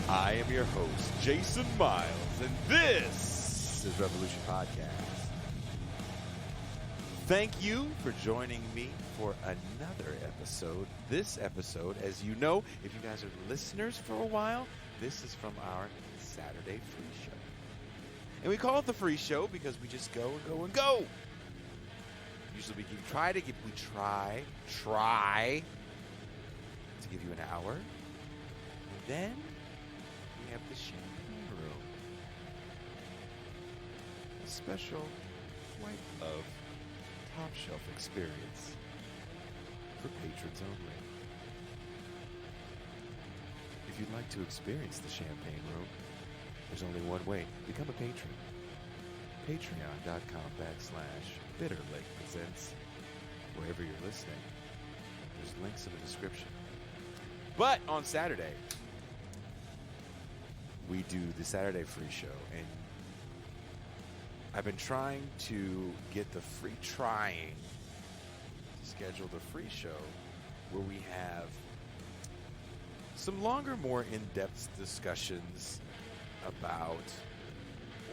I am your host, Jason Miles, and this is Revolution Podcast. Thank you for joining me for another episode. This episode, as you know, if you guys are listeners for a while, this is from our Saturday free show. And we call it the free show because we just go and go and go. Usually we try to give you an hour. And then we have the champagne room. A special type of top shelf experience for patrons only. If you'd like to experience the champagne room, there's only one way. Become a patron. Patreon.com/BitterLakePresents. Wherever you're listening, there's links in the description. But on Saturday, we do the Saturday free show, and I've been trying to get the schedule the free show where we have some longer, more in-depth discussions about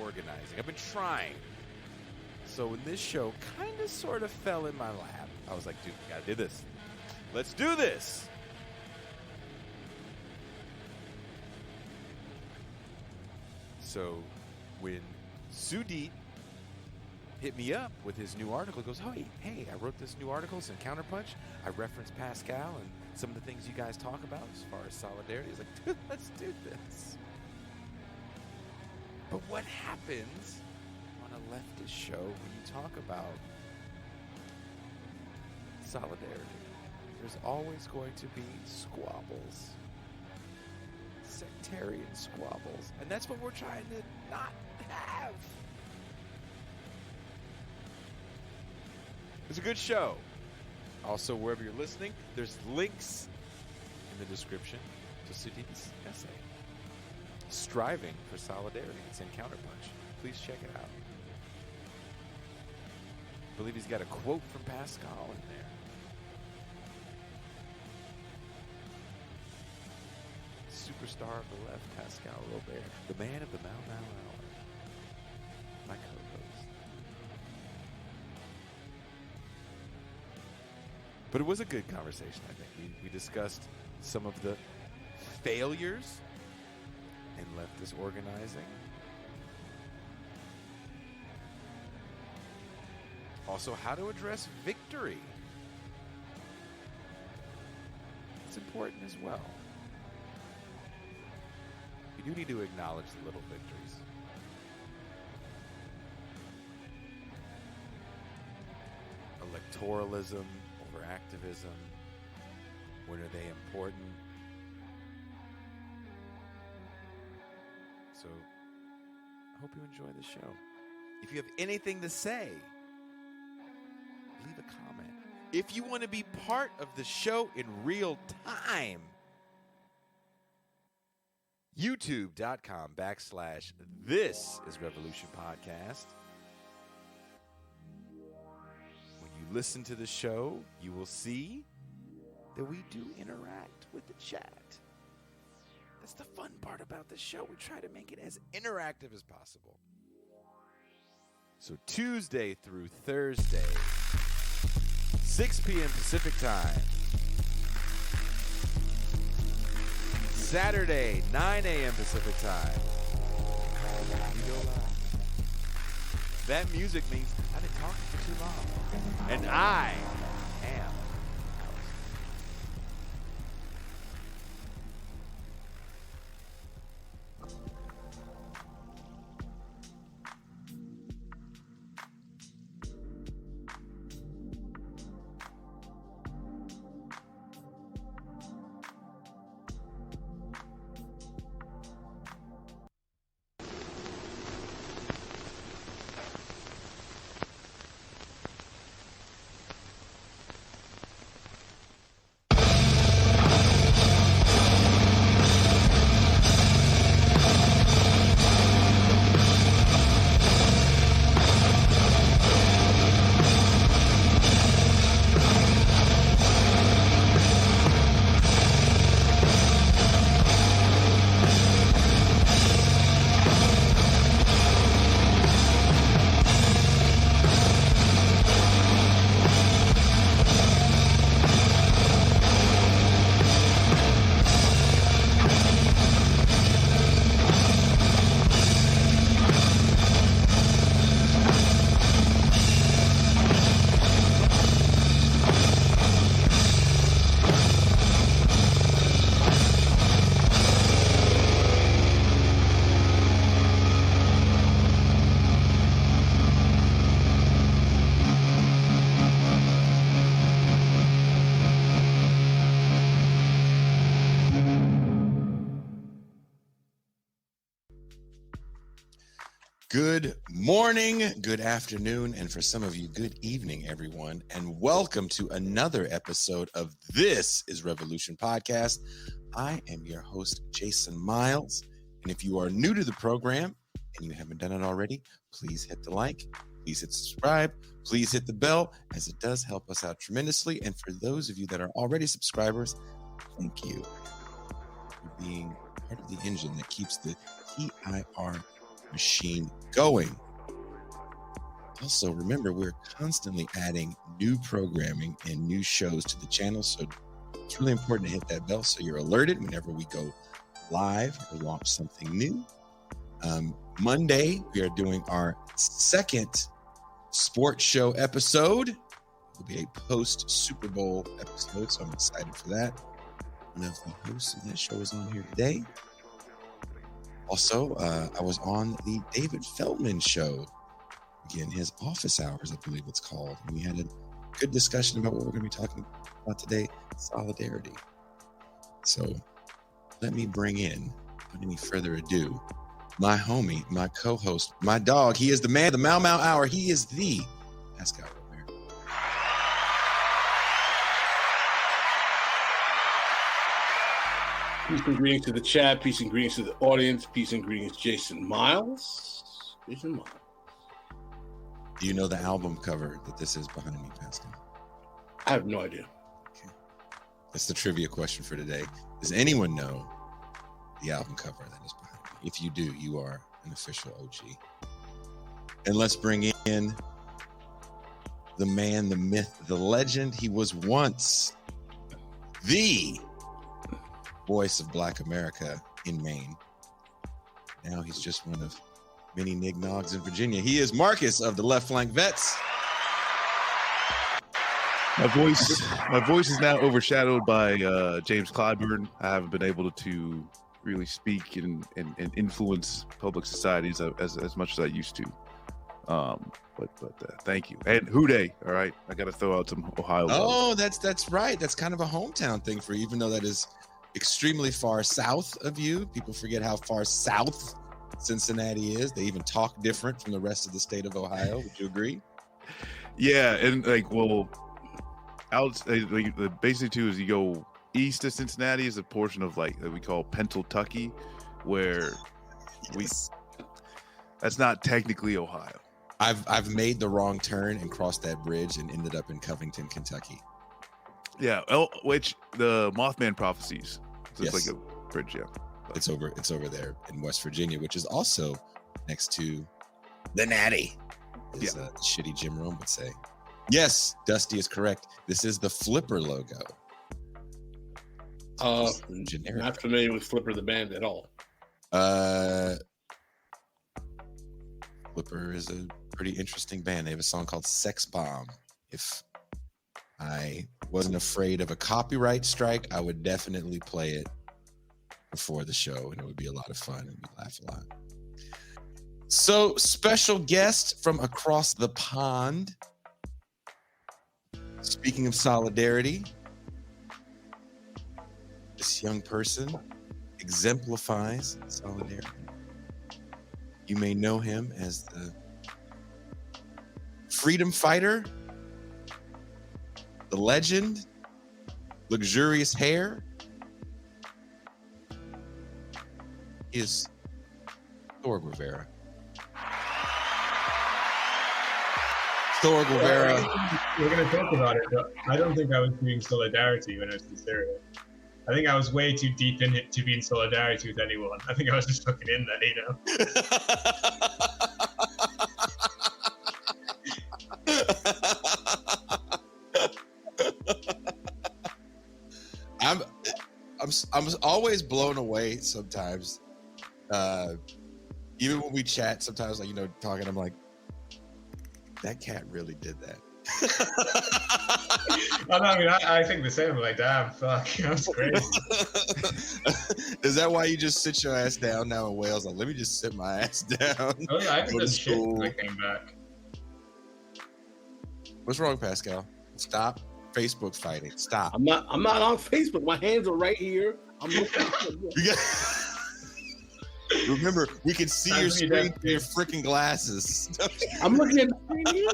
organizing. I've been trying. So when this show kind of sort of fell in my lap, I was like, dude, we gotta do this. Let's do this. So when Sudip hit me up with his new article, he goes, hey, I wrote this new article, it's in Counterpunch. I referenced Pascal and some of the things you guys talk about as far as solidarity. He's like, dude, let's do this. But what happens on a leftist show when you talk about solidarity? There's always going to be squabbles. Sectarian squabbles. And that's what we're trying to not have. It's a good show. Also, wherever you're listening, there's links in the description to Sudip's essay. Striving for Solidarity. It's in Counterpunch. Please check it out. I believe he's got a quote from Pascal in there. Superstar of the left, Pascal Robert, the man of the Mau Mau Hour. My co-host. But it was a good conversation, I think. We discussed some of the failures in leftist organizing. Also, how to address victory. It's important as well. We do need to acknowledge the little victories. Electoralism over activism. When are they important? So, I hope you enjoy the show. If you have anything to say, leave a comment. If you want to be part of the show in real time, YouTube.com/This is Revolution Podcast. When you listen to the show, you will see that we do interact with the chat. That's the fun part about the show. We try to make it as interactive as possible. So Tuesday through Thursday, 6 p.m. Pacific Time. Saturday, 9 a.m. Pacific Time. We go live. That music means I've been talking for too long. And I am Good morning, good afternoon, and for some of you, good evening, everyone, and welcome to another episode of This is Revolution Podcast. I am your host, Jason Miles, and if you are new to the program and you haven't done it already, please hit the like, please hit subscribe, please hit the bell, as it does help us out tremendously. And for those of you that are already subscribers, thank you for being part of the engine that keeps the TIR machine going. Also, remember, we're constantly adding new programming and new shows to the channel, so it's really important to hit that bell so you're alerted whenever we go live or launch something new. Monday, we are doing our second sports show episode. It'll be a post Super Bowl episode, so I'm excited for that. One of the hosts of that show is on here today. Also, I was on the David Feldman show, again, his office hours, I believe it's called. And we had a good discussion about what we're going to be talking about today, solidarity. So let me bring in, without any further ado, my homie, my co-host, my dog. He is the man, the Mau Mau Hour. He is the Pascal. Peace and greetings to the chat. Peace and greetings to the audience. Peace and greetings, Jason Miles. Jason Miles. Do you know the album cover that this is behind me, Pascal? I have no idea. Okay. That's the trivia question for today. Does anyone know the album cover that is behind me? If you do, you are an official OG. And let's bring in the man, the myth, the legend. He was once the voice of Black America in Maine. Now he's just one of many nignogs in Virginia. He is Marcus of the Left Flank Vets. My voice is now overshadowed by James Clyburn. I haven't been able to really speak and influence public societies as much as I used to. But thank you. And Houday, all right? I got to throw out some Ohio love. Oh, that's right. That's kind of a hometown thing for you, even though that is extremely far south of you. People forget how far south Cincinnati is. They even talk different from the rest of the state of Ohio. Would you agree? Yeah, and basically too is you go east of Cincinnati is a portion of that we call Pennsyltucky, where that's not technically Ohio. I've made the wrong turn and crossed that bridge and ended up in Covington, Kentucky. Yeah, which the Mothman prophecies. So yes. It's like a bridge, yeah. But it's over there in West Virginia, which is also next to the Natty, as shitty Jim Rome would say. Yes, Dusty is correct. This is the Flipper logo. Generic. Not familiar with Flipper the band at all. Flipper is a pretty interesting band. They have a song called Sex Bomb. If I wasn't afraid of a copyright strike, I would definitely play it before the show, and it would be a lot of fun, and we'd laugh a lot. So, special guest from across the pond. Speaking of solidarity, this young person exemplifies solidarity. You may know him as the freedom fighter, the legend, luxurious hair. He is Thor Guevara. Thor Guevara. We're going to talk about it, but I don't think I was doing solidarity when I was in Syria. I think I was way too deep in it to be in solidarity with anyone. I think I was just fucking in there, you know. I'm always blown away sometimes. Even when we chat, sometimes talking, I'm like, that cat really did that. I think the same. I'm like, damn, fuck, that's crazy. Is that why you just sit your ass down now in Wales? Like, let me just sit my ass down. Oh yeah, I haven't done shit since I came back. What's wrong, Pascal? Stop Facebook fighting. Stop. I'm not on Facebook. My hands are right here. I'm looking. Remember, we can see your That's me, screen that's through your freaking glasses. I'm looking at the screen here.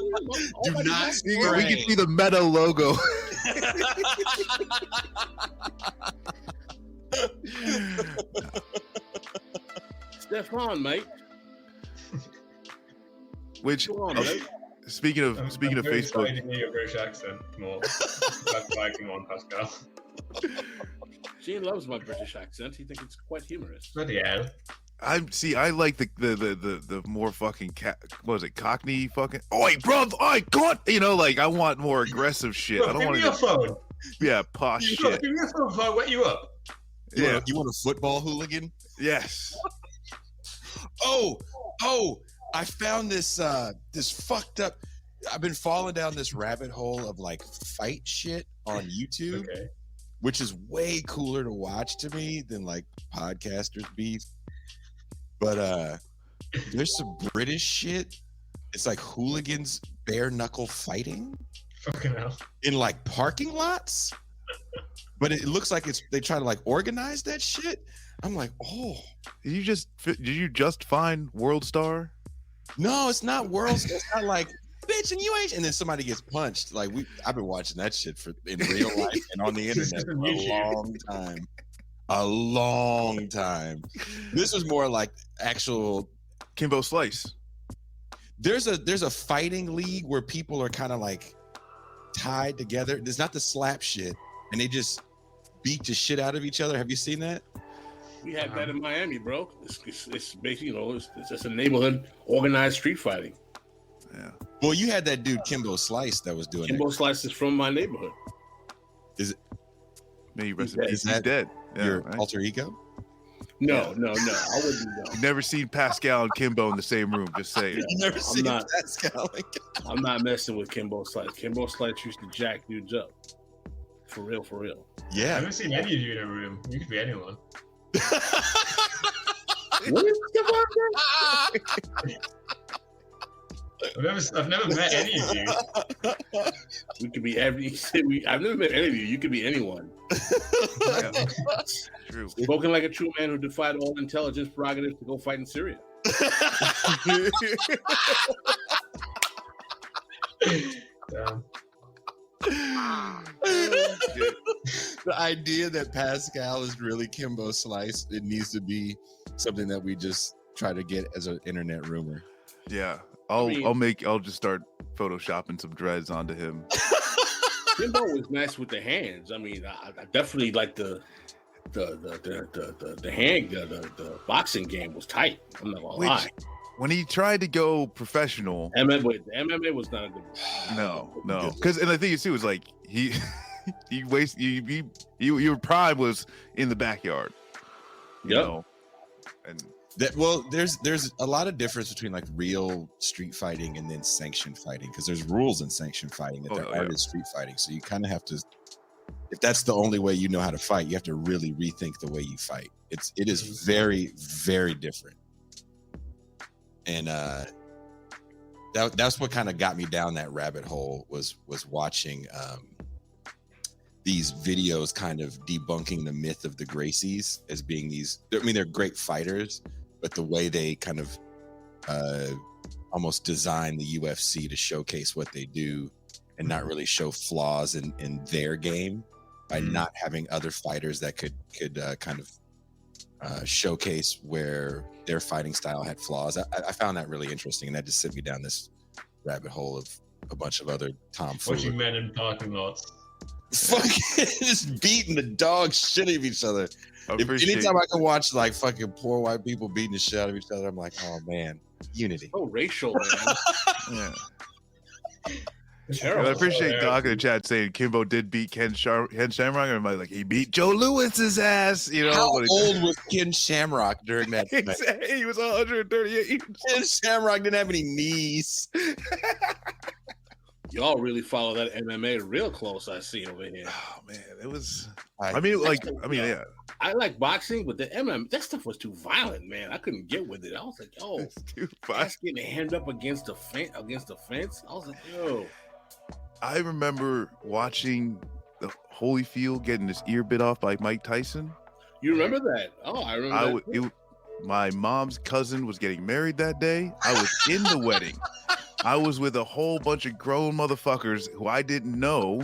Do not We spray. can see the Meta logo. Stefan, mate. Which, Go on, mate. speaking of I'm Facebook, very excited to hear your British accent more. That's why, come on, Pascal. Gene loves my British accent. He thinks it's quite humorous. Bloody hell. I like the more fucking what was it, Cockney fucking. Oi, bruv, oi, God, like I want more aggressive shit. Look, I don't give want me your phone. yeah, posh Look, shit. give me your phone before I wet you up. Yeah, You want a football hooligan? yes. Oh, I found this fucked up. I've been falling down this rabbit hole of like fight shit on YouTube, Okay. which is way cooler to watch to me than like podcasters beef. But there's some British shit. It's like hooligans bare knuckle fighting Fucking hell. in like parking lots. But it looks like they try to like organize that shit. I'm like, oh Did you just find World Star? no, it's not worlds. It's not like bitch and you ain't. And then somebody gets punched. Like I've been watching that shit in real life and on the internet for a long time. This was more like actual. Kimbo Slice. There's a fighting league where people are kind of like tied together. There's not the slap shit, and they just beat the shit out of each other. Have you seen that? We had that in Miami, bro. It's basically, it's just a neighborhood organized street fighting. Yeah. Well, you had that dude Kimbo Slice that was doing Kimbo it. Slice is from my neighborhood. May you rest Is in peace. He's that dead. Yeah, Your right? alter ego? No, I wouldn't do that. You've never seen Pascal and Kimbo in the same room. Just saying. You never seen not. Pascal. I'm not messing with Kimbo Slice. Kimbo Slice used to jack dudes up. For real, for real. I've Yeah. never seen any of you in a room. You could be anyone. What is I've never met any of you. We could be I've never met any of you. You could be anyone. Yeah. True. Spoken like a true man who defied all intelligence prerogatives to go fight in Syria. Damn. The idea that Pascal is really Kimbo Slice, it needs to be something that we just try to get as an internet rumor. Yeah. I mean- I'll just start photoshopping some dreads onto him. Kimbo was nice with the hands. I mean, I definitely like the boxing game was tight. I'm not gonna lie. When he tried to go professional, MMA was not a good. no. Because and the thing is too is like your prime was in the backyard. You Yep. know? And There's a lot of difference between like real street fighting and then sanctioned fighting, because there's rules in sanctioned fighting that there aren't in street fighting. So you kind of have to, if that's the only way you know how to fight, you have to really rethink the way you fight. It is very, very different. And that's what kind of got me down that rabbit hole was watching these videos kind of debunking the myth of the Gracies as being they're great fighters, but the way they kind of almost design the UFC to showcase what they do and not really show flaws in their game by not having other fighters that could kind of showcase where their fighting style had flaws. I found that really interesting, and that just sent me down this rabbit hole of a bunch of other tomfoolery. Watching men in parking lots. Fucking just beating the dog shit out of each other. Anytime I can watch like fucking poor white people beating the shit out of each other, I'm like, oh man, unity. So racial, man. yeah. Terrible. I appreciate Doc in the chat saying Kimbo did beat Ken Shamrock. And I'm like, he beat Joe Lewis's ass. You know, How old was Ken Shamrock during that? He was 138. Ken Shamrock didn't have any knees. Y'all really follow that MMA real close. I see over here. Oh man, it was. I Yeah. I like boxing, but the MMA, that stuff was too violent, man. I couldn't get with it. I was like, yo, It's too that's getting hand up against the fence. I was like, yo. I remember watching the Holyfield getting his ear bit off by Mike Tyson. You remember that? Oh, I remember that. My mom's cousin was getting married that day. I was in the wedding. I was with a whole bunch of grown motherfuckers who I didn't know.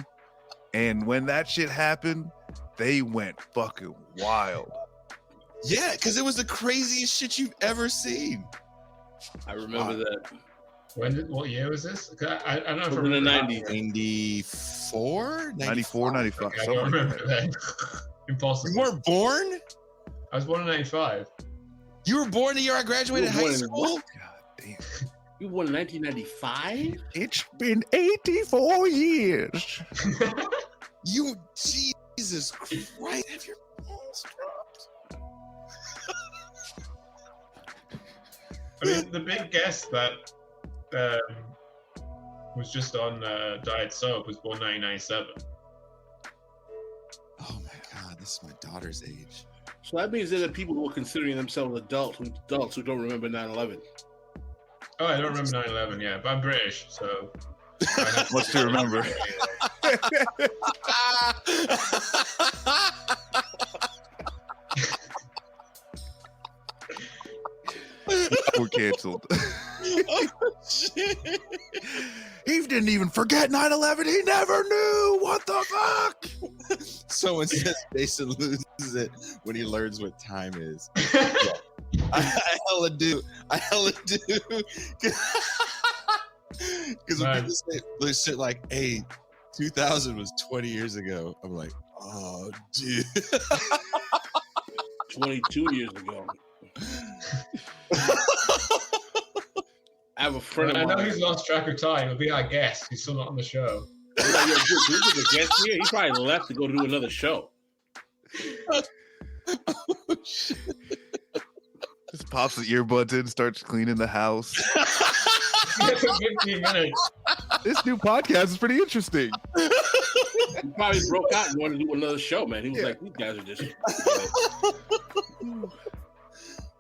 And when that shit happened, they went fucking wild. Yeah, because it was the craziest shit you've ever seen. I remember that. What year was this? I don't know if It I was in the remember. 90s. 94? 94, 95, I something don't like remember that. that. Impossible. You weren't born? I was born in 95. You were born the year I graduated You were high born in school? God damn. You won in 1995? It's been 84 years. You, Jesus Christ, have your balls dropped? I mean, the big guest that was just on Diet Soap was born 1997. Oh my God, this is my daughter's age. So that means that the people who are considering themselves adults who don't remember 9/11. Oh, I don't remember 9/11, yeah, but I'm British, so. Much to remember. We're canceled. Oh, shit. He didn't even forget 9/11. He never knew. What the fuck? Someone says Jason loses it when he learns what time is. I hella do. Because when people say this shit like, hey, 2000 was 20 years ago, I'm like, oh, dude. 22 years ago. I have a friend I of know mine. he's lost track of time. He'll be our guest. He's still not on the show. Like, yo, dude, this is a guest here. He probably left to go do another show. Just pops the earbuds in, starts cleaning the house. It took 15 minutes. This new podcast is pretty interesting. He probably broke out and wanted to do another show, man. He was like, these guys are just...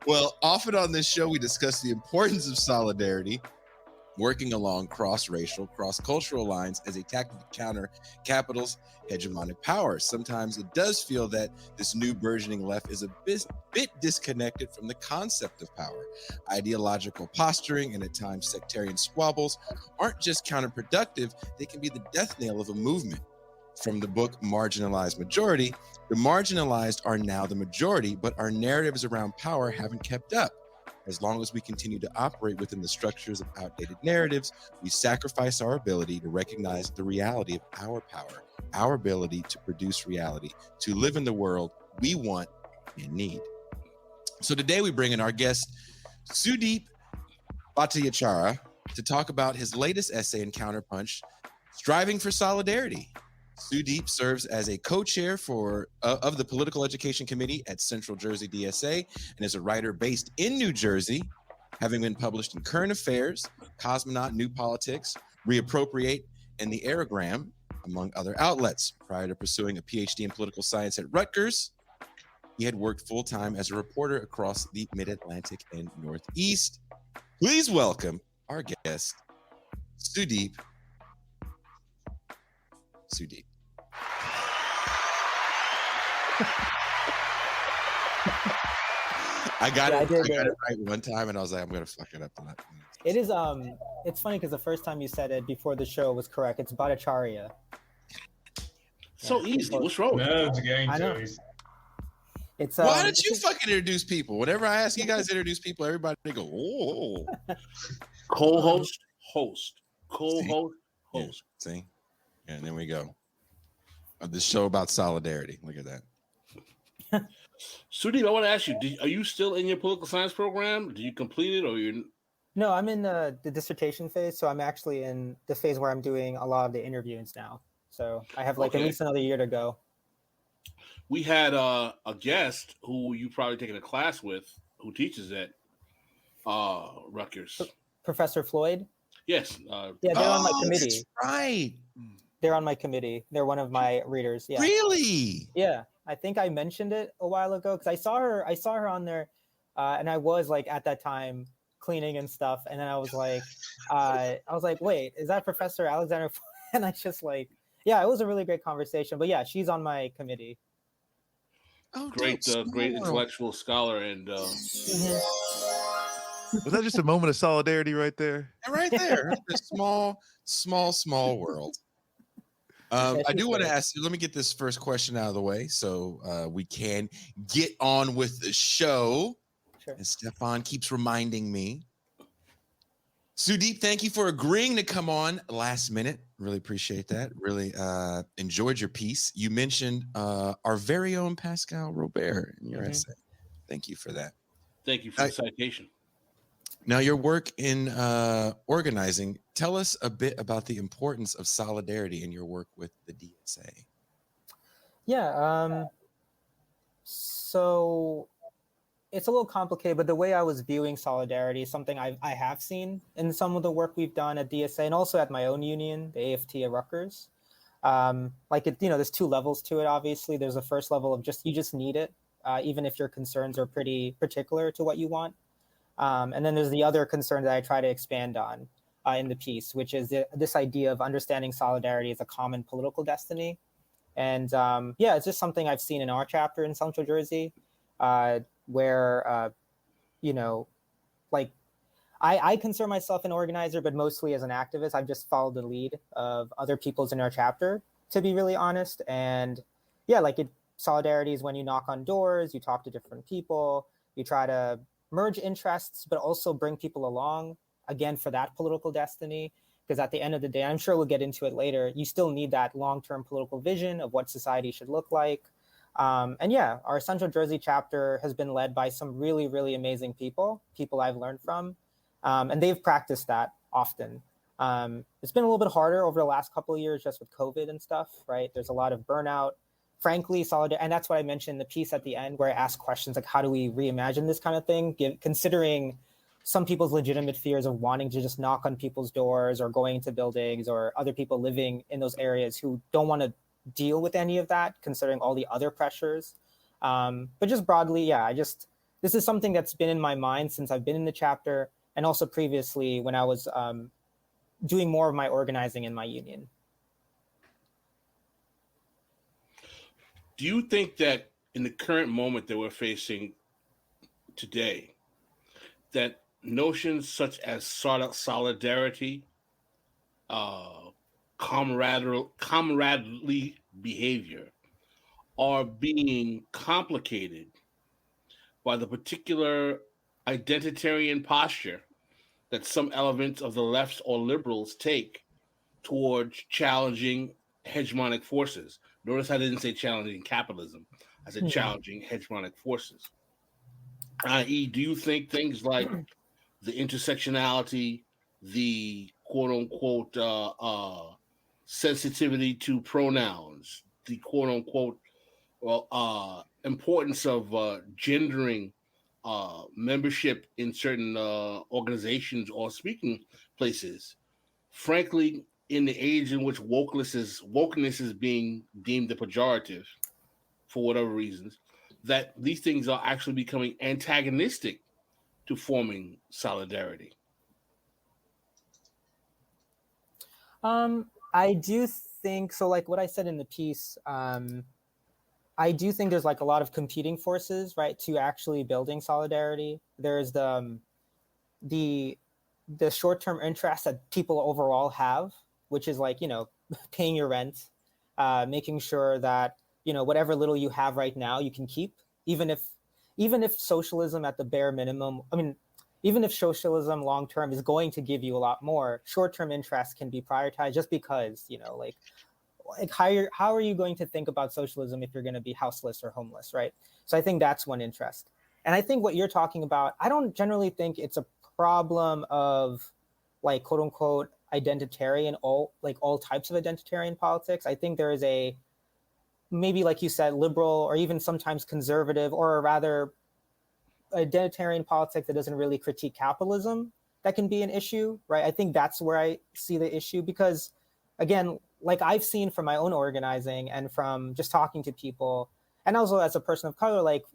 Well, often on this show, we discuss the importance of solidarity, working along cross-racial, cross-cultural lines as a tactic to counter capital's hegemonic power. Sometimes it does feel that this new burgeoning left is a bit disconnected from the concept of power. Ideological posturing and at times sectarian squabbles aren't just counterproductive, they can be the death knell of a movement. From the book Marginalized Majority, the marginalized are now the majority, but our narratives around power haven't kept up. As long as we continue to operate within the structures of outdated narratives, we sacrifice our ability to recognize the reality of our power, our ability to produce reality, to live in the world we want and need. So today we bring in our guest, Sudip Bhattacharya, to talk about his latest essay in Counterpunch, Striving for Solidarity. Sudip serves as a co-chair of the Political Education Committee at Central Jersey DSA and is a writer based in New Jersey, having been published in Current Affairs, Cosmonaut, New Politics, Reappropriate, and the Aerogram, among other outlets. Prior to pursuing a PhD in political science at Rutgers, he had worked full-time as a reporter across the Mid-Atlantic and Northeast. Please welcome our guest, Sudip. I got it right one time, and I was like, I'm gonna fuck it up tonight. It is it's funny because the first time you said it before the show was correct. It's Bhattacharya. So easy. What's wrong? No, it's a game I know. too. It's Why don't you fucking introduce people? Whenever I ask you guys to introduce people, everybody go, oh. Co-host, host. Co-host, host. Yeah, see? And then we go. The show about solidarity. Look at that. Sudip, I want to ask you, are you still in your political science program? Did you complete it or you're... No, I'm in the dissertation phase, so I'm actually in the phase where I'm doing a lot of the interviews now. So I have at least another year to go. We had a guest who you probably taken a class with who teaches at Rutgers. Professor Floyd? Yes. Yeah, they're on my committee. That's right. They're on my committee. They're one of my readers. Yeah. Really? Yeah. I think I mentioned it a while ago because I saw her on there, and I was like at that time cleaning and stuff, and then I was like, wait, is that Professor Alexander? And I just like, yeah, it was a really great conversation. But yeah, she's on my committee. Oh, great, dope. great Small world. intellectual scholar, and Was that just a moment of solidarity right there? Right there. A small world. I she's do want to great. ask you, let me get this first question out of the way so we can get on with the show. Sure. And Stefan keeps reminding me. Sudip, thank you for agreeing to come on last minute. Really appreciate that. Really enjoyed your piece. You mentioned our very own Pascal Robert in your essay. Thank you for that. thank you for the citation. Now, your work in organizing, tell us a bit about the importance of solidarity in your work with the DSA. Yeah. So it's a little complicated, but the way I was viewing solidarity is something I have seen in some of the work we've done at DSA and also at my own union, the AFT at Rutgers. There's two levels to it. Obviously, there's a first level of you just need it, even if your concerns are pretty particular to what you want. And then there's the other concern that I try to expand on in the piece, which is this idea of understanding solidarity as a common political destiny. And it's just something I've seen in our chapter in Central Jersey, where, I consider myself an organizer, but mostly as an activist. I've just followed the lead of other people's in our chapter, to be really honest. And solidarity is when you knock on doors, you talk to different people, you try to merge interests, but also bring people along, again, for that political destiny. Because at the end of the day, I'm sure we'll get into it later, you still need that long-term political vision of what society should look like. Our Central Jersey chapter has been led by some really, really amazing people I've learned from. And they've practiced that often. It's been a little bit harder over the last couple of years just with COVID and stuff, right? There's a lot of burnout. Frankly, solidarity, and that's what I mentioned in the piece at the end where I ask questions like, how do we reimagine this kind of thing? Considering some people's legitimate fears of wanting to just knock on people's doors or going into buildings or other people living in those areas who don't want to deal with any of that, considering all the other pressures. But just broadly, this is something that's been in my mind since I've been in the chapter and also previously when I was doing more of my organizing in my union. Do you think that in the current moment that we're facing today, that notions such as solidarity, camaraderie behavior are being complicated by the particular identitarian posture that some elements of the left or liberals take towards challenging hegemonic forces? Notice I didn't say challenging capitalism. I said challenging hegemonic forces. I.e., do you think things like the intersectionality, the quote-unquote sensitivity to pronouns, the quote-unquote importance of gendering membership in certain organizations or speaking places, frankly, in the age in which wokeness is being deemed a pejorative for whatever reasons, that these things are actually becoming antagonistic to forming solidarity? I do think so. Like what I said in the piece, I do think there's like a lot of competing forces, right, to actually building solidarity. There's the short-term interest that people overall have, which is like, paying your rent, making sure that, whatever little you have right now, you can keep, even if socialism at the bare minimum, even if socialism long-term is going to give you a lot more, short-term interests can be prioritized just because, how are you going to think about socialism if you're going to be houseless or homeless, right? So I think that's one interest. And I think what you're talking about, I don't generally think it's a problem of like quote unquote identitarian, all types of identitarian politics. I think there is maybe like you said, liberal or even sometimes conservative or rather identitarian politics that doesn't really critique capitalism that can be an issue, right? I think that's where I see the issue because again, like I've seen from my own organizing and from just talking to people and also as a person of color, like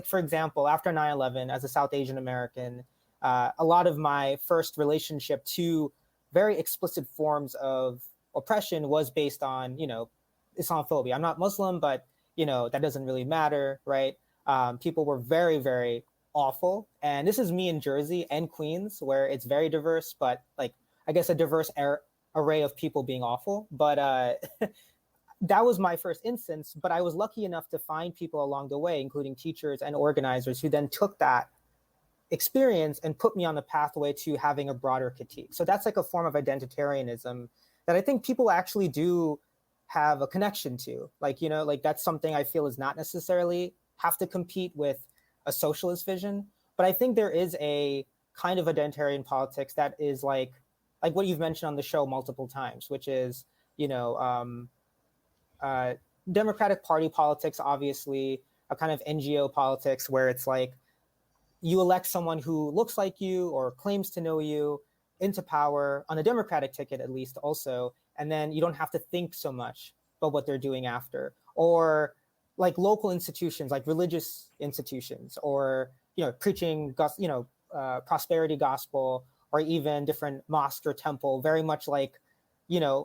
for example, after 9/11 as a South Asian American, a lot of my first relationship to very explicit forms of oppression was based on, Islamophobia. I'm not Muslim, but that doesn't really matter, right? People were very, very awful. And this is me in Jersey and Queens, where it's very diverse, but like, I guess a diverse array of people being awful. But that was my first instance. But I was lucky enough to find people along the way, including teachers and organizers, who then took that experience and put me on the pathway to having a broader critique. So that's like a form of identitarianism that I think people actually do have a connection to. Like, like that's something I feel is not necessarily have to compete with a socialist vision. But I think there is a kind of identitarian politics that is like what you've mentioned on the show multiple times, which is, Democratic Party politics, obviously, a kind of NGO politics where it's like you elect someone who looks like you or claims to know you into power on a Democratic ticket, at least also, and then you don't have to think so much about what they're doing after. Or like local institutions, like religious institutions, or preaching, prosperity gospel, or even different mosque or temple, very much like,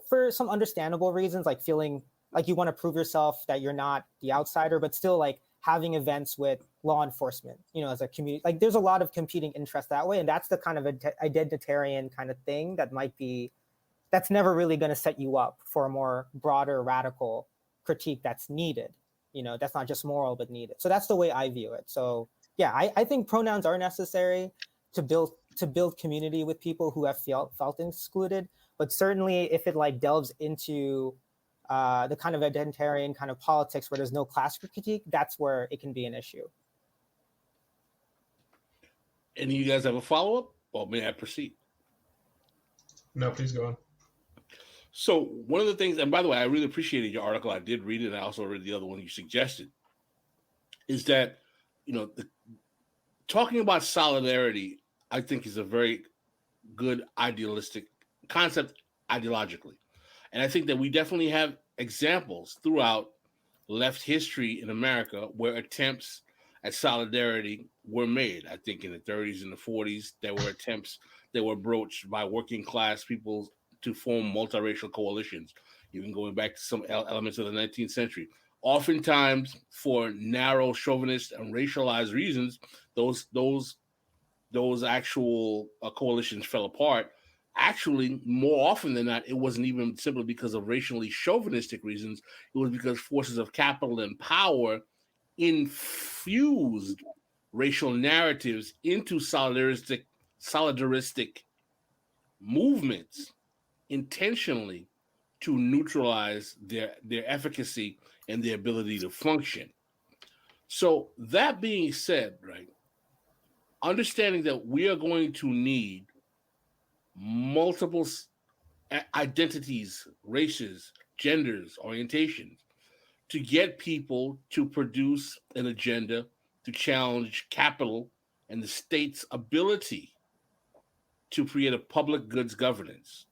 for some understandable reasons, like feeling like you want to prove yourself that you're not the outsider, but still like having events with law enforcement, as a community. Like there's a lot of competing interests that way. And that's the kind of identitarian kind of thing that's never really going to set you up for a more broader, radical critique that's needed. That's not just moral, but needed. So that's the way I view it. So yeah, I think pronouns are necessary to build community with people who have felt excluded. But certainly if it like delves into the kind of identitarian kind of politics where there's no class critique, that's where it can be an issue. Any of you guys have a follow-up? Or may I proceed? No, please go on. So one of the things, and by the way, I really appreciated your article. I did read it, and I also read the other one you suggested, is that, talking about solidarity, I think is a very good idealistic concept ideologically. And I think that we definitely have examples throughout left history in America where attempts at solidarity were made. I think in the 30s and the 40s, there were attempts that were broached by working class people to form multiracial coalitions, even going back to some elements of the 19th century. Oftentimes, for narrow chauvinist and racialized reasons, those actual coalitions fell apart. Actually, more often than not, it wasn't even simply because of racially chauvinistic reasons. It was because forces of capital and power infused racial narratives into solidaristic movements intentionally to neutralize their efficacy and their ability to function. So that being said, right, understanding that we are going to need multiple identities, races, genders, orientations to get people to produce an agenda to challenge capital and the state's ability to create a public goods governance.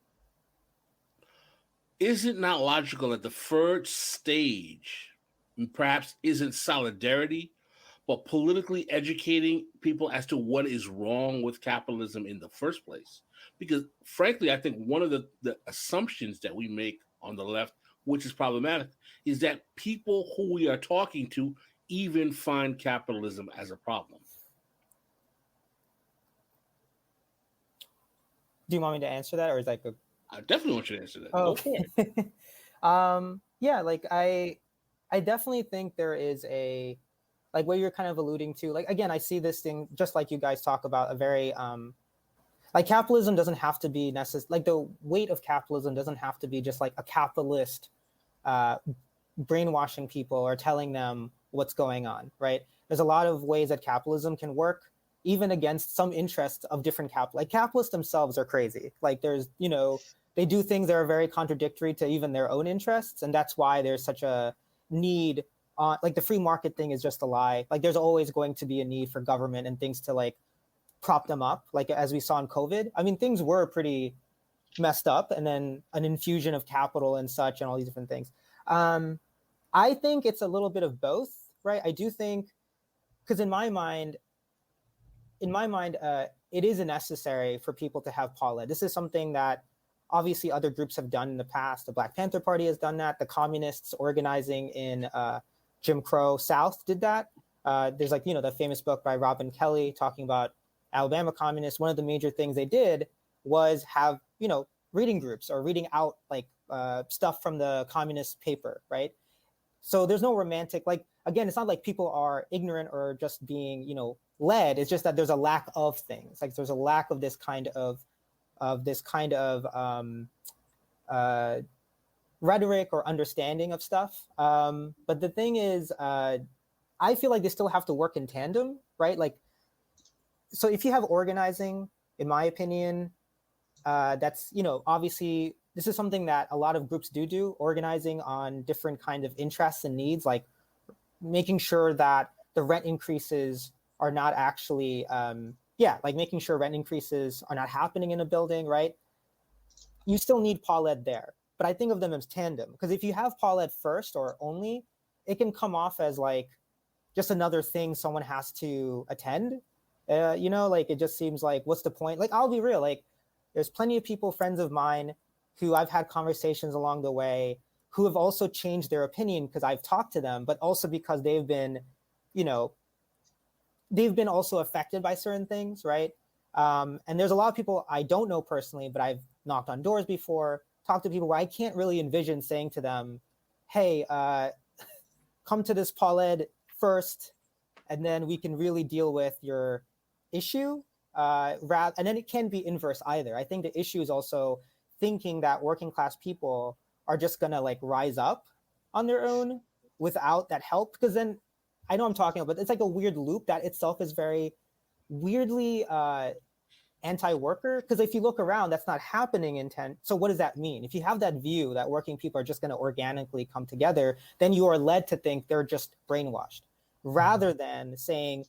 Is it not logical that the first stage perhaps isn't solidarity, but politically educating people as to what is wrong with capitalism in the first place? Because frankly, I think one of the assumptions that we make on the left, which is problematic, is that people who we are talking to even find capitalism as a problem. Do you want me to answer that, or is that good? I definitely want you to answer that. Oh, okay. Yeah, like I definitely think there is a, like what you're kind of alluding to. Like, again, I see this thing just like you guys talk about, a very like capitalism doesn't have to be necessary. Like the weight of capitalism doesn't have to be just like a capitalist brainwashing people or telling them what's going on, right? There's a lot of ways that capitalism can work, even against some interests of different like capitalists themselves are crazy. Like there's, they do things that are very contradictory to even their own interests. And that's why there's such a need on, like the free market thing is just a lie. Like there's always going to be a need for government and things to like prop them up. Like as we saw in COVID, I mean, things were pretty messed up, and then an infusion of capital and such and all these different things. I think it's a little bit of both, right? I do think, because in my mind, it is necessary for people to have polit. This is something that obviously other groups have done in the past. The Black Panther Party has done that. The communists organizing in Jim Crow South did that. There's like, the famous book by Robin Kelly talking about Alabama communists. One of the major things they did was have, reading groups or reading out like stuff from the communist paper, right? So there's no romantic, like, again, it's not like people are ignorant or just being, led. It's just that there's a lack of things. Like there's a lack of this kind of rhetoric or understanding of stuff. But the thing is, I feel like they still have to work in tandem, right? Like, so if you have organizing, in my opinion, that's, obviously this is something that a lot of groups do, organizing on different kind of interests and needs, like making sure that the rent increases are not actually, like making sure rent increases are not happening in a building, right? You still need Paul Ed there. But I think of them as tandem, because if you have Paul Ed first or only, it can come off as like just another thing someone has to attend. Like it just seems like, what's the point? Like, I'll be real, like there's plenty of people, friends of mine, who I've had conversations along the way who have also changed their opinion because I've talked to them, but also because they've been also affected by certain things, right? And there's a lot of people I don't know personally, but I've knocked on doors before, talked to people where I can't really envision saying to them, hey, come to this Paul Ed first, and then we can really deal with your issue. And then it can be inverse either. I think the issue is also thinking that working class people are just gonna like rise up on their own without that help, because then I know I'm talking about, but it's like a weird loop that itself is very weirdly anti-worker, because if you look around, that's not happening in 10. So what does that mean? If you have that view that working people are just going to organically come together, then you are led to think they're just brainwashed, rather than saying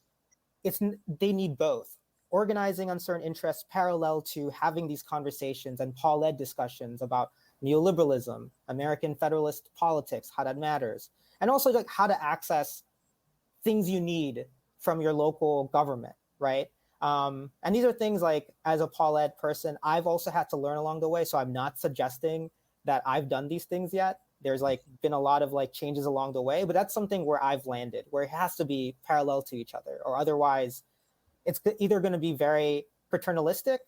they need both. Organizing on certain interests parallel to having these conversations and Paul Ed discussions about neoliberalism, American federalist politics, how that matters, and also like how to access things you need from your local government, right? And these are things like, as a Paul Ed person, I've also had to learn along the way. So I'm not suggesting that I've done these things yet. There's like been a lot of like changes along the way, but that's something where I've landed, where it has to be parallel to each other, or otherwise it's either going to be very paternalistic,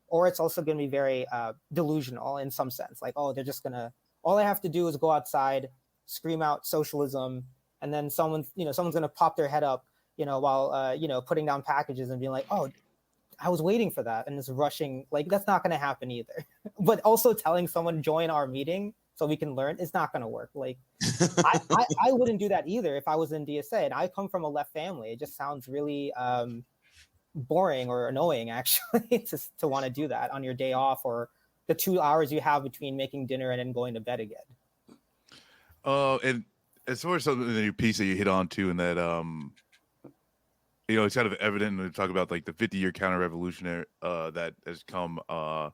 or it's also going to be very delusional in some sense. Like, oh, they're just gonna, all I have to do is go outside, scream out socialism, and then someone's going to pop their head up, while, putting down packages and being like, oh, I was waiting for that. And it's rushing. Like, that's not going to happen either. But also telling someone join our meeting so we can learn, it's not going to work. Like, I wouldn't do that either if I was in DSA. And I come from a left family. It just sounds really boring or annoying, actually, to want to do that on your day off, or the 2 hours you have between making dinner and then going to bed again. And as far as something in your piece that you hit on too, and that it's kind of evident when we talk about like the 50-year counter-revolutionary that has come off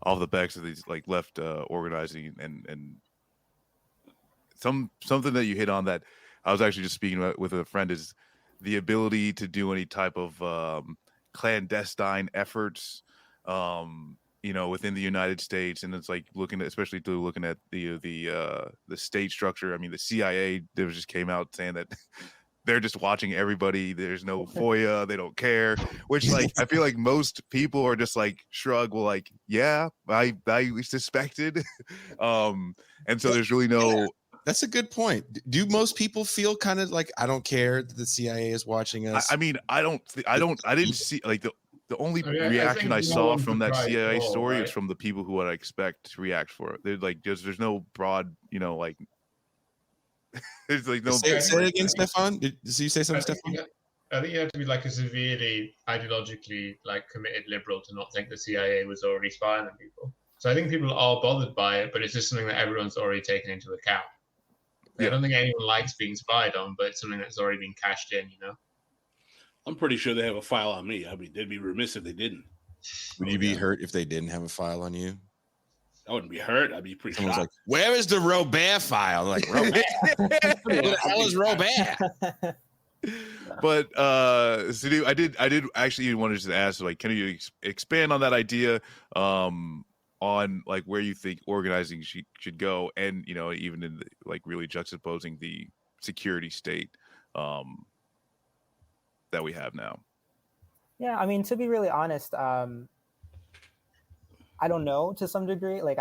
the backs of these like left organizing, and something that you hit on that I was actually just speaking about with a friend is the ability to do any type of clandestine efforts, within the United States. And it's like looking at the state structure. I mean, the CIA just came out saying that they're just watching everybody. There's no FOIA. They don't care, which like, I feel like most people are just like shrug. Well, like, yeah, I suspected. And so there's really no, That's a good point. Do most people feel kind of like, I don't care that the CIA is watching us? I mean, I didn't see like the only reaction I saw from that CIA story is from the people who I expect to react for it. They're like, there's no broad, like, there's like no. Say it again, Stefan. Did you say something, Stefan? I think you have to be like a severely ideologically like committed liberal to not think the CIA was already spying on people. So I think people are bothered by it, but it's just something that everyone's already taken into account. I don't think anyone likes being spied on, but it's something that's already been cashed in, I'm pretty sure they have a file on me. I mean, they'd be remiss if they didn't. Would you be hurt if they didn't have a file on you? I wouldn't be hurt. I'd be pretty shocked. Like, where is the Robert file? Like, Robert? What the hell is Robert? But Sudip, I did actually want to ask, like, can you expand on that idea, on like where you think organizing should go, and even in the, like really juxtaposing the security state that we have now? Yeah, I mean, to be really honest, I don't know to some degree. Like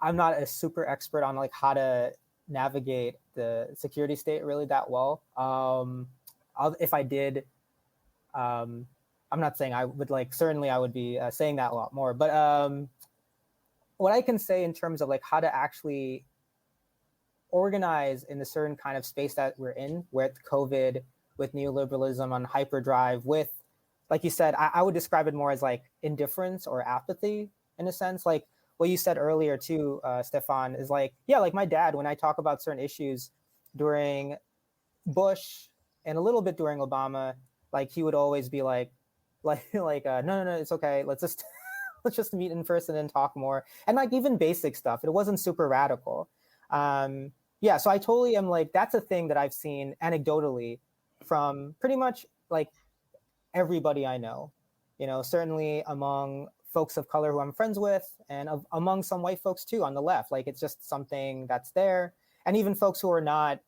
I'm not a super expert on like how to navigate the security state really that well. If I did, I'm not saying I would like, certainly I would be saying that a lot more, but what I can say in terms of like how to actually organize in the certain kind of space that we're in, with COVID, with neoliberalism on hyperdrive, with, like you said, I would describe it more as like indifference or apathy in a sense. Like what you said earlier too, Stefan, is like, yeah, like my dad, when I talk about certain issues during Bush and a little bit during Obama, like he would always be like, no, it's okay. Let's just let's just meet in person and talk more. And like even basic stuff, it wasn't super radical. Yeah, so I totally am like, that's a thing that I've seen anecdotally from pretty much like everybody I know, you know, certainly among folks of color who I'm friends with, and among some white folks too on the left. Like it's just something that's there. And even folks who are not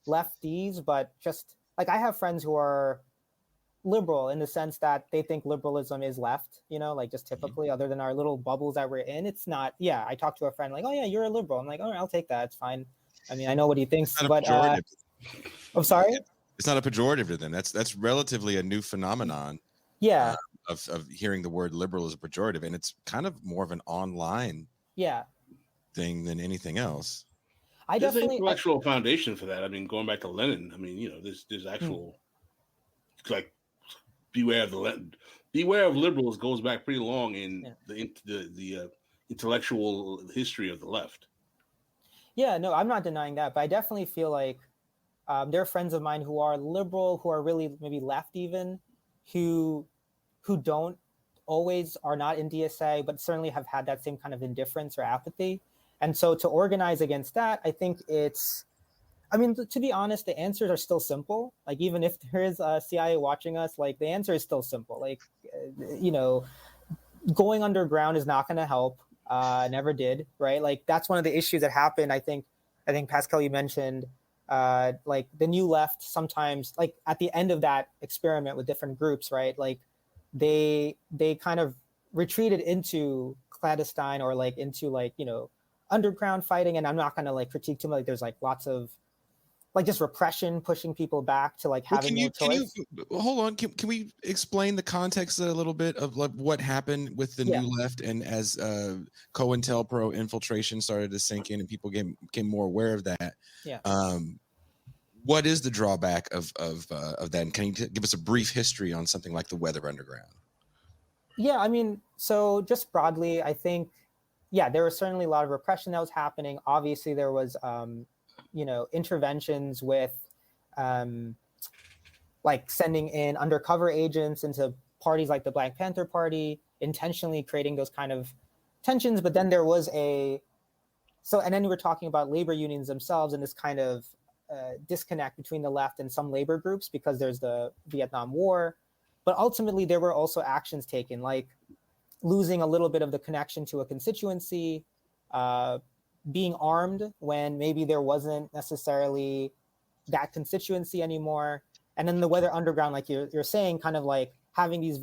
lefties, but just like I have friends who are liberal in the sense that they think liberalism is left, you know, like just typically, other than our little bubbles that we're in, it's not. Yeah, I talked to a friend like, oh yeah, you're a liberal. I'm like, all right, I'll take that. It's fine. I mean, I know what he thinks, but I'm sorry. It's not a pejorative to them. That's relatively a new phenomenon. Yeah. Of hearing the word liberal as a pejorative, and it's kind of more of an online thing than anything else. There's an intellectual foundation for that. I mean, going back to Lenin, I mean, you know, there's actual like beware of liberals goes back pretty long in the intellectual history of the left. Yeah, no, I'm not denying that, but I definitely feel like there are friends of mine who are liberal, who are really maybe left even, who don't always are not in DSA, but certainly have had that same kind of indifference or apathy. And so to organize against that, I think I mean, to be honest, the answers are still simple. Like, even if there is a CIA watching us, like the answer is still simple. Like, you know, going underground is not going to help. Never did, right? Like, that's one of the issues that happened. I think Pascal, you mentioned, like the new left sometimes, like at the end of that experiment with different groups, right? Like they kind of retreated into clandestine or like into like, you know, underground fighting. And I'm not going to like critique too much. Like there's like lots of like just repression pushing people back to like having no choice. Hold on. Can we explain the context a little bit of like what happened with the new left, and as COINTELPRO infiltration started to sink in and people became more aware of that? Yeah. What is the drawback of that? And can you give us a brief history on something like the Weather Underground? Yeah, I mean, so just broadly, I think, there was certainly a lot of repression that was happening. Obviously, there was, you know, interventions with like sending in undercover agents into parties like the Black Panther Party, intentionally creating those kind of tensions. But then there was and then we're talking about labor unions themselves and this kind of disconnect between the left and some labor groups because there's the Vietnam War. But ultimately, there were also actions taken, like losing a little bit of the connection to a constituency, being armed when maybe there wasn't necessarily that constituency anymore. And then the Weather Underground, like you're saying, kind of like having these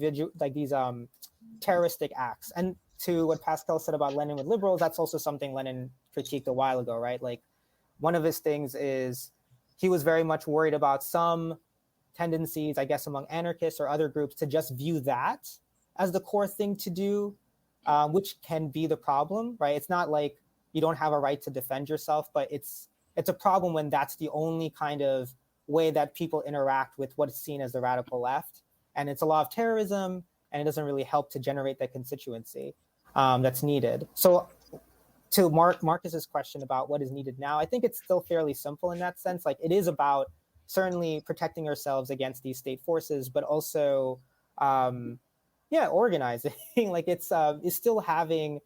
terroristic acts. And to what Pascal said about Lenin with liberals, that's also something Lenin critiqued a while ago, right? Like one of his things is he was very much worried about some tendencies, I guess, among anarchists or other groups to just view that as the core thing to do, which can be the problem, right? It's not like you don't have a right to defend yourself, but it's a problem when that's the only kind of way that people interact with what's seen as the radical left. And it's a lot of terrorism, and it doesn't really help to generate that constituency that's needed. So to Marcus's question about what is needed now, I think it's still fairly simple in that sense. Like it is about certainly protecting ourselves against these state forces, but also, organizing. Like it's still having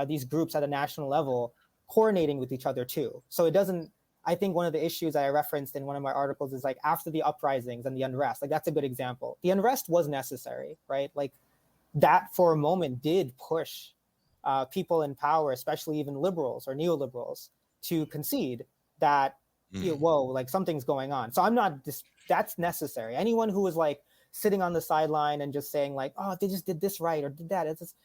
these groups at a national level coordinating with each other too. So it doesn't, I think one of the issues I referenced in one of my articles is like after the uprisings and the unrest, like that's a good example. The unrest was necessary, right? Like that for a moment did push people in power, especially even liberals or neoliberals, to concede that whoa, like something's going on. So I'm not that's necessary. Anyone who was like sitting on the sideline and just saying like, oh, they just did this right or did that, it's just,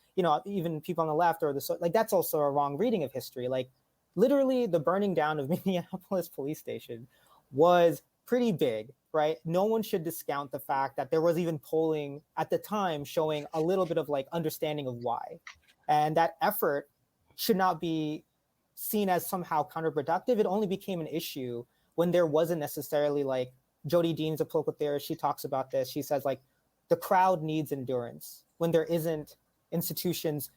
even people on the left or like, that's also a wrong reading of history. Like literally the burning down of Minneapolis police station was pretty big, right? No one should discount the fact that there was even polling at the time showing a little bit of like understanding of why. And that effort should not be seen as somehow counterproductive. It only became an issue when there wasn't necessarily like, Jody Dean's a political theorist. She talks about this. She says like the crowd needs endurance when there isn't institutions,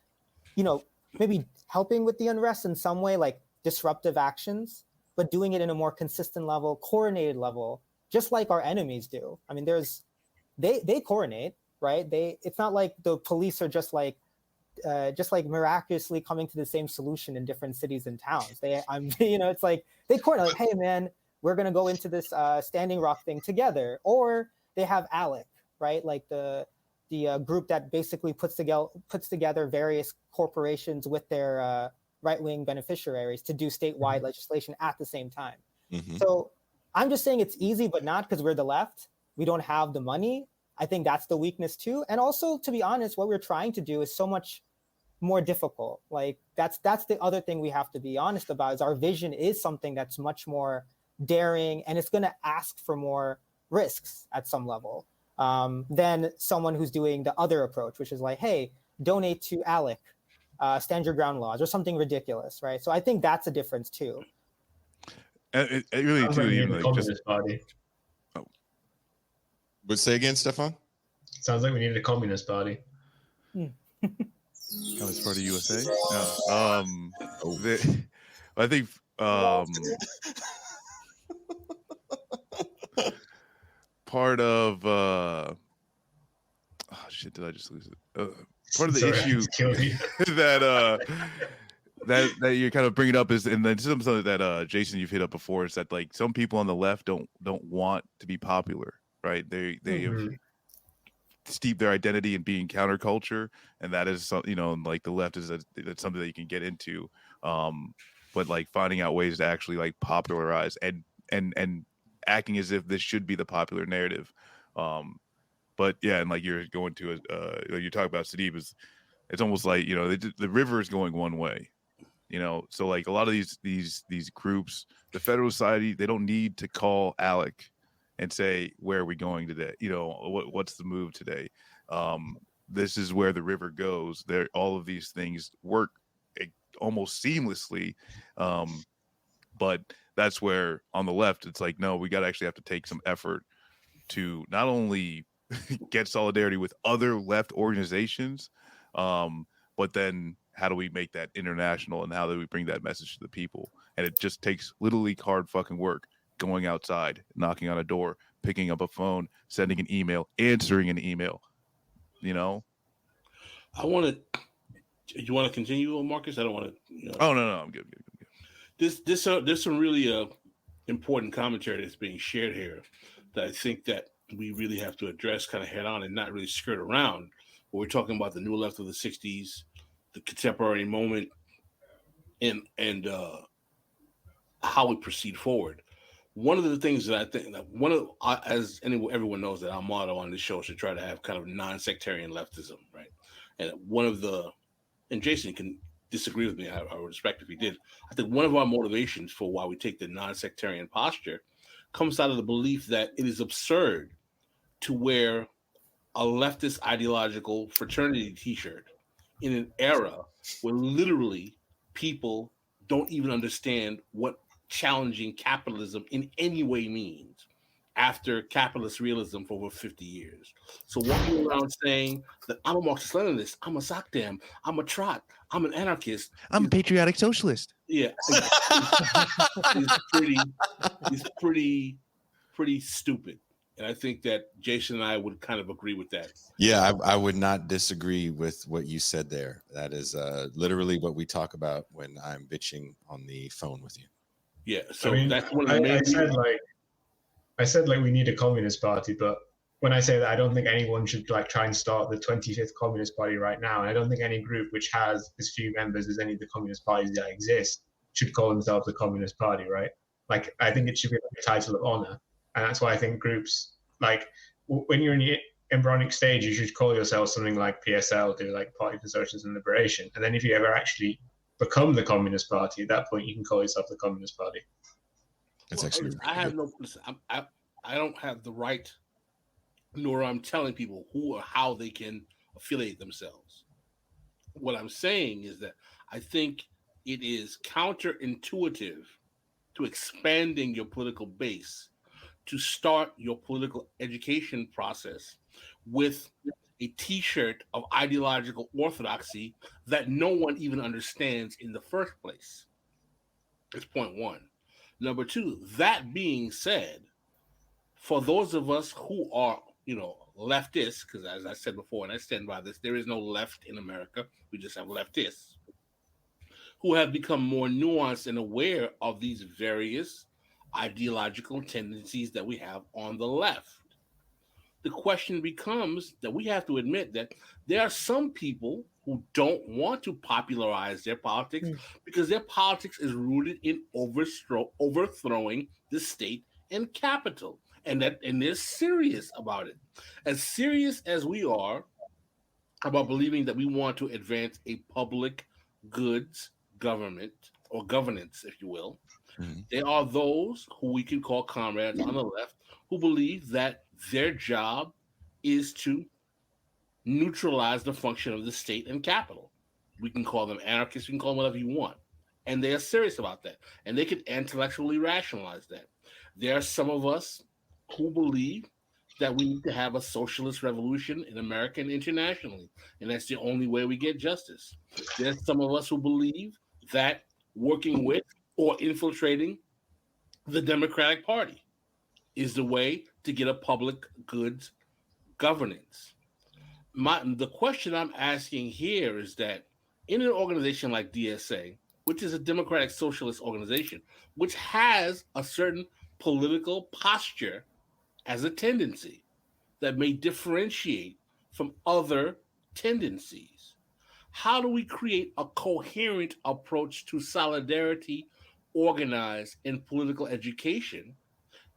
maybe helping with the unrest in some way, like disruptive actions, but doing it in a more consistent level, coordinated level, just like our enemies do. I mean, they coordinate, right? It's not like the police are just like miraculously coming to the same solution in different cities and towns. It's like they coordinate. Like, hey, man, we're gonna go into this Standing Rock thing together. Or they have ALEC, right? Like the group that basically puts together various corporations with their right-wing beneficiaries to do statewide legislation at the same time. So I'm just saying it's easy, but not because we're the left. We don't have the money. I think that's the weakness too. And also, to be honest, what we're trying to do is so much more difficult. Like that's the other thing we have to be honest about, is our vision is something that's much more daring, and it's going to ask for more risks at some level than someone who's doing the other approach, which is like, hey, donate to ALEC, stand your ground laws, or something ridiculous, right? So I think that's a difference too. It really too, even like Communist Party. But say again, Stefan? Sounds like we need a Communist Party. Communist Party USA. I think part of did I just lose it? Part of the issue that you're kind of bringing up is, and then something that Jason, you've hit up before, is that like some people on the left don't want to be popular, right? They have steep their identity in being counterculture, and that is something, like the left is that's something that you can get into, but like finding out ways to actually like popularize and acting as if this should be the popular narrative. But yeah, and like you're going to you talk about Sudip, it's almost like the river is going one way, so like a lot of these groups, the Federal Society, they don't need to call ALEC and say, where are we going today? What's the move today? This is where the river goes. There, all of these things work almost seamlessly, but that's where on the left it's like, no, we actually have to take some effort to not only get solidarity with other left organizations, but then how do we make that international, and how do we bring that message to the people? And it just takes literally hard fucking work, going outside, knocking on a door, picking up a phone, sending an email, answering an email. You want to continue, Marcus? I don't want to. Oh no, I'm good. There's some really important commentary that's being shared here that I think that we really have to address kind of head on and not really skirt around. But we're talking about the new left of the 60s, the contemporary moment, and how we proceed forward. One of the things that I think that everyone knows, that our motto on this show is to try to have kind of non-sectarian leftism, right? And and Jason can disagree with me, I would respect if he did. I think one of our motivations for why we take the non-sectarian posture comes out of the belief that it is absurd to wear a leftist ideological fraternity t-shirt in an era where literally people don't even understand what challenging capitalism in any way means after capitalist realism for over 50 years. So walking around saying that I'm a Marxist-Leninist, I'm a SOCDEM, I'm a Trot, I'm an anarchist, I'm a patriotic socialist. Yeah, it's pretty stupid. And I think that Jason and I would kind of agree with that. Yeah, I would not disagree with what you said there. That is literally what we talk about when I'm bitching on the phone with you. Yeah, so that's one of the main I said we need a communist party, but when I say that, I don't think anyone should try and start the 25th Communist Party right now. And I don't think any group which has as few members as any of the communist parties that exist should call themselves a Communist Party, right? Like, I think it should be like a title of honor. And that's why I think groups, like, when you're in the embryonic stage, you should call yourself something like PSL, do like Party for Socialism and Liberation. And then if you ever actually become the Communist Party, at that point you can call yourself the Communist Party. That's actually I have no. Listen, I don't have the right, nor I'm telling people who or how they can affiliate themselves. What I'm saying is that I think it is counterintuitive to expanding your political base to start your political education process with a t-shirt of ideological orthodoxy that no one even understands in the first place. It's point one. Number two, that being said, for those of us who are, leftists, because as I said before, and I stand by this, there is no left in America. We just have leftists who have become more nuanced and aware of these various ideological tendencies that we have on the left. The question becomes that we have to admit that there are some people who don't want to popularize their politics because their politics is rooted in overthrowing the state and capital, and they're serious about it. As serious as we are about believing that we want to advance a public goods government or governance, if you will, there are those who we can call comrades on the left who believe that their job is to neutralize the function of the state and capital. We can call them anarchists, we can call them whatever you want. And they are serious about that. And they can intellectually rationalize that. There are some of us who believe that we need to have a socialist revolution in America and internationally. And that's the only way we get justice. There's some of us who believe that working with or infiltrating the Democratic Party is the way to get a public goods governance. The question I'm asking here is that in an organization like DSA, which is a democratic socialist organization, which has a certain political posture as a tendency that may differentiate from other tendencies, how do we create a coherent approach to solidarity, organized in political education,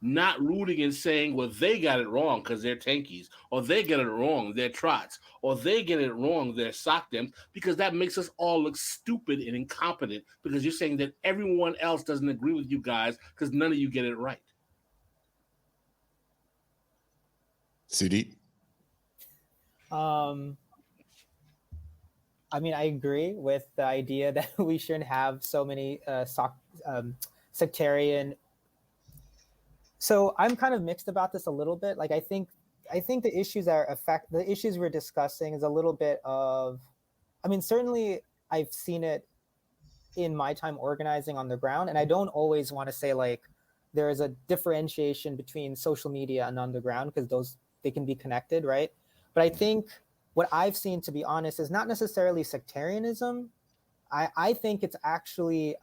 not rooting and saying, well, they got it wrong because they're tankies, or they get it wrong, they're trots, or they get it wrong, they're sock them, because that makes us all look stupid and incompetent because you're saying that everyone else doesn't agree with you guys because none of you get it right. Sudip? I mean, I agree with the idea that we shouldn't have so many sectarian. So I'm kind of mixed about this a little bit. Like, I think the issues the issues we're discussing is a little bit of, I mean, certainly I've seen it in my time organizing on the ground, and I don't always want to say like there is a differentiation between social media and underground because they can be connected, right? But I think what I've seen, to be honest, is not necessarily sectarianism. I think it's actually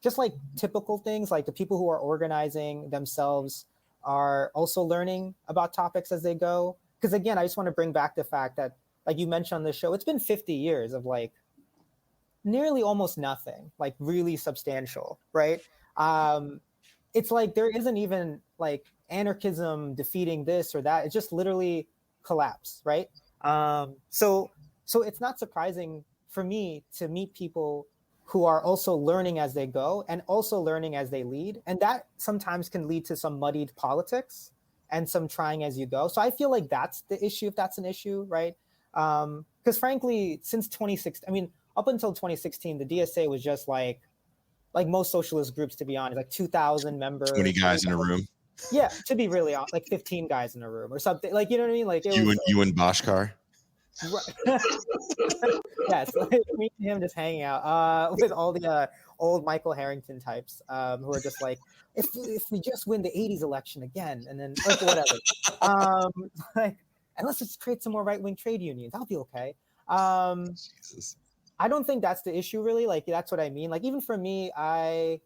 just like typical things, like the people who are organizing themselves are also learning about topics as they go. Because again, I just want to bring back the fact that, like you mentioned on the show, it's been 50 years of like nearly almost nothing, like really substantial, right? It's like there isn't even like anarchism defeating this or that. It's just literally collapse, right? So it's not surprising for me to meet people who are also learning as they go and also learning as they lead. And that sometimes can lead to some muddied politics and some trying as you go. So I feel like that's the issue, if that's an issue, right? Because frankly, since 2016, I mean, up until 2016, the DSA was just like most socialist groups, to be honest, like 2,000 members. 20 guys in a room. Yeah, to be really honest, like 15 guys in a room or something. Like, you know what I mean? Like you and Bashkar. Right. Yes, like me and him just hanging out with all the old Michael Harrington types who are just like, if we just win the 80s election again, and then like whatever. Like, and let's just create some more right-wing trade unions. I'll be okay. Jesus. I don't think that's the issue, really. Like, that's what I mean. Like, even for me, my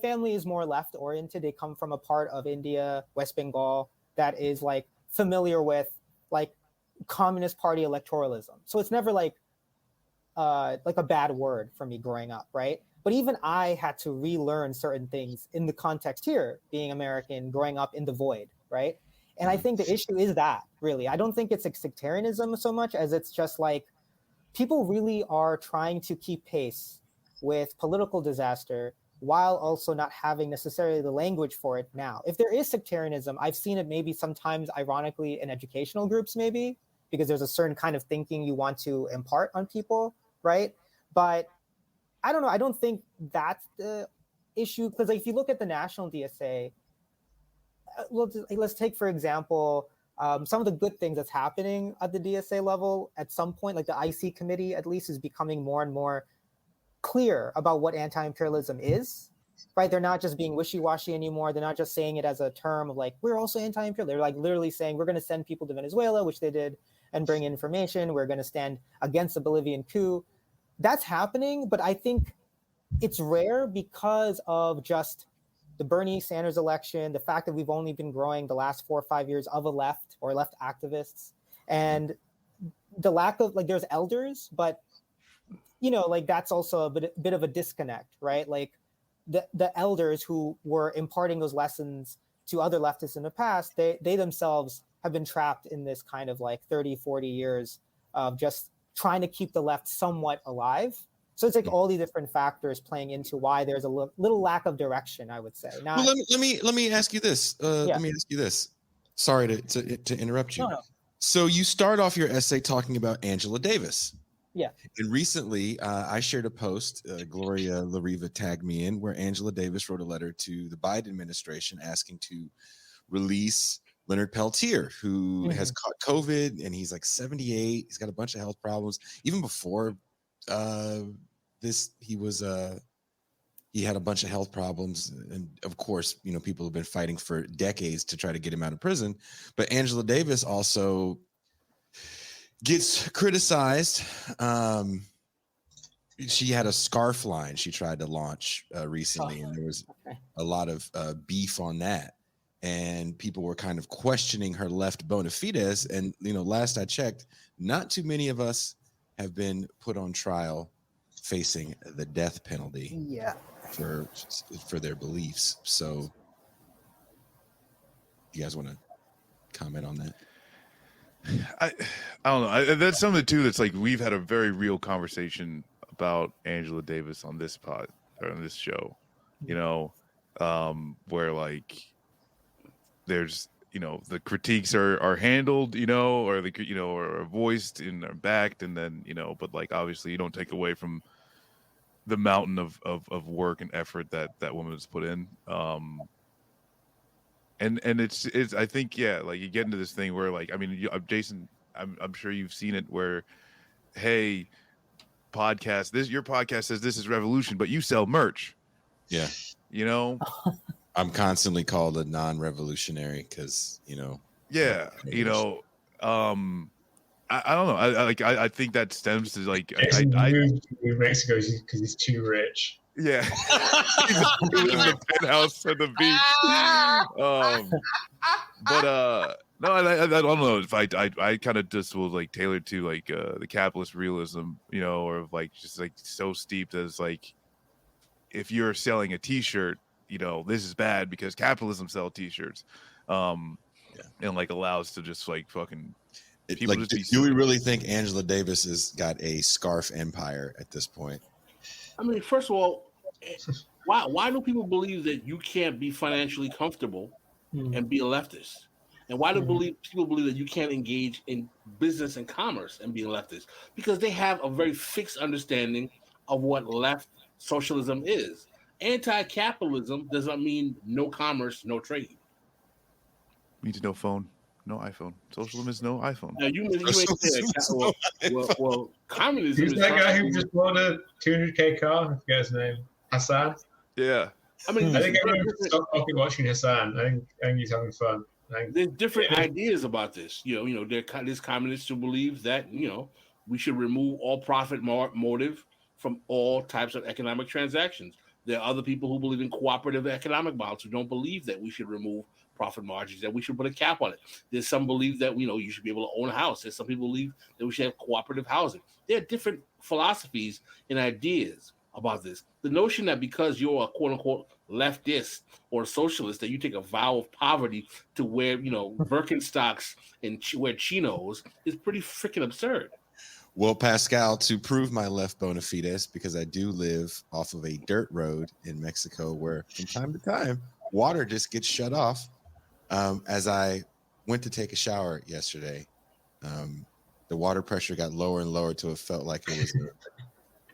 family is more left oriented. They come from a part of India, West Bengal, that is like familiar with like Communist Party electoralism. So it's never like a bad word for me growing up, right? But even I had to relearn certain things in the context here, being American, growing up in the void, right? And I think the issue is that, really. I don't think it's like sectarianism so much as it's just like people really are trying to keep pace with political disaster while also not having necessarily the language for it now. If there is sectarianism, I've seen it maybe sometimes ironically in educational groups, maybe, because there's a certain kind of thinking you want to impart on people, right? But I don't know. I don't think that's the issue, because if you look at the national DSA, let's take, for example, some of the good things that's happening at the DSA level at some point, like the IC committee at least is becoming more and more clear about what anti-imperialism is, right? They're not just being wishy-washy anymore. They're not just saying it as a term of like, we're also anti-imperial. They're like literally saying, we're going to send people to Venezuela, which they did, and bring information. We're going to stand against the Bolivian coup. That's happening, but I think it's rare because of just the Bernie Sanders election, the fact that we've only been growing the last 4 or 5 years of a left or left activists, and the lack of, like, there's elders, but, you know, like, that's also a bit of a disconnect, right? Like, the elders who were imparting those lessons to other leftists in the past, they themselves have been trapped in this kind of like 30, 40 years of just trying to keep the left somewhat alive. So it's like all these different factors playing into why there's a little lack of direction, I would say. Not, well, let me ask you this. Let me ask you this. Sorry to interrupt you. No. So you start off your essay talking about Angela Davis. Yeah. And recently, I shared a post, Gloria LaRiva tagged me in, where Angela Davis wrote a letter to the Biden administration asking to release Leonard Peltier, who has caught COVID, and he's like 78. He's got a bunch of health problems. Even before this, he had a bunch of health problems, and of course, you know, people have been fighting for decades to try to get him out of prison. But Angela Davis also gets criticized. She had a scarf line she tried to launch recently, and there was a lot of beef on that, and people were kind of questioning her left bona fides. And, you know, last I checked, not too many of us have been put on trial facing the death penalty for their beliefs. So you guys want to comment on that? I don't know. That's something too that's like, we've had a very real conversation about Angela Davis on this pod or on this show, you know, where like there's, you know, the critiques are handled, you know, or the, you know, are voiced and are backed, and then, you know, but like obviously you don't take away from the mountain of work and effort that woman has put in. And it's I think, yeah, like you get into this thing where like, I mean, Jason, I'm sure you've seen it where, hey, your podcast says this is revolution, but you sell merch. Yeah. You know, I'm constantly called a non-revolutionary because, you know. Yeah. You know, I don't know. I think that stems to like, I moved to New Mexico because he's too rich. Yeah. He's in the penthouse at the beach. No, I don't know if I kind of just was like tailored to like the capitalist realism, you know, or like just like so steeped as like, if you're selling a T-shirt, you know, this is bad because capitalism sell T-shirts, and like allows to just like fucking people. Like, do we really think Angela Davis has got a scarf empire at this point? I mean, first of all, why do people believe that you can't be financially comfortable and be a leftist? And why do people believe that you can't engage in business and commerce and be a leftist? Because they have a very fixed understanding of what left socialism is. Anti-capitalism does not mean no commerce, no trade. Means no phone, no iPhone. Socialism is no iPhone. Now you ain't say that. Well, communism Who's is that guy who just bought a 200K car? I forget his name. Hassan? Yeah. I mean, I think everyone stop watching Hassan. I think he's having fun. There's different ideas about this. You know, there's communists who believe that, you know, we should remove all profit motive from all types of economic transactions. There are other people who believe in cooperative economic models who don't believe that we should remove profit margins, that we should put a cap on it. There's some believe that, you know, you should be able to own a house. There's some people believe that we should have cooperative housing. There are different philosophies and ideas about this. The notion that because you're a quote unquote leftist or socialist that you take a vow of poverty to wear, Birkenstocks and wear chinos is pretty freaking absurd. Well, Pascal, to prove my left bona fides, because I do live off of a dirt road in Mexico where from time to time water just gets shut off. As I went to take a shower yesterday, the water pressure got lower and lower till it felt like it was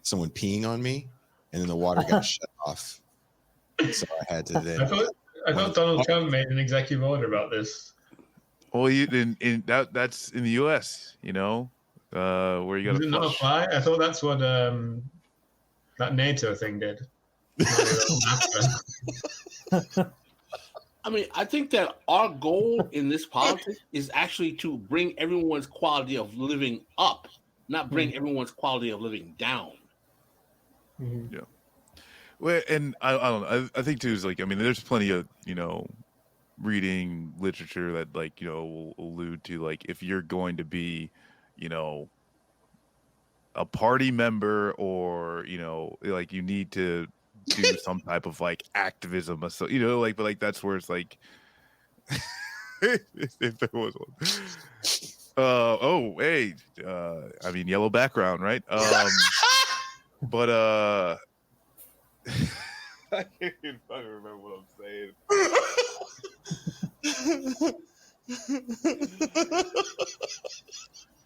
someone peeing on me, and then the water got shut off. So I had to then. I thought Donald Trump made an executive order about this. Well, that's in the U.S. Where you got to not apply. I thought that's what that NATO thing did. I mean, I think that our goal in this politics is actually to bring everyone's quality of living up, not bring everyone's quality of living down. Yeah. Well, and I don't know. I think too is there's plenty of reading literature that will allude to if you're going to be a party member or you need to do some type of activism, so but that's where it's if there was one. Yellow background, right? But I can't even fucking remember what I'm saying.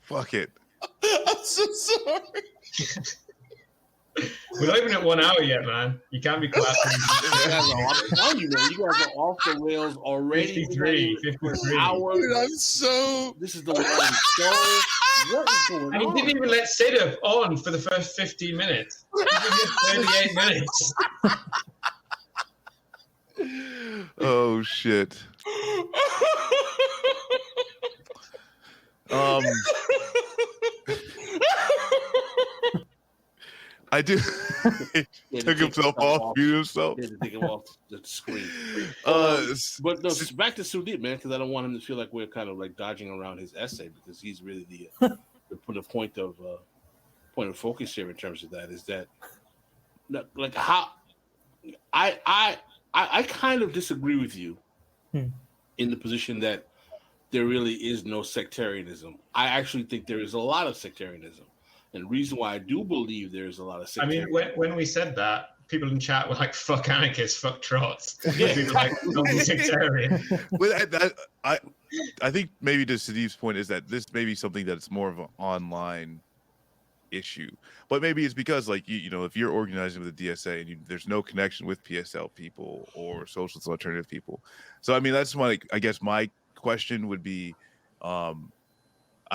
Fuck it. I'm so sorry. We're not even at 1 hour yet, man. You can't be clapping. I'm telling you, man, you guys are off the rails already. 53. Dude, I'm so. This is the one show. What is going on? And he didn't even let Sudip on for the first 15 minutes. He did 38 minutes. Oh shit. I do. Took himself off, muted himself. He had to take him off the screen. But no, back to Sudip, man, because I don't want him to feel like we're kind of dodging around his essay, because he's really the point of focus here in terms of that is that how I kind of disagree with you in the position that there really is no sectarianism. I actually think there is a lot of sectarianism. And the reason why I do believe there's a lot of sectarianism. I mean, when we said that, people in chat were like, fuck anarchists, fuck trots. People were like, don't be sectarian. I think maybe to Sudip's point is that this may be something that's more of an online issue. But maybe it's because if you're organizing with the DSA and there's no connection with PSL people or socialist alternative people. So, I mean, that's I guess my question would be, I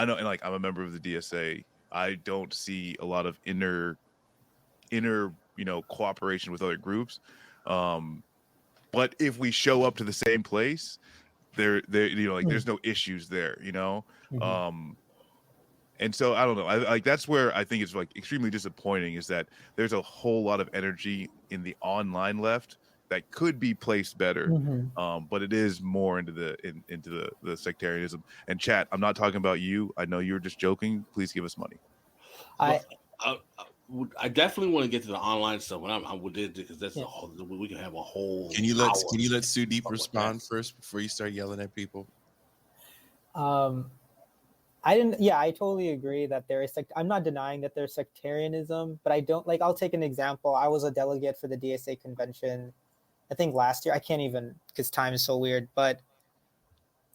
know, and I'm a member of the DSA. I don't see a lot of inner cooperation with other groups. But if we show up to the same place, there's no issues there, and so I don't know. That's where I think it's extremely disappointing is that there's a whole lot of energy in the online left that could be placed better, but it is more into the sectarianism. And chat, I'm not talking about you. I know you were just joking. Please give us money. I definitely want to get to the online stuff when I'm with it, because that's we can have a whole. Can you let Sudip respond first before you start yelling at people? I totally agree that there is I'm not denying that there's sectarianism, but I don't I'll take an example. I was a delegate for the DSA convention, I think last year. I can't even, because time is so weird, but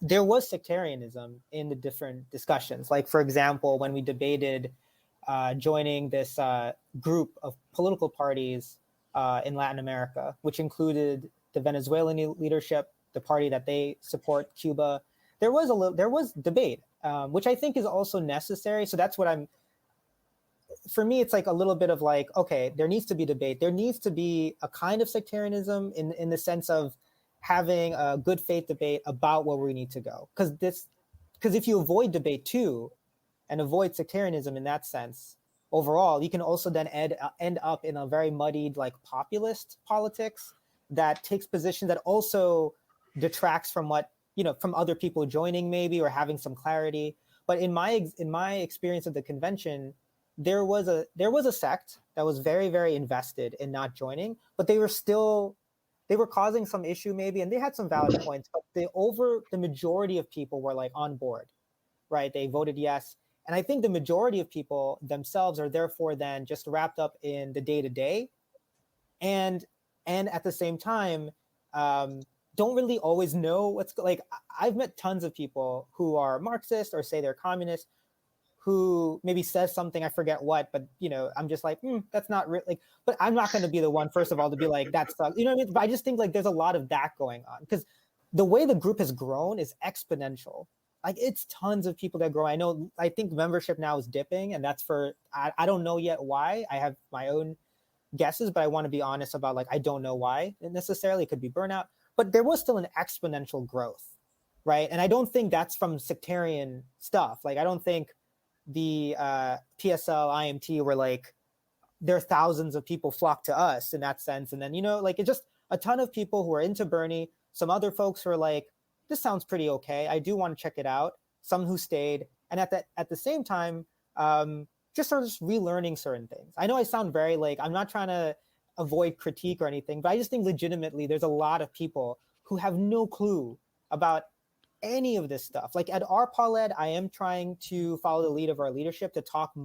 there was sectarianism in the different discussions. For example, when we debated joining this group of political parties in Latin America, which included the Venezuelan leadership, the party that they support, Cuba, there was debate, which I think is also necessary. So that's what for me, it's a little bit of okay, there needs to be debate. There needs to be a kind of sectarianism in the sense of having a good faith debate about where we need to go. Because if you avoid debate too, and avoid sectarianism in that sense, overall, you can also then end up in a very muddied populist politics that takes position that also detracts from what from other people joining maybe or having some clarity. But in my experience of the convention, there was a sect that was very, very invested in not joining, but they were causing some issue maybe, and they had some valid points, but the majority of people were like on board, right? They voted yes. And I think the majority of people themselves are therefore then just wrapped up in the day-to-day, and at the same time, don't really always know what's like. I've met tons of people who are Marxist or say they're communist, who maybe says something, I forget what, but I'm just like, that's not really like, but I'm not going to be the one, first of all, to be like, that sucks. You know what I mean? But I just think like there's a lot of that going on, because the way the group has grown is exponential. Like it's tons of people that grow. I think membership now is dipping, and that's I don't know yet why. I have my own guesses, but I want to be honest about like, I don't know why necessarily. It could be burnout, but there was still an exponential growth, right? And I don't think that's from sectarian stuff. Like I don't think the PSL, IMT were like, there are thousands of people flock to us in that sense. And then, like it's just a ton of people who are into Bernie, some other folks who are like, this sounds pretty okay, I do want to check it out. Some who stayed. And at the same time, just sort of relearning certain things. I know I sound very like, I'm not trying to avoid critique or anything, but I just think legitimately there's a lot of people who have no clue about any of this stuff. Like at our Pauled, I am trying to follow the lead of our leadership to talk to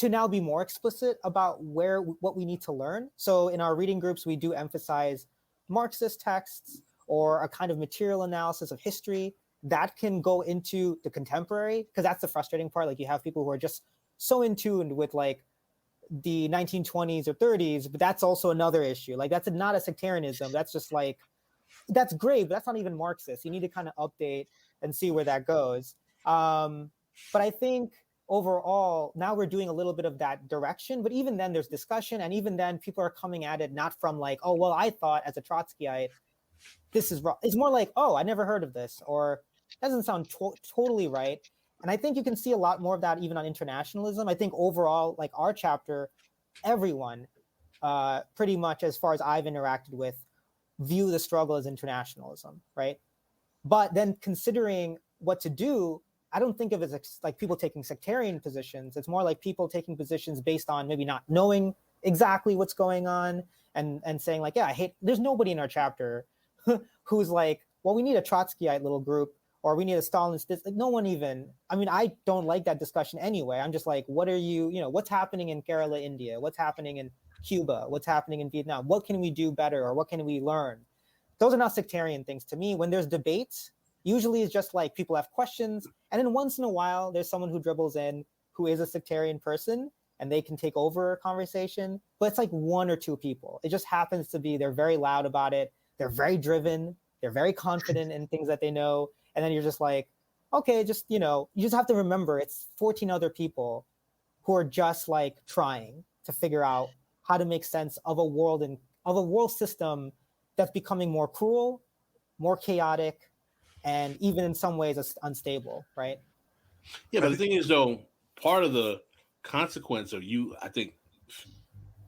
now be more explicit about what we need to learn. So in our reading groups, we do emphasize Marxist texts or a kind of material analysis of history that can go into the contemporary, because that's the frustrating part. Like you have people who are just so in tune with like the 1920s or 30s, but that's also another issue. Like that's not a sectarianism. That's just like, that's great, but that's not even Marxist. You need to kind of update and see where that goes. But I think overall, now we're doing a little bit of that direction, but even then there's discussion, and even then people are coming at it not from like, oh, well, I thought as a Trotskyite, this is wrong. It's more like, oh, I never heard of this, or doesn't sound totally right. And I think you can see a lot more of that even on internationalism. I think overall, like our chapter, everyone, pretty much as far as I've interacted with, view the struggle as internationalism, right? But then considering what to do, I don't think of it as like people taking sectarian positions. It's more like people taking positions based on maybe not knowing exactly what's going on, and saying like, yeah, there's nobody in our chapter who's like, well, we need a Trotskyite little group, or we need a Stalinist. Like no one even, I mean, I don't like that discussion anyway. I'm just like, what are you, what's happening in Kerala, India? What's happening in Cuba? What's happening in Vietnam? What can we do better, or what can we learn? Those are not sectarian things to me. When there's debates, usually it's just like people have questions, and then once in a while there's someone who dribbles in who is a sectarian person, and they can take over a conversation. But it's like one or two people. It just happens to be they're very loud about it. They're very driven. They're very confident in things that they know. And then you're just like, okay, just, you just have to remember it's 14 other people who are just like trying to figure out how to make sense of a world system that's becoming more cruel, more chaotic, and even in some ways unstable, right? Yeah, but the thing is, though, part of the consequence of you, I think,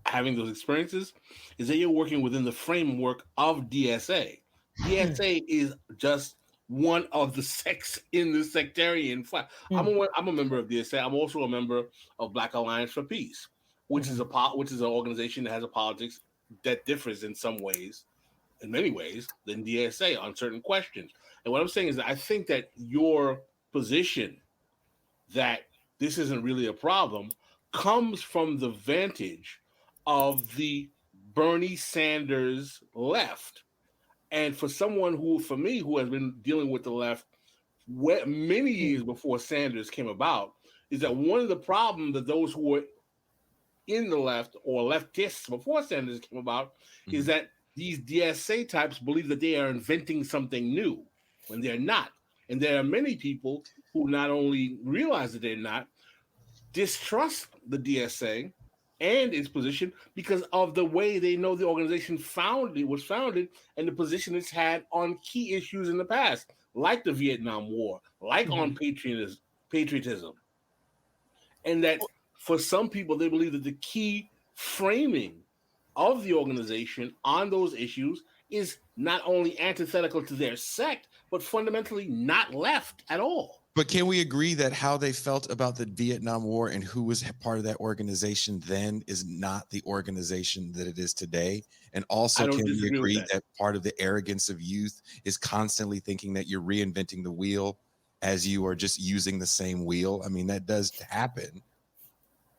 having those experiences is that you're working within the framework of DSA. DSA is just one of the sects in the sectarian fight. I'm a member of DSA. I'm also a member of Black Alliance for Peace, which is an organization that has a politics that differs in many ways, than DSA on certain questions. And what I'm saying is that I think that your position that this isn't really a problem comes from the vantage of the Bernie Sanders left. And for me, who has been dealing with the left many years before Sanders came about, is that one of the problems that those who were in the left or leftists before Sanders came about is that these DSA types believe that they are inventing something new when they're not. And there are many people who not only realize that they're not, distrust the DSA and its position because of the way they know the organization was founded and the position it's had on key issues in the past, like the Vietnam War, like on patriotism. And that for some people, they believe that the key framing of the organization on those issues is not only antithetical to their sect, but fundamentally not left at all. But can we agree that how they felt about the Vietnam War and who was part of that organization then is not the organization that it is today? And also, I don't can we disagree with agree that. that part of the arrogance of youth is constantly thinking that you're reinventing the wheel as you are just using the same wheel? I mean, that does happen.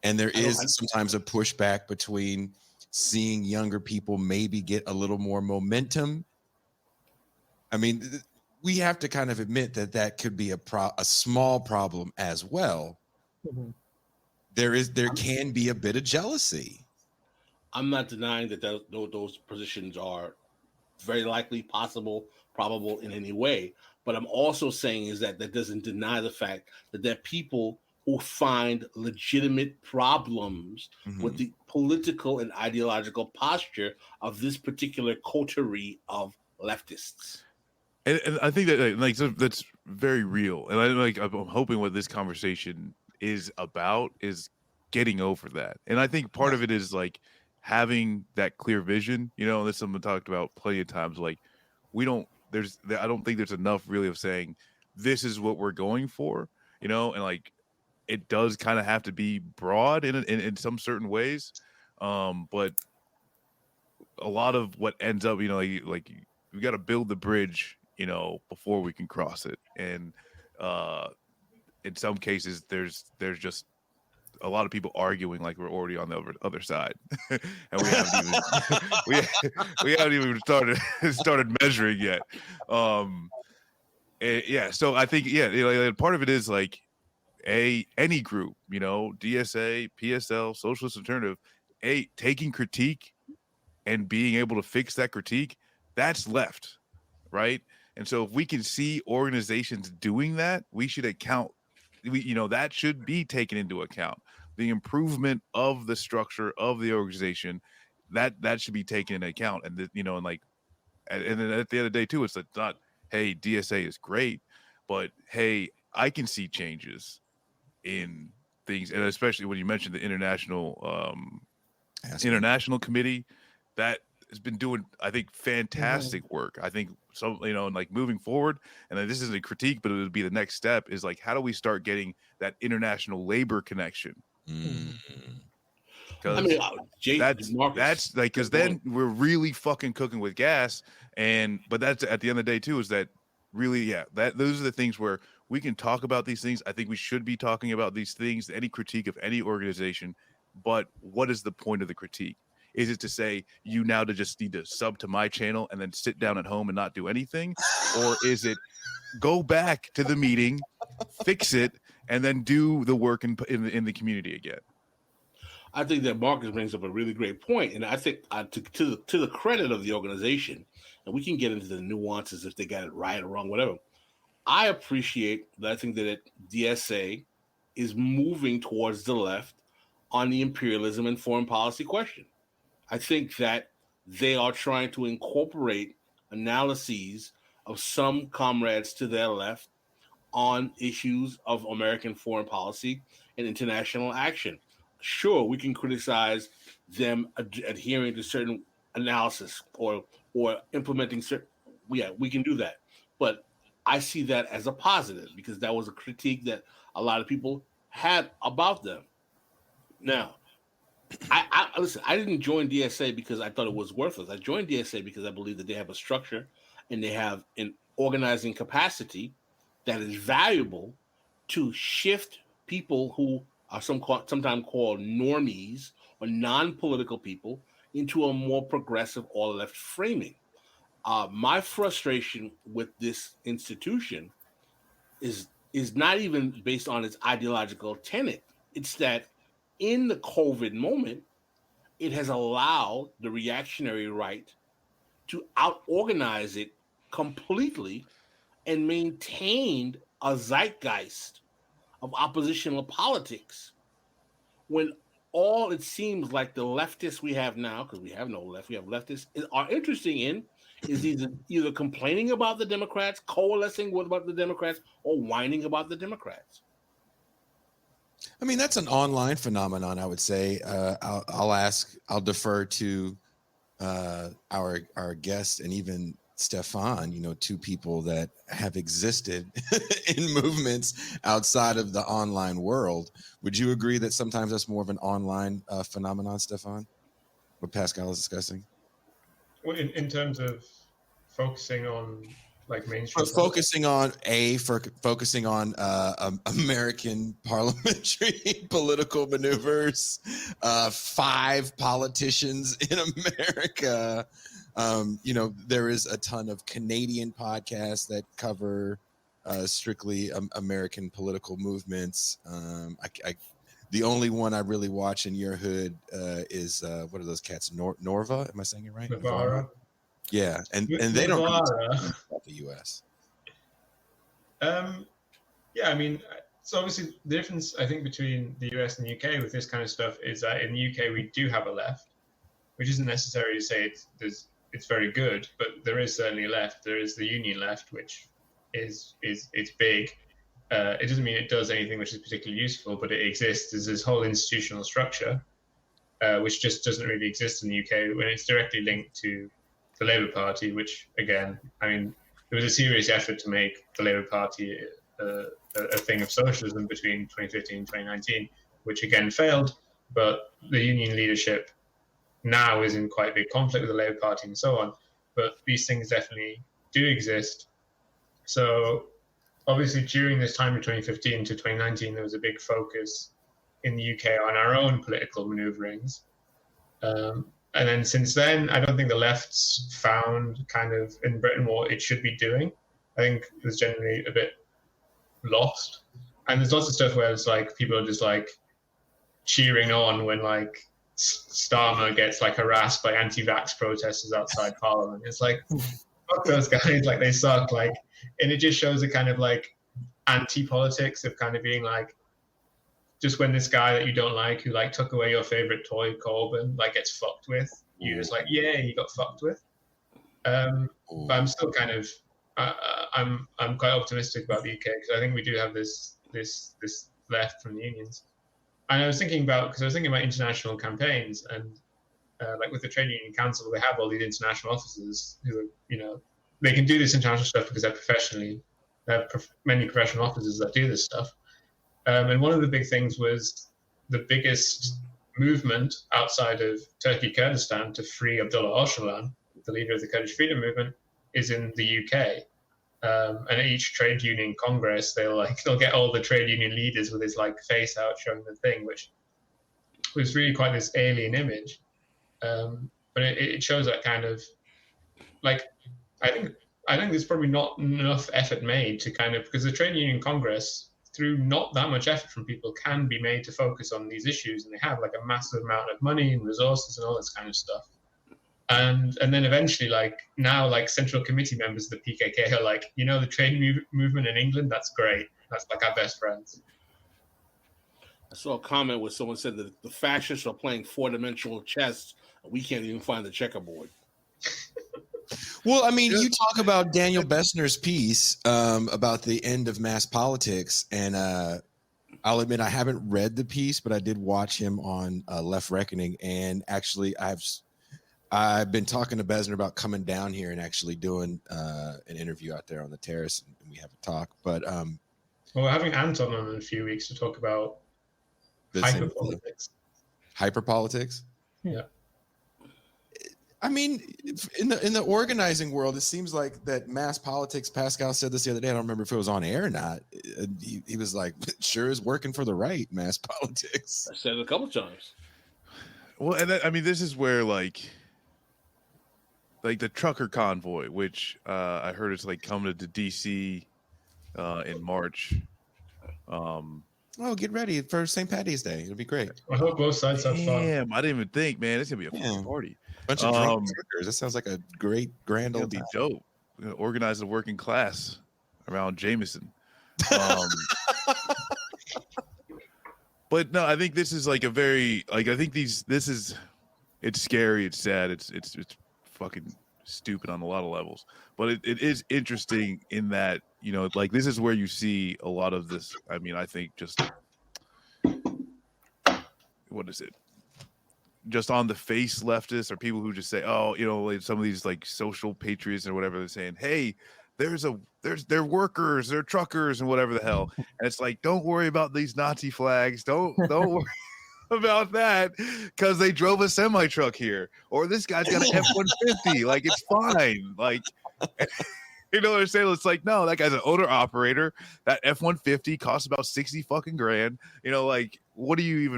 And there is sometimes a pushback between seeing younger people maybe get a little more momentum. I mean, we have to kind of admit that that could be a small problem as well. Mhm. There can be a bit of jealousy. I'm not denying that those positions are very likely, possible, probable in any way. But I'm also saying is that doesn't deny the fact that there are people who find legitimate problems with the political and ideological posture of this particular coterie of leftists. And I think that like so that's very real. And I'm hoping what this conversation is about is getting over that. And I think part of it is like having that clear vision. You know, that's something talked about plenty of times. Like I don't think there's enough really of saying this is what we're going for. You know, and like it does kind of have to be broad in some certain ways. But a lot of what ends up, you know, like we got to build the bridge, you know, before we can cross it. And in some cases, there's just a lot of people arguing like we're already on the other side, and we haven't even we haven't even started measuring yet. Yeah, so I think part of it is like any group, you know, DSA, PSL, Socialist Alternative, taking critique and being able to fix that critique, that's left, right? And so if we can see organizations doing that, we should that should be taken into account. The improvement of the structure of the organization, that should be taken into account. And and then at the end of the day too, it's not, hey, DSA is great, but hey, I can see changes in things, and especially when you mentioned the international committee that has been doing, I think, fantastic work. I think so, you know, and like moving forward, and this isn't a critique, but it would be the next step is like, how do we start getting that international labor connection? Because that's like, because then we're really fucking cooking with gas. But that's at the end of the day too, is that really, those are the things where we can talk about these things. I think we should be talking about these things, any critique of any organization, but what is the point of the critique? Is it to say you now just need to sub to my channel and then sit down at home and not do anything? Or is it go back to the meeting, fix it, and then do the work in the community again? I think that Marcus brings up a really great point, and I think to the credit of the organization, and we can get into the nuances if they got it right or wrong, whatever. I appreciate that. I think that DSA is moving towards the left on the imperialism and foreign policy question. I think that they are trying to incorporate analyses of some comrades to their left on issues of American foreign policy and international action. Sure, we can criticize them adhering to certain analysis or implementing certain. Yeah, we can do that. But I see that as a positive because that was a critique that a lot of people had about them. Now, I listen, I didn't join DSA because I thought it was worthless. I joined DSA because I believe that they have a structure and they have an organizing capacity that is valuable to shift people who are sometimes called normies or non-political people into a more progressive or left framing. My frustration with this institution is not even based on its ideological tenet. It's that in the COVID moment, it has allowed the reactionary right to out-organize it completely and maintained a zeitgeist of oppositional politics when all it seems like the leftists we have now, because we have no left, we have leftists, are interesting in is either complaining about the Democrats, coalescing about the Democrats, or whining about the Democrats. I mean, that's an online phenomenon, I would say. I'll defer to our guest and even Stefan, two people that have existed in movements outside of the online world. Would you agree that sometimes that's more of an online phenomenon, Stefan? What Pascal is discussing? Well, in terms of focusing on like mainstream, Focusing on American parliamentary political maneuvers, 5 politicians in America. There is a ton of Canadian podcasts that cover strictly American political movements. The only one I really watch in your hood is what are those cats? Norva? Am I saying it right? Navarra. Yeah, and they don't really talk about the U.S. Yeah, I mean, so obviously the difference I think between the US and the UK with this kind of stuff is that in the UK we do have a left, which isn't necessary to say it's very good, but there is certainly a left. There is the union left, which is it's big. It doesn't mean it does anything which is particularly useful, but it exists as this whole institutional structure, which just doesn't really exist in the UK when it's directly linked to the Labour Party, which again, I mean, there was a serious effort to make the Labour Party a thing of socialism between 2015 and 2019, which again failed. But the union leadership now is in quite big conflict with the Labour Party and so on. But these things definitely do exist. So obviously during this time of 2015 to 2019, there was a big focus in the UK on our own political maneuverings. And then since then, I don't think the left's found kind of in Britain what it should be doing. I think it's generally a bit lost. And there's lots of stuff where it's like people are just like cheering on when like Starmer gets like harassed by anti-vax protesters outside Parliament. It's like, fuck those guys, like they suck. Like, and it just shows a kind of like anti-politics of kind of being like, just when this guy that you don't like, who like took away your favorite toy, Corbyn, like gets fucked with, you're just like, yeah, he got fucked with. But I'm still kind of, I'm quite optimistic about the UK because I think we do have this left from the unions. And I was thinking about international campaigns and like with the Trade Union Council, they have all these international officers who are, they can do this international stuff because they have many professional officers that do this stuff. And one of the big things was the biggest movement outside of Turkey Kurdistan to free Abdullah Öcalan, the leader of the Kurdish freedom movement, is in the UK. And at each trade union congress, they'll get all the trade union leaders with his like face out showing the thing, which was really quite this alien image. But it shows that kind of like I think there's probably not enough effort made to kind of, because the trade union congress, through not that much effort from people, can be made to focus on these issues, and they have like a massive amount of money and resources and all this kind of stuff. And then eventually, like now, like central committee members of the PKK are like, the trade movement in England, that's great. That's like our best friends. I saw a comment where someone said that the fascists are playing 4-dimensional chess, and we can't even find the checkerboard. Well, I mean, you talk about Daniel Bessner's piece about the end of mass politics, and I'll admit I haven't read the piece, but I did watch him on Left Reckoning, and actually I've been talking to Bessner about coming down here and actually doing an interview out there on the terrace, and we have a talk. But well, we're having Anton on in a few weeks to talk about hyperpolitics. Hyperpolitics? Yeah. I mean, in the organizing world, it seems like that mass politics. Pascal said this the other day. I don't remember if it was on air or not. He was like, "Sure is working for the right, mass politics." I said it a couple of times. Well, and I mean, this is where like the trucker convoy, which I heard is like coming to DC in March. Oh, get ready for St. Patty's Day. It'll be great. I hope both sides have fun. Damn, I didn't even think, man. It's gonna be a fucking party. Bunch of drunk truckers. That sounds like a great grand old time. It'll be dope. We're gonna organize the working class around Jameson. But no, I think this is like a very I think it's scary, it's sad, it's fucking stupid on a lot of levels. But it is interesting in that, like this is where you see a lot of this. I mean, I think just what is it? just on the face leftists or people who just say, oh, you know, like some of these like social patriots or whatever, they're saying, hey, they're workers, they're truckers and whatever the hell. And it's like, don't worry about these Nazi flags. Don't worry about that because they drove a semi truck here, or this guy's got an F-150. Like, it's fine. Like, you know what I'm saying? It's like, no, that guy's an owner operator. That F-150 costs about 60 fucking grand. You know, like, what are you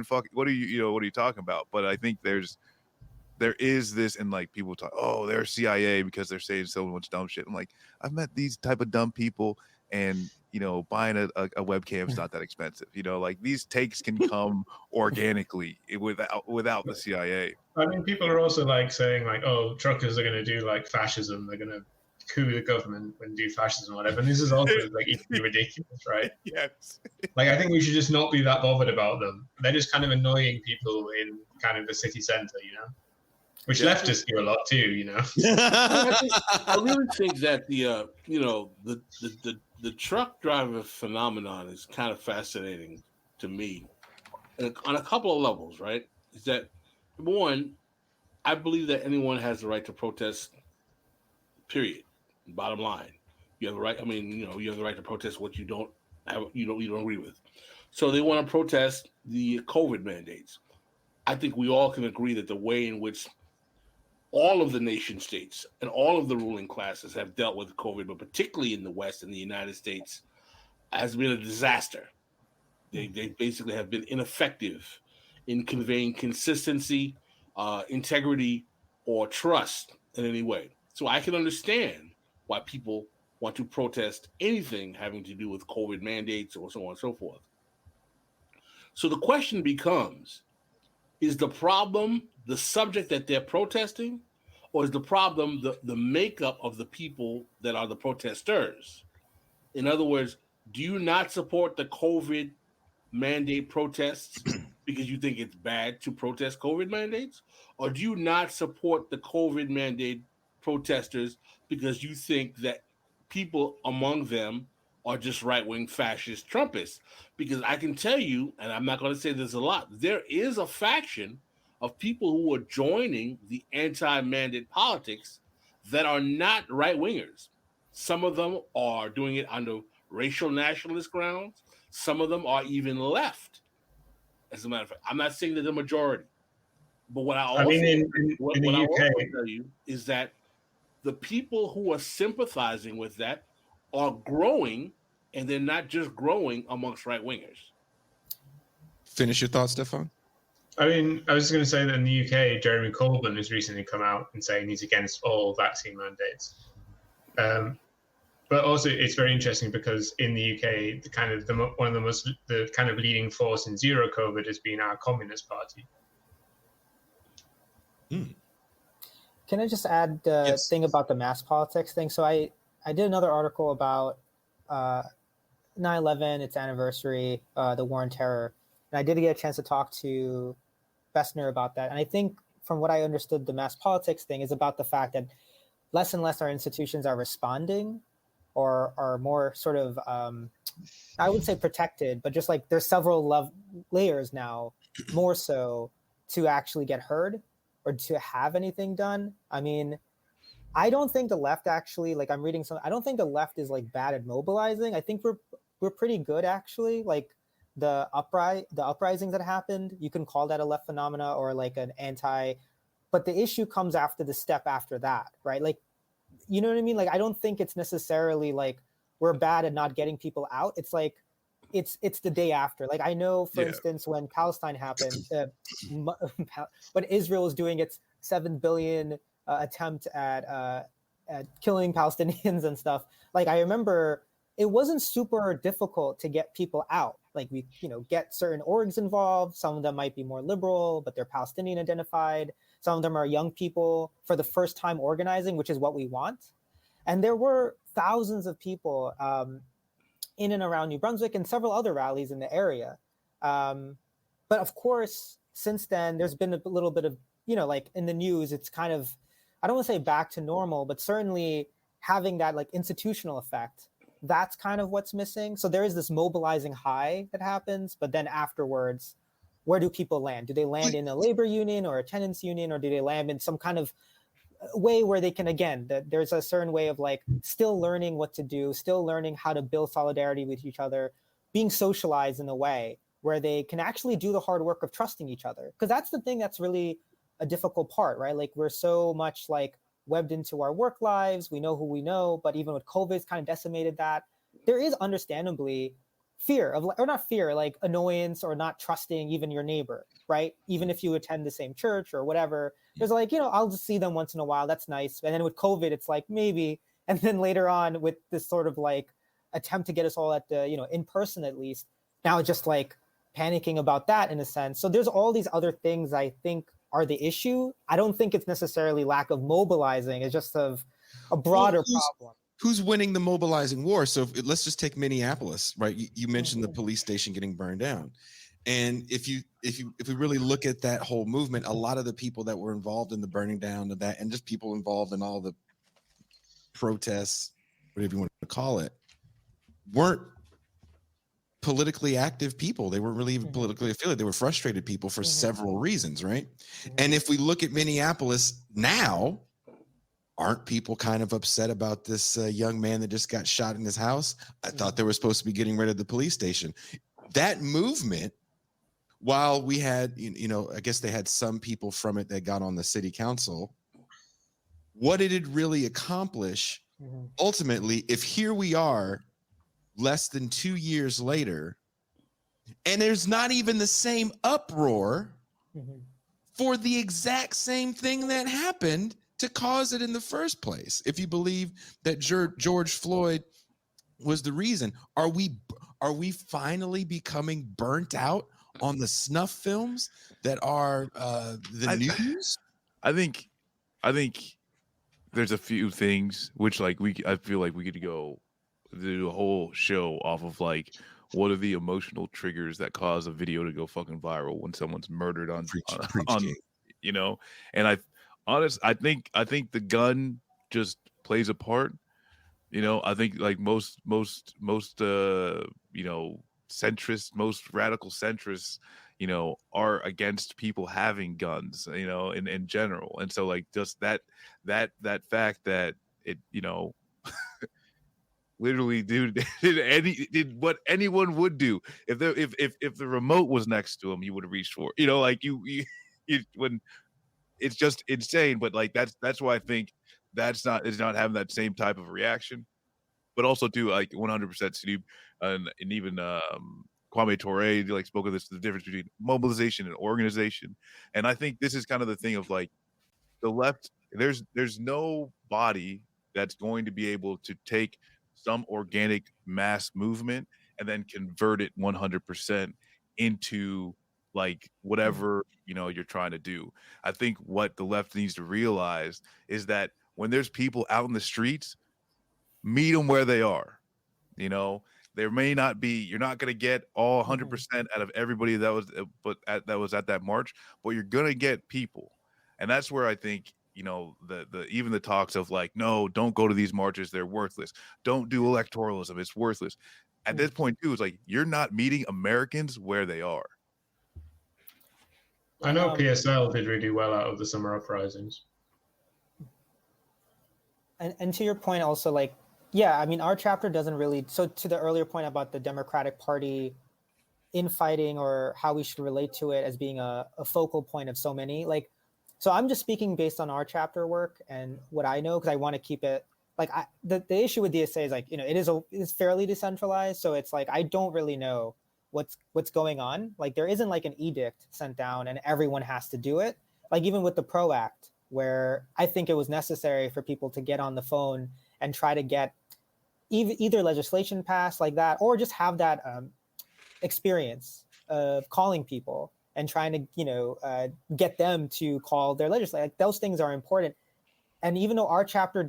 talking about? But I think there is this, and like people talk, oh, they're CIA because they're saying so much dumb shit. I'm like, I've met these type of dumb people, and you know, buying a webcam's not that expensive. You know, like these takes can come organically without the CIA. I mean, people are also like saying like, oh, truckers are going to do like fascism. They're going to coup the government and do fascism or whatever. And this is also like equally ridiculous, right? Yes. Like, I think we should just not be that bothered about them. They're just kind of annoying people in kind of the city center, you know? Which leftists do a lot too, you know. I really think that the truck driver phenomenon is kind of fascinating to me on a couple of levels, right? Is that, number one, I believe that anyone has the right to protest, period. Bottom line. You have the right, you have the right to protest what you don't agree with. So they want to protest the COVID mandates. I think we all can agree that the way in which all of the nation states and all of the ruling classes have dealt with COVID, but particularly in the West and the United States, has been a disaster. They basically have been ineffective in conveying consistency, integrity, or trust in any way. So I can understand why people want to protest anything having to do with COVID mandates or so on and so forth. So the question becomes, is the problem the subject that they're protesting, or is the problem the makeup of the people that are the protesters? In other words, do you not support the COVID mandate protests because you think it's bad to protest COVID mandates? Or do you not support the COVID mandate protesters because you think that people among them are just right-wing fascist Trumpists? Because I can tell you, and I'm not going to say there's a lot, there is a faction of people who are joining the anti-mandate politics that are not right-wingers. Some of them are doing it under racial nationalist grounds. Some of them are even left. As a matter of fact, I'm not saying that the majority, but what I also tell you is that the people who are sympathizing with that are growing, and they're not just growing amongst right-wingers. Finish your thoughts, Stefan. I mean, I was going to say that in the UK, Jeremy Corbyn has recently come out and saying he's against all vaccine mandates. But also, it's very interesting because in the UK, the kind of leading force in zero COVID has been our Communist Party. Can I just add the thing about the mass politics thing? So I did another article about 9/11, its anniversary, the war on terror. And I did get a chance to talk to Bessner about that. And I think from what I understood, the mass politics thing is about the fact that less and less our institutions are responding or are more sort of, I would say protected, but just like there's several layers now, more so to actually get heard or to have anything done. I mean, I don't think the left actually, like I'm reading something, I don't think the left is like bad at mobilizing. I think we're pretty good actually. Like the uprisings that happened, you can call that a left phenomena or like an anti, but the issue comes after the step after that, right? Like, you know what I mean? Like, I don't think it's necessarily like we're bad at not getting people out. It's like, it's the day after. Like, I know, for instance, when Palestine happened, when Israel was doing its 7 billion attempt at killing Palestinians and stuff, like, I remember it wasn't super difficult to get people out. Like, we, get certain orgs involved. Some of them might be more liberal, but they're Palestinian identified. Some of them are young people for the first time organizing, which is what we want. And there were thousands of people in and around New Brunswick and several other rallies in the area. But of course, since then, there's been a little bit of, like in the news, it's kind of, I don't want to say back to normal, but certainly having that like institutional effect, that's kind of what's missing. So there is this mobilizing high that happens, but then afterwards, where do people land? Do they land in a labor union or a tenants union, or do they land in some kind of way where they can, again, there's a certain way of like still learning what to do, still learning how to build solidarity with each other, being socialized in a way where they can actually do the hard work of trusting each other. Because that's the thing that's really a difficult part, right? Like we're so much like webbed into our work lives. We know who we know, but even with COVID, it's kind of decimated that. There is understandably fear of, or not fear, like annoyance or not trusting even your neighbor, right? Even if you attend the same church or whatever, there's like, I'll just see them once in a while. That's nice. And then with COVID, it's like maybe, and then later on with this sort of like attempt to get us all at the, in person at least, now it's just like panicking about that in a sense. So there's all these other things I think are the issue. I don't think it's necessarily lack of mobilizing. It's just of a broader problem. Who's winning the mobilizing war? So let's just take Minneapolis, right? You mentioned the police station getting burned down. And if we really look at that whole movement, a lot of the people that were involved in the burning down of that, and just people involved in all the protests, whatever you want to call it, weren't politically active people. They weren't really even politically affiliated. They were frustrated people for several reasons, right? And if we look at Minneapolis now, aren't people kind of upset about this young man that just got shot in his house? I thought they were supposed to be getting rid of the police station. That movement, while we had, I guess they had some people from it that got on the city council, what did it really accomplish? Ultimately, if here we are less than 2 years later, and there's not even the same uproar for the exact same thing that happened to cause it in the first place. If you believe that George Floyd was the reason, are we finally becoming burnt out on the snuff films that are the news? I think there's a few things which like I feel like we could go do a whole show off of like what are the emotional triggers that cause a video to go fucking viral when someone's murdered on and I think the gun just plays a part. I think like most centrists, most radical centrists, are against people having guns, in general. And so like just that fact that it, literally did what anyone would do if the remote was next to him, you would have reached for it. Like you when it's just insane. But like that's why I think it's not having that same type of reaction. But also too, like 100% Sudip and even Kwame Ture like spoke of this, the difference between mobilization and organization. And I think this is kind of the thing of like the left. There's no body that's going to be able to take some organic mass movement and then convert it 100% into like whatever you're trying to do. I think what the left needs to realize is that when there's people out in the streets, meet them where they are. There may not be, you're not going to get all 100% out of everybody that was at that march, but you're going to get people. And that's where I think the even the talks of like, no, don't go to these marches, they're worthless, don't do electoralism, it's worthless. At this point too, it's like you're not meeting Americans where they are. I know PSL did really well out of the summer uprisings. And to your point also, like, yeah, I mean, our chapter doesn't really, so to the earlier point about the Democratic Party infighting or how we should relate to it as being a focal point of so many, like, so I'm just speaking based on our chapter work and what I know, because I want to keep it like the issue with DSA is like, it is fairly decentralized. So it's like, I don't really know what's going on. Like there isn't like an edict sent down and everyone has to do it. Like even with the PRO Act, where I think it was necessary for people to get on the phone and try to get either legislation passed like that, or just have that experience of calling people and trying to, get them to call their legislator. Like those things are important. And even though our chapter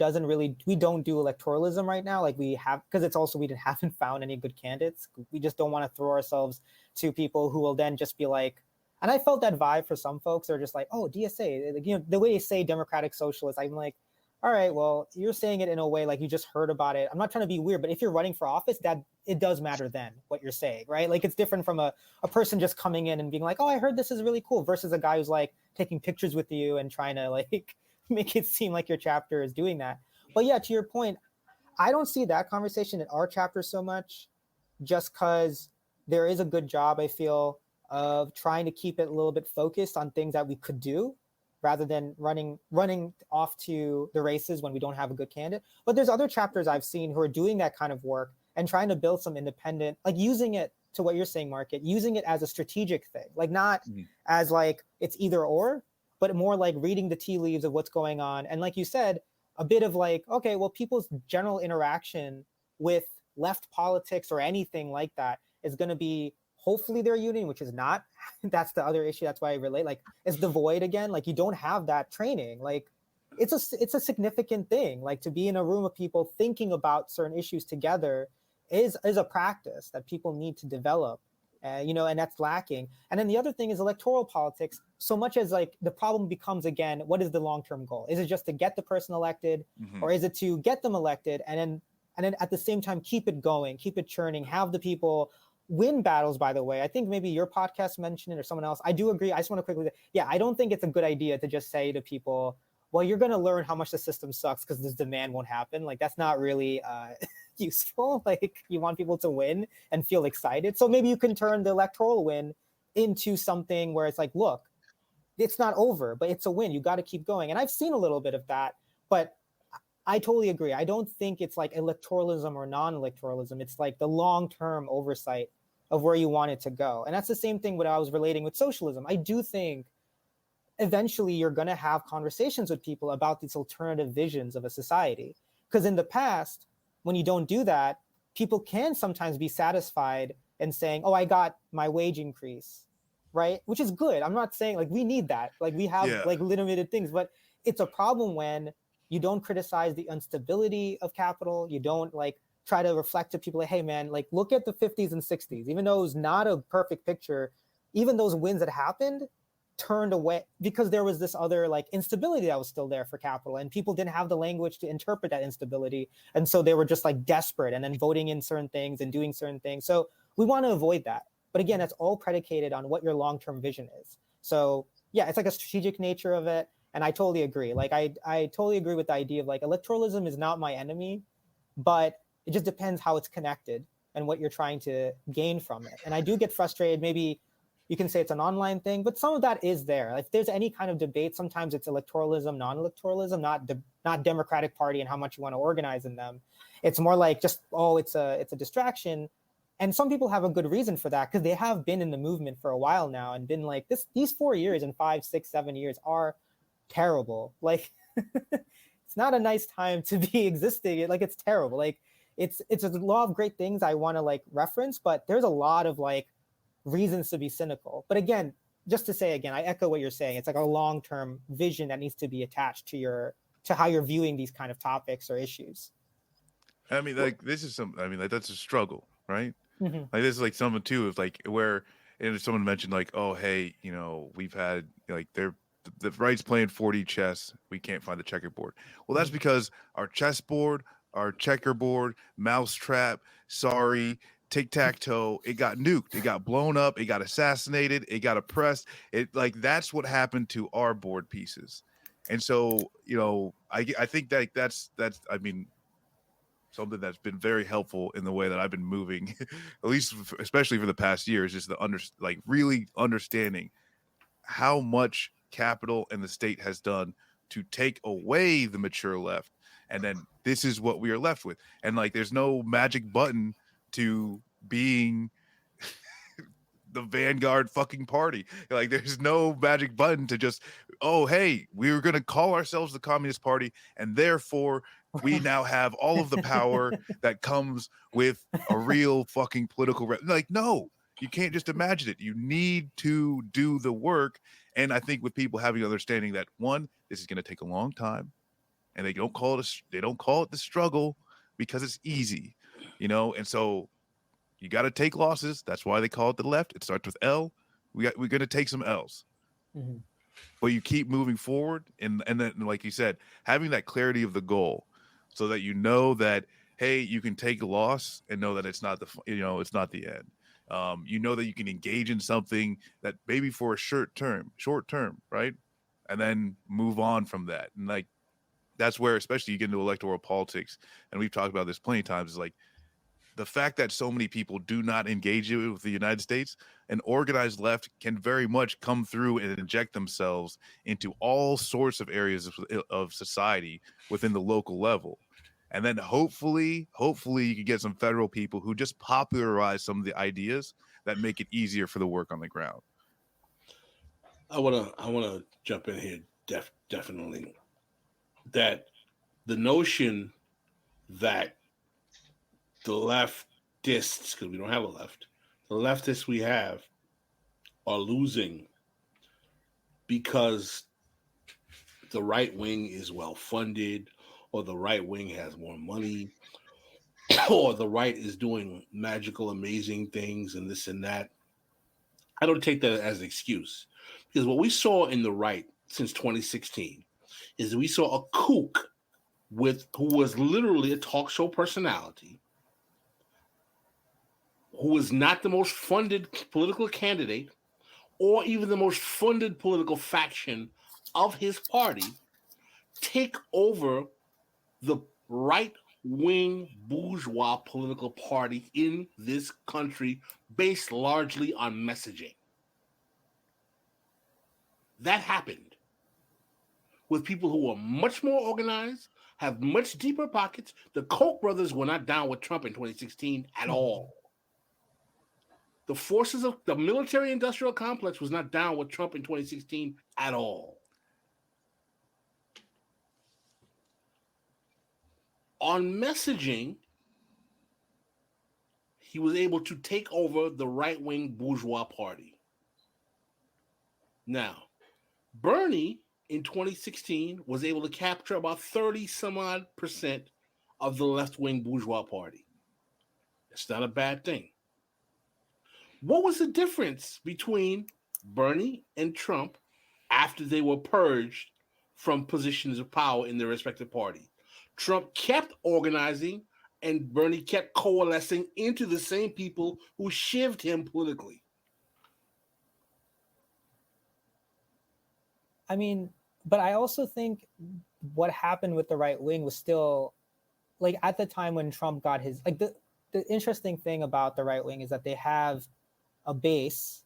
we don't do electoralism right now, like we have, because it's also, we haven't found any good candidates. We just don't want to throw ourselves to people who will then just be like, and I felt that vibe for some folks. They're just like, oh, DSA, like, the way they say democratic socialist, I'm like, all right, well, you're saying it in a way like you just heard about it. I'm not trying to be weird, but if you're running for office, that it does matter then what you're saying, right? Like it's different from a person just coming in and being like, oh, I heard this is really cool, versus a guy who's like taking pictures with you and trying to like make it seem like your chapter is doing that. But yeah, to your point, I don't see that conversation in our chapter so much, just because there is a good job, I feel, of trying to keep it a little bit focused on things that we could do, rather than running off to the races when we don't have a good candidate. But there's other chapters I've seen who are doing that kind of work and trying to build some independent, like using it to what you're saying, Market, using it as a strategic thing, like not as like it's either or, but more like reading the tea leaves of what's going on. And like you said, a bit of like, okay, well, people's general interaction with left politics or anything like that is going to be hopefully their union, which is not. That's the other issue. That's why I relate. Like, it's devoid again. Like, you don't have that training. Like, it's a significant thing. Like, to be in a room of people thinking about certain issues together is a practice that people need to develop. You know, and that's lacking. And then the other thing is electoral politics. So much as like the problem becomes again, what is the long-term goal? Is it just to get the person elected, or is it to get them elected and then at the same time keep it going, keep it churning, have the people win battles? By the way, I think maybe your podcast mentioned it or someone else. I do agree. I just want to quickly, yeah, I don't think it's a good idea to just say to people, well, you're going to learn how much the system sucks because this demand won't happen. Like, that's not really useful. Like, you want people to win and feel excited. So maybe you can turn the electoral win into something where it's like, look, it's not over, but it's a win. You got to keep going. And I've seen a little bit of that, but I totally agree. I don't think it's like electoralism or non-electoralism. It's like the long-term oversight of where you want it to go. And that's the same thing what I was relating with socialism. I do think eventually you're going to have conversations with people about these alternative visions of a society. Because in the past, when you don't do that, people can sometimes be satisfied and saying, oh, I got my wage increase, right? Which is good. I'm not saying like we need that. Like we have like limited things, but it's a problem when you don't criticize the instability of capital. You don't like try to reflect to people like, hey man, like look at the 50s and 60s, even though it was not a perfect picture, even those wins that happened turned away because there was this other like instability that was still there for capital, and people didn't have the language to interpret that instability. And so they were just like desperate and then voting in certain things and doing certain things. So we want to avoid that. But again, that's all predicated on what your long-term vision is. So yeah, it's like a strategic nature of it. And I totally agree. Like I totally agree with the idea of like electoralism is not my enemy, but it just depends how it's connected and what you're trying to gain from it. And I do get frustrated. Maybe you can say it's an online thing, but some of that is there. If there's any kind of debate, sometimes it's electoralism, non-electoralism, not Democratic Party and how much you want to organize in them. It's more like just, oh, it's a distraction. And some people have a good reason for that because they have been in the movement for a while now and been like these 4 years and 5, 6, 7 years are terrible. Like it's not a nice time to be existing. Like it's terrible. Like it's a lot of great things I want to like reference, but there's a lot of like reasons to be cynical. But again, just to say again, I echo what you're saying. It's like a long-term vision that needs to be attached to how you're viewing these kind of topics or issues. I mean, like this is like that's a struggle, right? Mm-hmm. Like this is like something too of like where and someone mentioned like, oh hey, you know, we've had like the right's playing 4D chess. We can't find the checkerboard. Well, that's because our chessboard, our checkerboard, mousetrap, sorry, tic-tac-toe, it got nuked, it got blown up, it got assassinated, it got oppressed. It like that's what happened to our board pieces. And so, you know, I think that that's I mean something that's been very helpful in the way that I've been moving, at least especially for the past year, is just the really understanding how much capital and the state has done to take away the mature left, and then this is what we are left with. And like there's no magic button to being the vanguard fucking party. Like there's no magic button to just, oh hey, we were going to call ourselves the Communist Party and therefore we now have all of the power that comes with a real fucking political like no, you can't just imagine it. You need to do the work. And I think with people having understanding that one, this is going to take a long time, and they don't call it the struggle because it's easy, you know. And so you got to take losses. That's why they call it the left. It starts with L. We're going to take some L's. Mm-hmm. but you keep moving forward, and then, like you said, having that clarity of the goal, so that you know that, hey, you can take a loss and know that it's not it's not the end. You know that you can engage in something that maybe for a short term, right, and then move on from that. And like that's where, especially, you get into electoral politics, and we've talked about this plenty of times. Is like the fact that so many people do not engage with the United States, an organized left can very much come through and inject themselves into all sorts of areas of society within the local level. And then hopefully you can get some federal people who just popularize some of the ideas that make it easier for the work on the ground. I wanna jump in here definitely. That the notion that the leftists, because we don't have a left, the leftists we have are losing because the right wing is well funded, or the right wing has more money, or the right is doing magical, amazing things and this and that. I don't take that as an excuse, because what we saw in the right since 2016 is we saw a kook who was literally a talk show personality, who was not the most funded political candidate or even the most funded political faction of his party, take over the right-wing bourgeois political party in this country based largely on messaging. That happened with people who are much more organized, have much deeper pockets. The Koch brothers were not down with Trump in 2016 at all. The forces of the military-industrial complex was not down with Trump in 2016 at all. On messaging, he was able to take over the right-wing bourgeois party. Now, Bernie in 2016 was able to capture about 30-some-odd% of the left-wing bourgeois party. It's not a bad thing. What was the difference between Bernie and Trump after they were purged from positions of power in their respective party? Trump kept organizing and Bernie kept coalescing into the same people who shivved him politically. I mean, but I also think what happened with the right wing was still, like, at the time when Trump got his, like, the interesting thing about the right wing is that they have a base.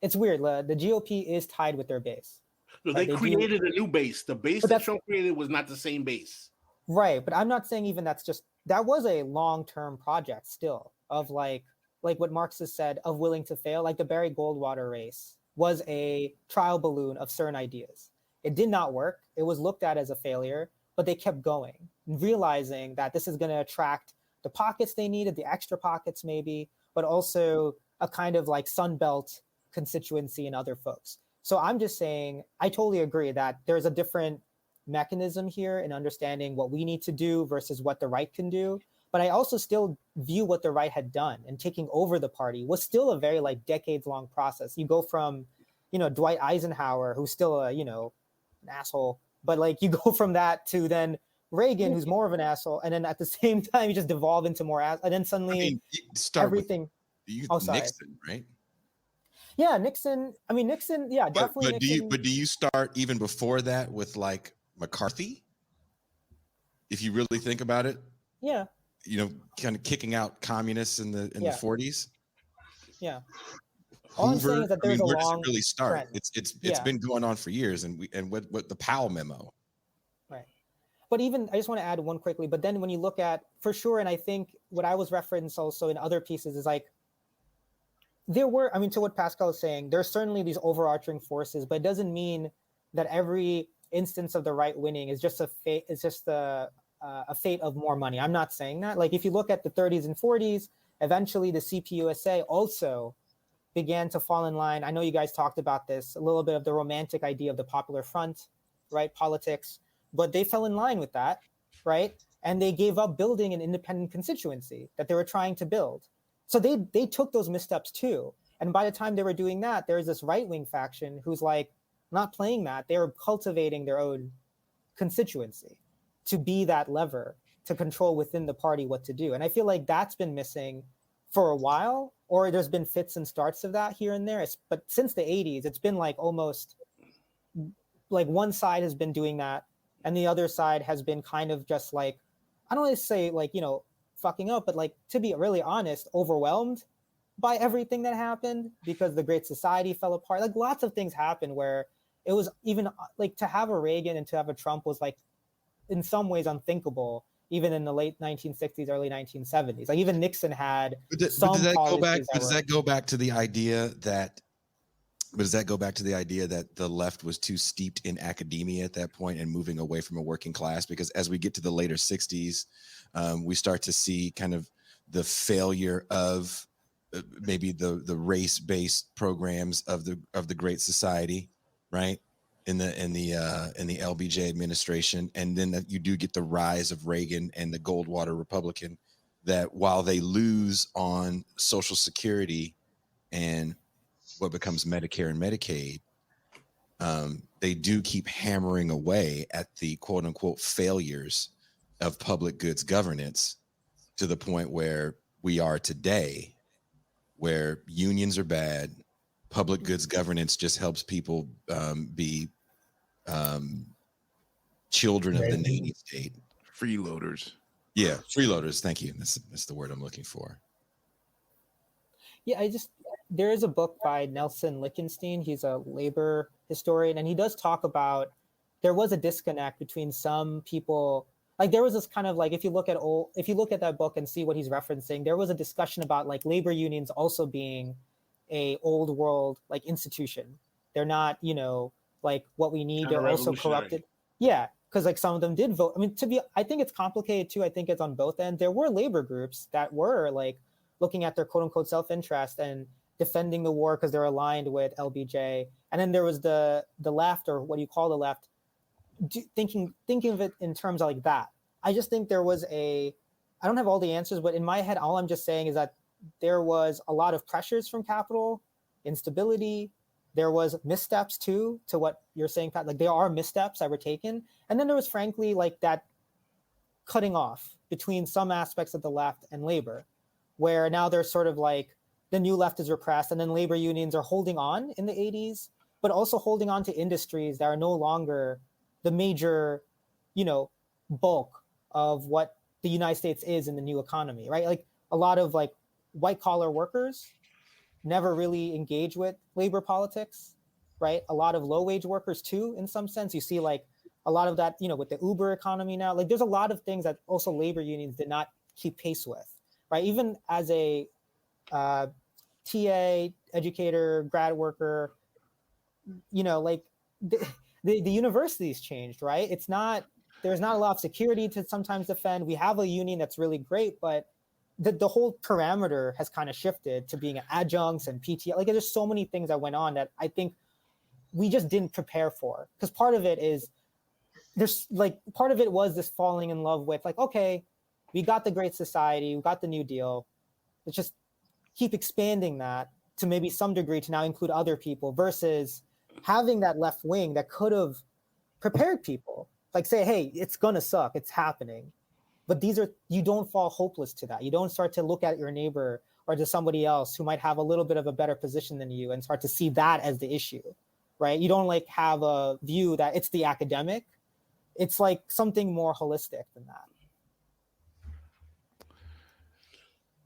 It's weird. The GOP is tied with their base. No, they created a new base. The base that Trump created was not the same base. Right, but I'm not saying even that was a long-term project still of like what Marxist said of willing to fail. Like the Barry Goldwater race was a trial balloon of certain ideas. It did not work. It was looked at as a failure, but they kept going, realizing that this is going to attract the pockets they needed, the extra pockets maybe, but also a kind of like Sunbelt constituency and other folks. So I'm just saying, I totally agree that there's a different mechanism here in understanding what we need to do versus what the right can do. But I also still view what the right had done and taking over the party was still a very like decades long process. You go from, Dwight Eisenhower, who's still a, an asshole, but like you go from that to then Reagan, who's more of an asshole. And then at the same time, you just devolve into more ass. And then suddenly everything. Nixon, right? Yeah, Nixon. I mean, Nixon. Yeah, definitely. But do you start even before that with like McCarthy? If you really think about it. Yeah. Kind of kicking out communists in the 40s. Yeah. All I'm saying is that there's a long. Where does it really start? Trend. It's been going on for years, and what the Powell memo. Right. But even I just want to add one quickly. But then when you look at for sure, and I think what I was referenced also in other pieces is like. There were, to what Pascal is saying, there's certainly these overarching forces, but it doesn't mean that every instance of the right winning is just a fate. It's just a fate of more money. I'm not saying that. Like if you look at the 30s and 40s, eventually the CPUSA also began to fall in line. I know you guys talked about this, a little bit of the romantic idea of the Popular Front, right? Politics, but they fell in line with that, right? And they gave up building an independent constituency that they were trying to build. So they took those missteps too. And by the time they were doing that, there's this right-wing faction who's like, not playing that. They were cultivating their own constituency to be that lever to control within the party what to do. And I feel like that's been missing for a while, or there's been fits and starts of that here and there. But since the 80s, it's been like almost like one side has been doing that and the other side has been kind of just like, I don't want to say like, you know, fucking up, but like, to be really honest, overwhelmed by everything that happened because the Great Society fell apart. Like lots of things happened where it was even like to have a Reagan and to have a Trump was like in some ways unthinkable, even in the late 1960s, early 1970s. Like even Nixon had some does that go back? policies Does that go back to the idea that? But does that go back to the idea that the left was too steeped in academia at that point and moving away from a working class? Because as we get to the later 60s, we start to see kind of the failure of maybe the race-based programs of the Great Society, right? In the LBJ administration, and then you do get the rise of Reagan and the Goldwater Republican. That while they lose on Social Security and what becomes Medicare and Medicaid, they do keep hammering away at the quote unquote failures of public goods governance to the point where we are today, where unions are bad, public goods governance just helps people be children of the nanny state. Freeloaders. Yeah, freeloaders. Thank you. That's the word I'm looking for. Yeah, there is a book by Nelson Lichtenstein. He's a labor historian, and he does talk about there was a disconnect between some people. Like there was this kind of like, if you look at that book and see what he's referencing, there was a discussion about like labor unions also being a old world like institution. They're not, you know, like what we need. They're also corrupted. Yeah, because like some of them did vote. I mean, I think it's complicated too. I think it's on both ends. There were labor groups that were like looking at their quote unquote self-interest and defending the war because they're aligned with LBJ. And then there was the left, or what do you call the left, thinking of it in terms of like that. I just think there was I don't have all the answers, but in my head, all I'm just saying is that there was a lot of pressures from capital, instability. There was missteps too, to what you're saying, Pat. Like there are missteps that were taken. And then there was frankly like that cutting off between some aspects of the left and labor, where now there's sort of like the new left is repressed and then labor unions are holding on in the 80s, but also holding on to industries that are no longer the major, you know, bulk of what the United States is in the new economy, right? Like a lot of like white collar workers never really engage with labor politics, right? A lot of low wage workers too, in some sense. You see like a lot of that, you know, with the Uber economy now, like there's a lot of things that also labor unions did not keep pace with, right? Even as a TA, educator, grad worker, you know, like the university's changed, right? There's not a lot of security to sometimes defend. We have a union that's really great, but the whole parameter has kind of shifted to being adjuncts and PT. Like there's so many things that went on that I think we just didn't prepare for. Because part of it was this falling in love with like, okay, we got the Great Society, we got the New Deal. Let's just keep expanding that to maybe some degree to now include other people versus having that left wing that could have prepared people. Like say, hey, it's gonna suck, it's happening. But you don't fall hopeless to that. You don't start to look at your neighbor or to somebody else who might have a little bit of a better position than you and start to see that as the issue, right? You don't like have a view that it's the academic. It's like something more holistic than that.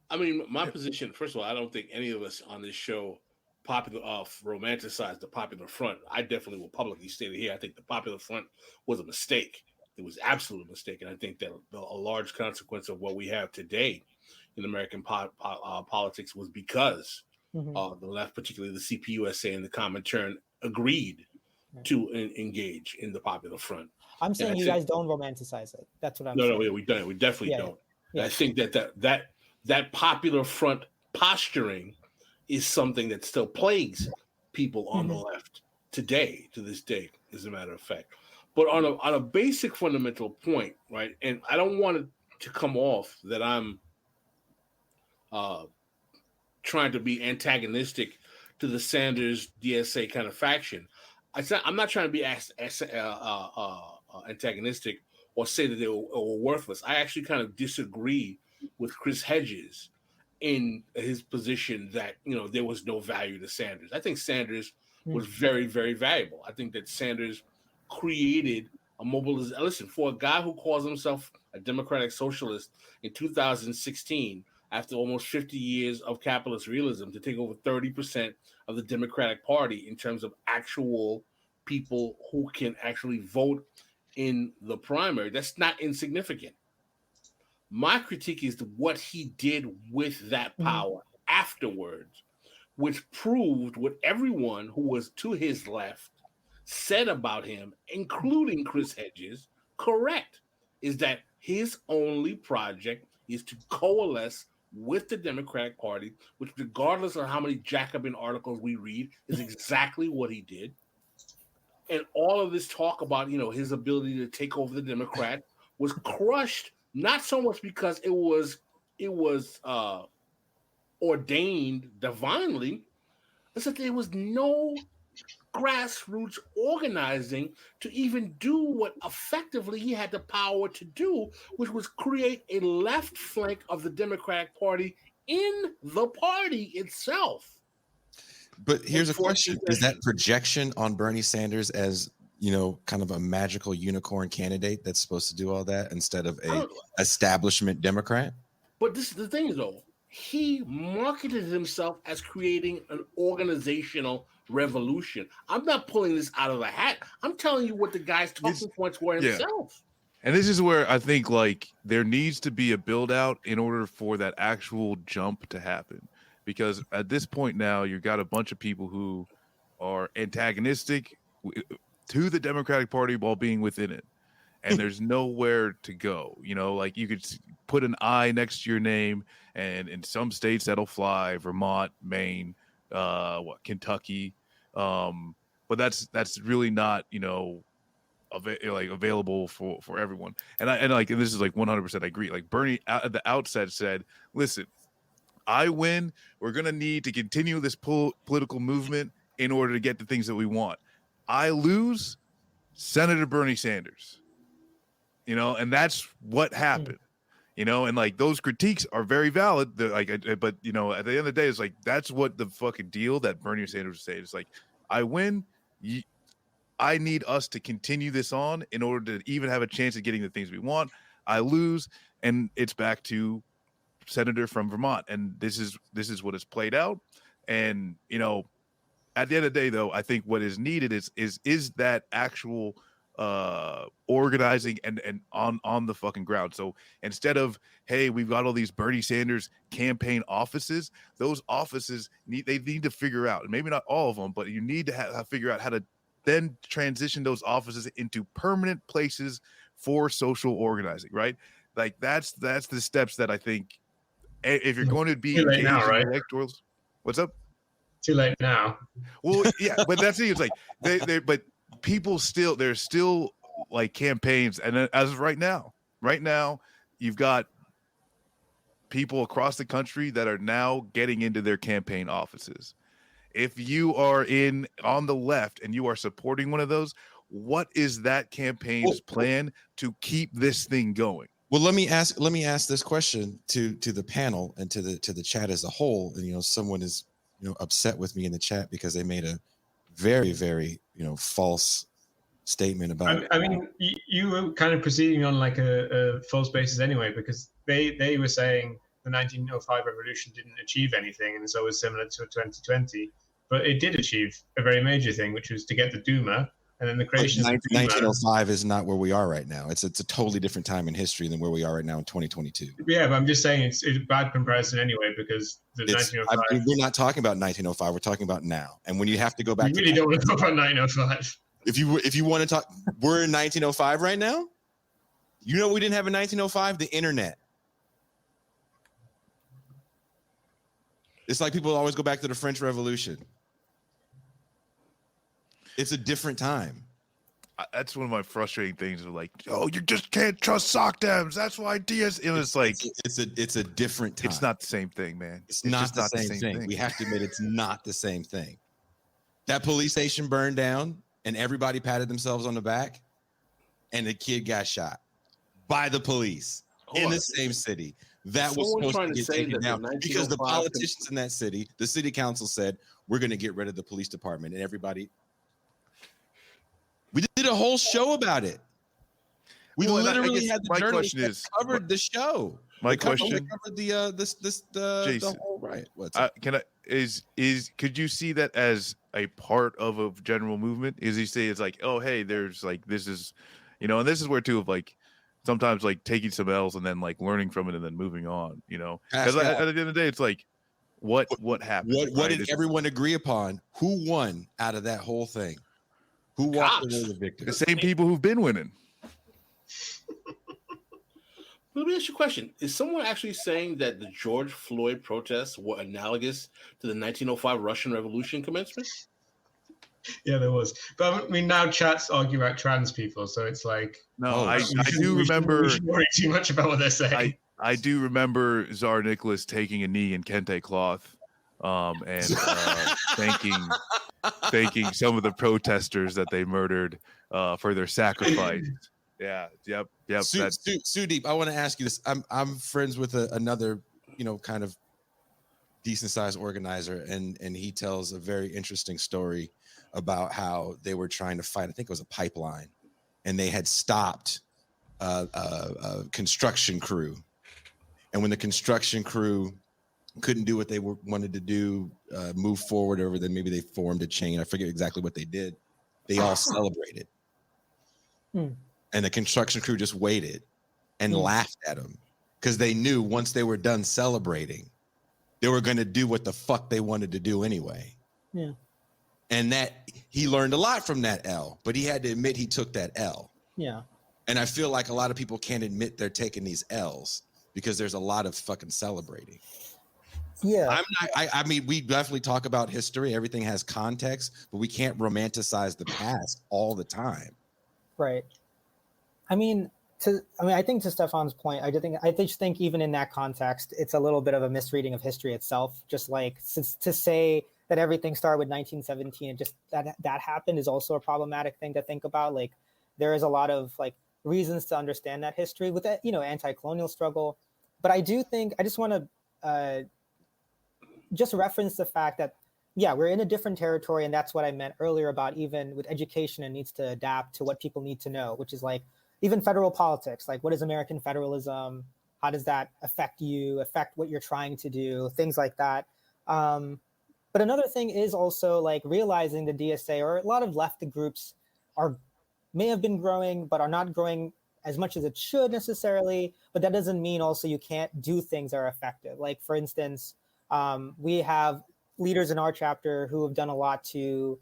I mean, my position, first of all, I don't think any of us on this show romanticize the Popular Front. I definitely will publicly state it here. I think the Popular Front was a mistake. It was absolutely a mistake. And I think that a large consequence of what we have today in American politics was because the left, particularly the CPUSA and the Comintern, agreed to engage in the Popular Front. I'm saying you guys don't romanticize it. That's what I'm saying. No, we don't. We definitely don't. Yeah. I think that Popular Front posturing is something that still plagues people on the left today, to this day, as a matter of fact. But on a basic fundamental point, right? And I don't want it to come off that I'm trying to be antagonistic to the Sanders DSA kind of faction. I'm not trying to be antagonistic or say that they were worthless. I actually kind of disagree with Chris Hedges in his position that, you know, there was no value to Sanders. I think Sanders was very, very valuable. I think that Sanders created a mobilization. Listen, for a guy who calls himself a democratic socialist in 2016, after almost 50 years of capitalist realism, to take over 30% of the Democratic Party in terms of actual people who can actually vote in the primary, that's not insignificant. My critique is what he did with that power afterwards, which proved what everyone who was to his left said about him, including Chris Hedges, correct, is that his only project is to coalesce with the Democratic Party, which, regardless of how many Jacobin articles we read, is exactly what he did. And all of this talk about, you know, his ability to take over the Democrat was crushed, not so much because it was ordained divinely, it's that there was no grassroots organizing to even do what effectively he had the power to do, which was create a left flank of the Democratic Party in the party itself. But here's a question: is that projection on Bernie Sanders as, you know, kind of a magical unicorn candidate that's supposed to do all that instead of a establishment Democrat? But this is the thing, though. He marketed himself as creating an organizational revolution. I'm not pulling this out of the hat. I'm telling you what the guy's talking points were himself. And this is where I think, like, there needs to be a build out in order for that actual jump to happen. Because at this point now, you've got a bunch of people who are antagonistic to the Democratic Party while being within it. And there's nowhere to go. You know, like, you could put an I next to your name, and in some states that'll fly, Vermont, Maine, Kentucky. But that's really not, you know, available for everyone. And this is like 100% I agree. Like, Bernie at the outset said, listen, I win, we're going to need to continue this political movement in order to get the things that we want. I lose, Senator Bernie Sanders. You know, and that's what happened. You know, and like, those critiques are very valid. But you know, at the end of the day, it's like, that's what the fucking deal that Bernie Sanders said. It's like, I win, I need us to continue this on in order to even have a chance of getting the things we want. I lose, and it's back to Senator from Vermont. And this is what has played out. And, you know, at the end of the day, though, I think what is needed is that actual organizing and on the fucking ground. So instead of, hey, we've got all these Bernie Sanders campaign offices, those offices need to figure out, and maybe not all of them, but you need to figure out how to then transition those offices into permanent places for social organizing, right? Like, that's the steps that I think, if you're going to be engaged now, right? in electorals. What's up? Too late now. Well, yeah, but that's it. It's like but people still, there's still like campaigns, and as of right now, you've got people across the country that are now getting into their campaign offices. If you are on the left and you are supporting one of those, what is that campaign's plan to keep this thing going? Well, let me ask this question to the panel and to the chat as a whole. And, you know, someone is, you know, upset with me in the chat because they made a very, very, you know, false statement about. I mean, you were kind of proceeding on like a false basis anyway, because they were saying the 1905 revolution didn't achieve anything, and so it was similar to 2020. But it did achieve a very major thing, which was to get the Duma, and then the creation of 1905 is not where we are right now. It's a totally different time in history than where we are right now in 2022. Yeah, but I'm just saying it's a bad comparison anyway, because the 1905. We're not talking about 1905. We're talking about now. And when you have to go back, you really don't want to talk about 1905. If you want to talk, we're in 1905 right now. You know, we didn't have in 1905 the internet. It's like people always go back to the French Revolution. It's a different time. That's one of my frustrating things. Like, oh, you just can't trust sock dems. That's why DS. It was like it's a different time. It's not the same thing, man. It's not the same thing. We have to admit it's not the same thing. That police station burned down. and everybody patted themselves on the back, and the kid got shot by the police in the same city. That was Someone supposed trying to to get say taken that the down because the 1905 politicians in that city, the city council said, we're going to get rid of the police department, and everybody. We did a whole show about it. We Well, and I literally guess had the my journalists question that is- covered the show. My They covered question, the Jason, whole riot. What's up? could you see that as a part of a general movement? Is he say it's like, oh hey, there's like this is, you know, and this is where too of like sometimes like taking some L's and then like learning from it and then moving on, you know, because at the end of the day it's like what happened? What right? did everyone agree upon? Who won out of that whole thing? Who walked Cops. away the victor? The same people who've been winning. Let me ask you a question. Is someone actually saying that the George Floyd protests were analogous to the 1905 Russian Revolution commencement? Yeah, there was. But I mean, now chats argue about trans people, so it's like. No, I we do remember. We shouldn't worry too much about what they're saying. I do remember Tsar Nicholas taking a knee in kente cloth, and thanking some of the protesters that they murdered for their sacrifice. Yeah, yep. Sudip, I want to ask you this. I'm friends with another, kind of decent sized organizer, and he tells a very interesting story about how they were trying to fight. I think it was a pipeline, and they had stopped a construction crew. And when the construction crew couldn't do what they wanted to do, move forward over, then maybe they formed a chain. I forget exactly what they did. They all celebrated. And the construction crew just waited and laughed at them because they knew once they were done celebrating, they were going to do what the fuck they wanted to do anyway. Yeah. And that he learned a lot from that L, but he had to admit he took that L. Yeah. And I feel like a lot of people can't admit they're taking these L's because there's a lot of fucking celebrating. Yeah. I mean, we definitely talk about history. Everything has context, but we can't romanticize the past all the time. Right. I think to Stefan's point, I just think even in that context, it's a little bit of a misreading of history itself. Just like to say that everything started with 1917 and just that happened is also a problematic thing to think about. Like there is a lot of like reasons to understand that history with that, anti-colonial struggle. But I do think I just want to just reference the fact that, yeah, we're in a different territory. And that's what I meant earlier about even with education, it needs to adapt to what people need to know, which is like even federal politics. Like what is American federalism? How does that affect what you're trying to do? Things like that. But another thing is also like realizing the DSA or a lot of left groups may have been growing, but are not growing as much as it should necessarily. But that doesn't mean also you can't do things that are effective. Like for instance, we have leaders in our chapter who have done a lot to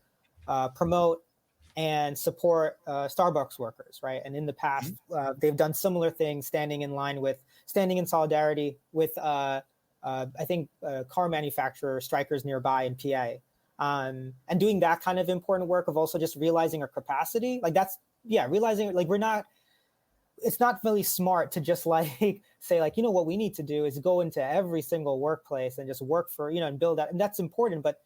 promote and support Starbucks workers, right? And in the past, they've done similar things, standing in solidarity with, I think, car manufacturer strikers nearby in PA. And doing that kind of important work of also just realizing our capacity. Like realizing like it's not really smart to just like say like, what we need to do is go into every single workplace and just work for, and build that. And that's important, but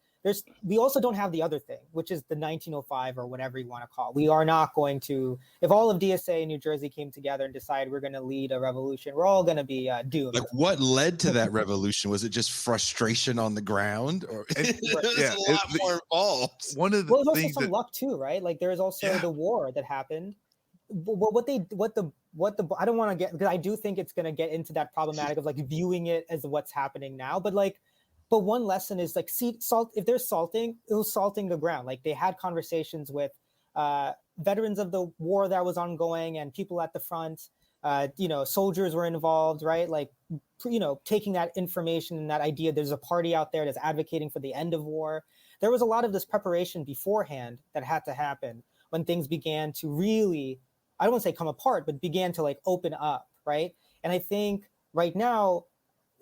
we also don't have the other thing, which is the 1905 or whatever you want to call it. We are not going to, if all of DSA in New Jersey came together and decided we're going to lead a revolution, we're all going to be doomed. Like what led to that revolution? Was it just frustration on the ground, or there's a lot more involved? One of the there's also things some luck too, right? Like there's also the war that happened. I don't want to get, because I do think it's going to get into that problematic of like viewing it as what's happening now, but one lesson is like if they're salting, it was salting the ground. Like they had conversations with veterans of the war that was ongoing and people at the front, soldiers were involved, right? Like, taking that information and that idea, there's a party out there that's advocating for the end of war. There was a lot of this preparation beforehand that had to happen when things began to really, I don't want to say come apart, but began to like open up, right? And I think right now,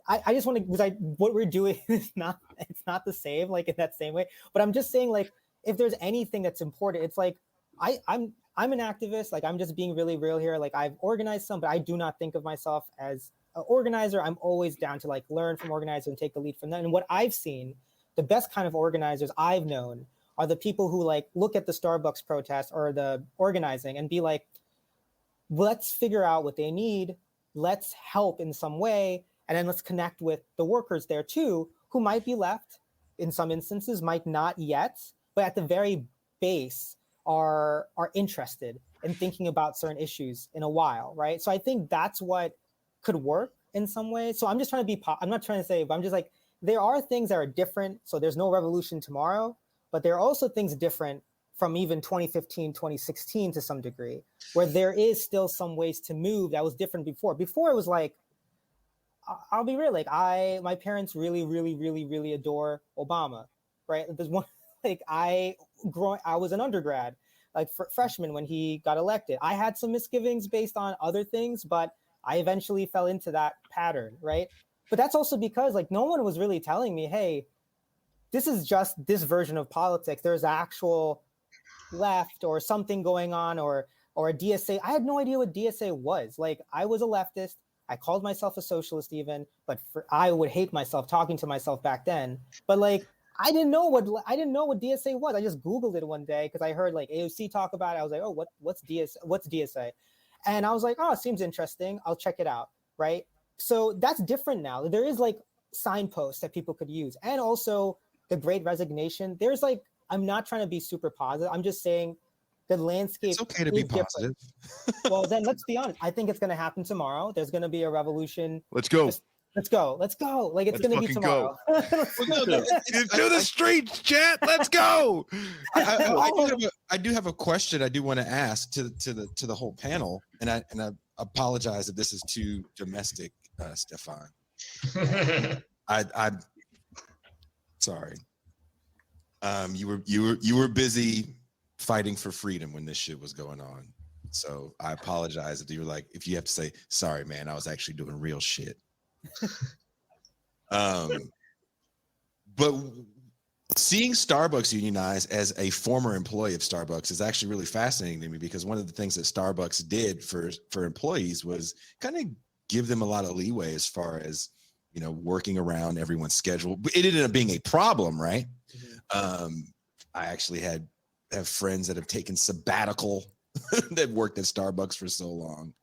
I just want to, because what we're doing is it's not the same, like in that same way. But I'm just saying, like, if there's anything that's important, it's like I'm an activist. Like I'm just being really real here. Like I've organized some, but I do not think of myself as an organizer. I'm always down to like learn from organizers and take the lead from them. And what I've seen, the best kind of organizers I've known are the people who like look at the Starbucks protest or the organizing and be like, let's figure out what they need. Let's help in some way. And then let's connect with the workers there too, who might be left in some instances, might not yet, but at the very base are interested in thinking about certain issues in a while, right? So I think that's what could work in some ways. So I'm just trying to I'm not trying to say, but I'm just like, there are things that are different. So there's no revolution tomorrow, but there are also things different from even 2015, 2016 to some degree, where there is still some ways to move that was different before. Before it was like, I'll be real, like my parents really, really, really, really adore Obama, right? There's one, like I was an undergrad, like freshman when he got elected. I had some misgivings based on other things, but I eventually fell into that pattern, right? But that's also because like no one was really telling me, hey, this is just this version of politics. There's actual left or something going on or a DSA. I had no idea what DSA was. Like I was a leftist. I called myself a socialist even, but I would hate myself talking to myself back then. But like I didn't know what DSA was. I just Googled it one day because I heard like AOC talk about it. I was like, oh, what's DSA? And I was like, oh, it seems interesting. I'll check it out, right? So that's different now. There is like signposts that people could use. And also the Great Resignation. There's like, I'm not trying to be super positive. I'm just saying the landscape. It's okay to be positive. Well, then let's be honest. I think it's going to happen tomorrow. There's going to be a revolution. Let's go. Let's go. Like it's going to be tomorrow. To the streets, chat. Let's go. I do have a question I do want to ask to the whole panel, and I apologize if this is too domestic, Stefan. I'm sorry. You were busy fighting for freedom when this shit was going on, so I apologize if you have to say sorry, man. I was actually doing real shit. But seeing Starbucks unionize as a former employee of Starbucks is actually really fascinating to me, because one of the things that Starbucks did for employees was kind of give them a lot of leeway as far as, you know, working around everyone's schedule. It ended up being a problem, right? Mm-hmm. I actually have friends that have taken sabbatical that worked at Starbucks for so long.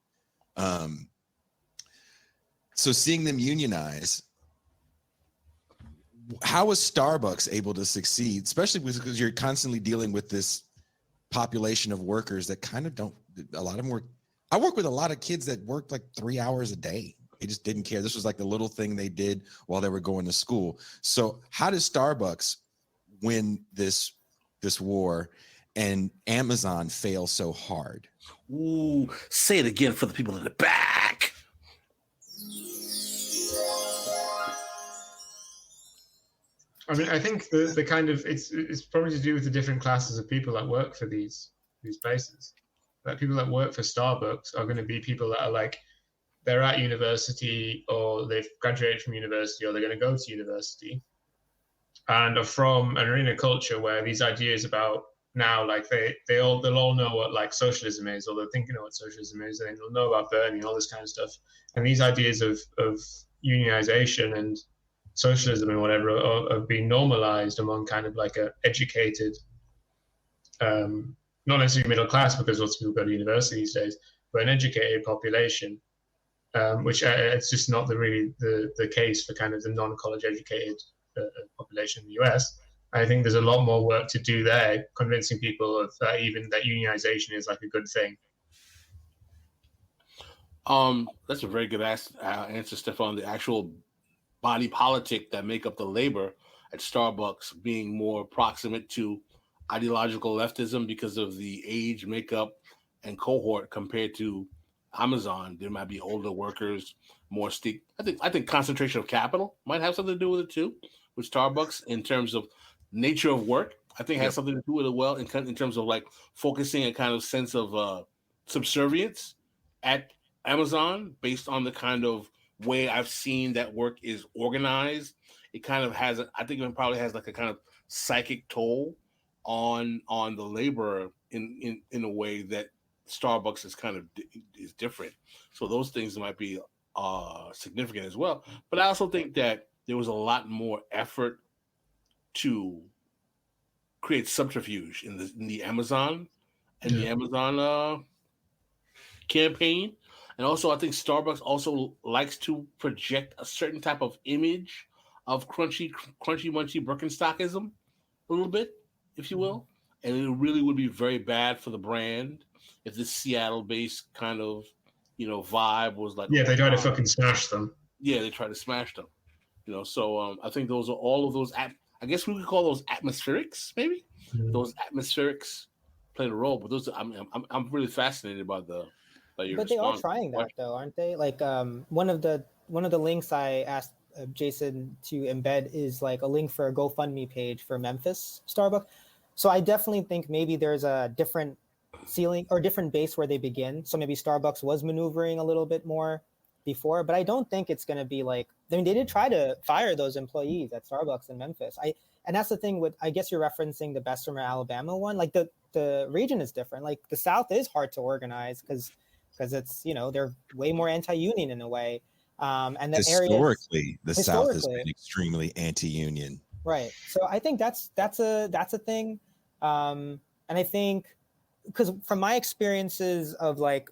So seeing them unionize, how is Starbucks able to succeed, especially because you're constantly dealing with this population of workers that kind of don't, a lot of them I work with a lot of kids that worked like 3 hours a day. They just didn't care. This was like the little thing they did while they were going to school. So how does Starbucks win this war and Amazon fail so hard? Ooh, say it again for the people in the back. I mean, I think the kind of it's probably to do with the different classes of people that work for these places. Like people that work for Starbucks are going to be people that are like, they're at university or they've graduated from university or they're going to go to university and are in a culture where these ideas about now, like they'll all know what like socialism is, or they're thinking of what socialism is, and they'll know about Bernie and all this kind of stuff. And these ideas of unionization and socialism and whatever are being normalized among kind of like a educated, not necessarily middle class, because lots of people go to university these days, but an educated population, which it's just not really the case for kind of the non-college educated population in the US. I think there's a lot more work to do there, convincing people of even that unionization is like a good thing. That's a very good answer, Stefan. The actual body politic that make up the labor at Starbucks being more proximate to ideological leftism because of the age makeup and cohort compared to Amazon. There might be older workers, more steep. I think concentration of capital might have something to do with it too, with Starbucks in terms of nature of work. I think it has something to do with it well in terms of like focusing a kind of sense of subservience at Amazon based on the kind of way I've seen that work is organized. It kind of has, I think it probably has like a kind of psychic toll on the labor in a way that Starbucks is kind of is different. So those things might be significant as well. But I also think that there was a lot more effort to create subterfuge in the Amazon and the Amazon campaign. And also, I think Starbucks also likes to project a certain type of image of crunchy munchy Birkenstockism a little bit, if you will. And it really would be very bad for the brand if this Seattle-based kind of, vibe was like. Yeah, they try to fucking smash them. Yeah, they try to smash them. So I think those are all of those. I guess we could call those atmospherics, maybe. Those atmospherics play a role, but those. I'm really fascinated by your. But they are trying that though, aren't they? Like one of the links I asked Jason to embed is like a link for a GoFundMe page for Memphis Starbucks. So I definitely think maybe there's a different ceiling or different base where they begin. So maybe Starbucks was maneuvering a little bit more before, but I don't think it's going to be like, I mean, they did try to fire those employees at Starbucks in Memphis. And that's the thing with, I guess you're referencing the Bessemer, Alabama one. Like the region is different. Like the South is hard to organize because it's, they're way more anti-union in a way. And the historically, the South has been extremely anti-union. Right. So I think that's a thing. And I think because from my experiences of like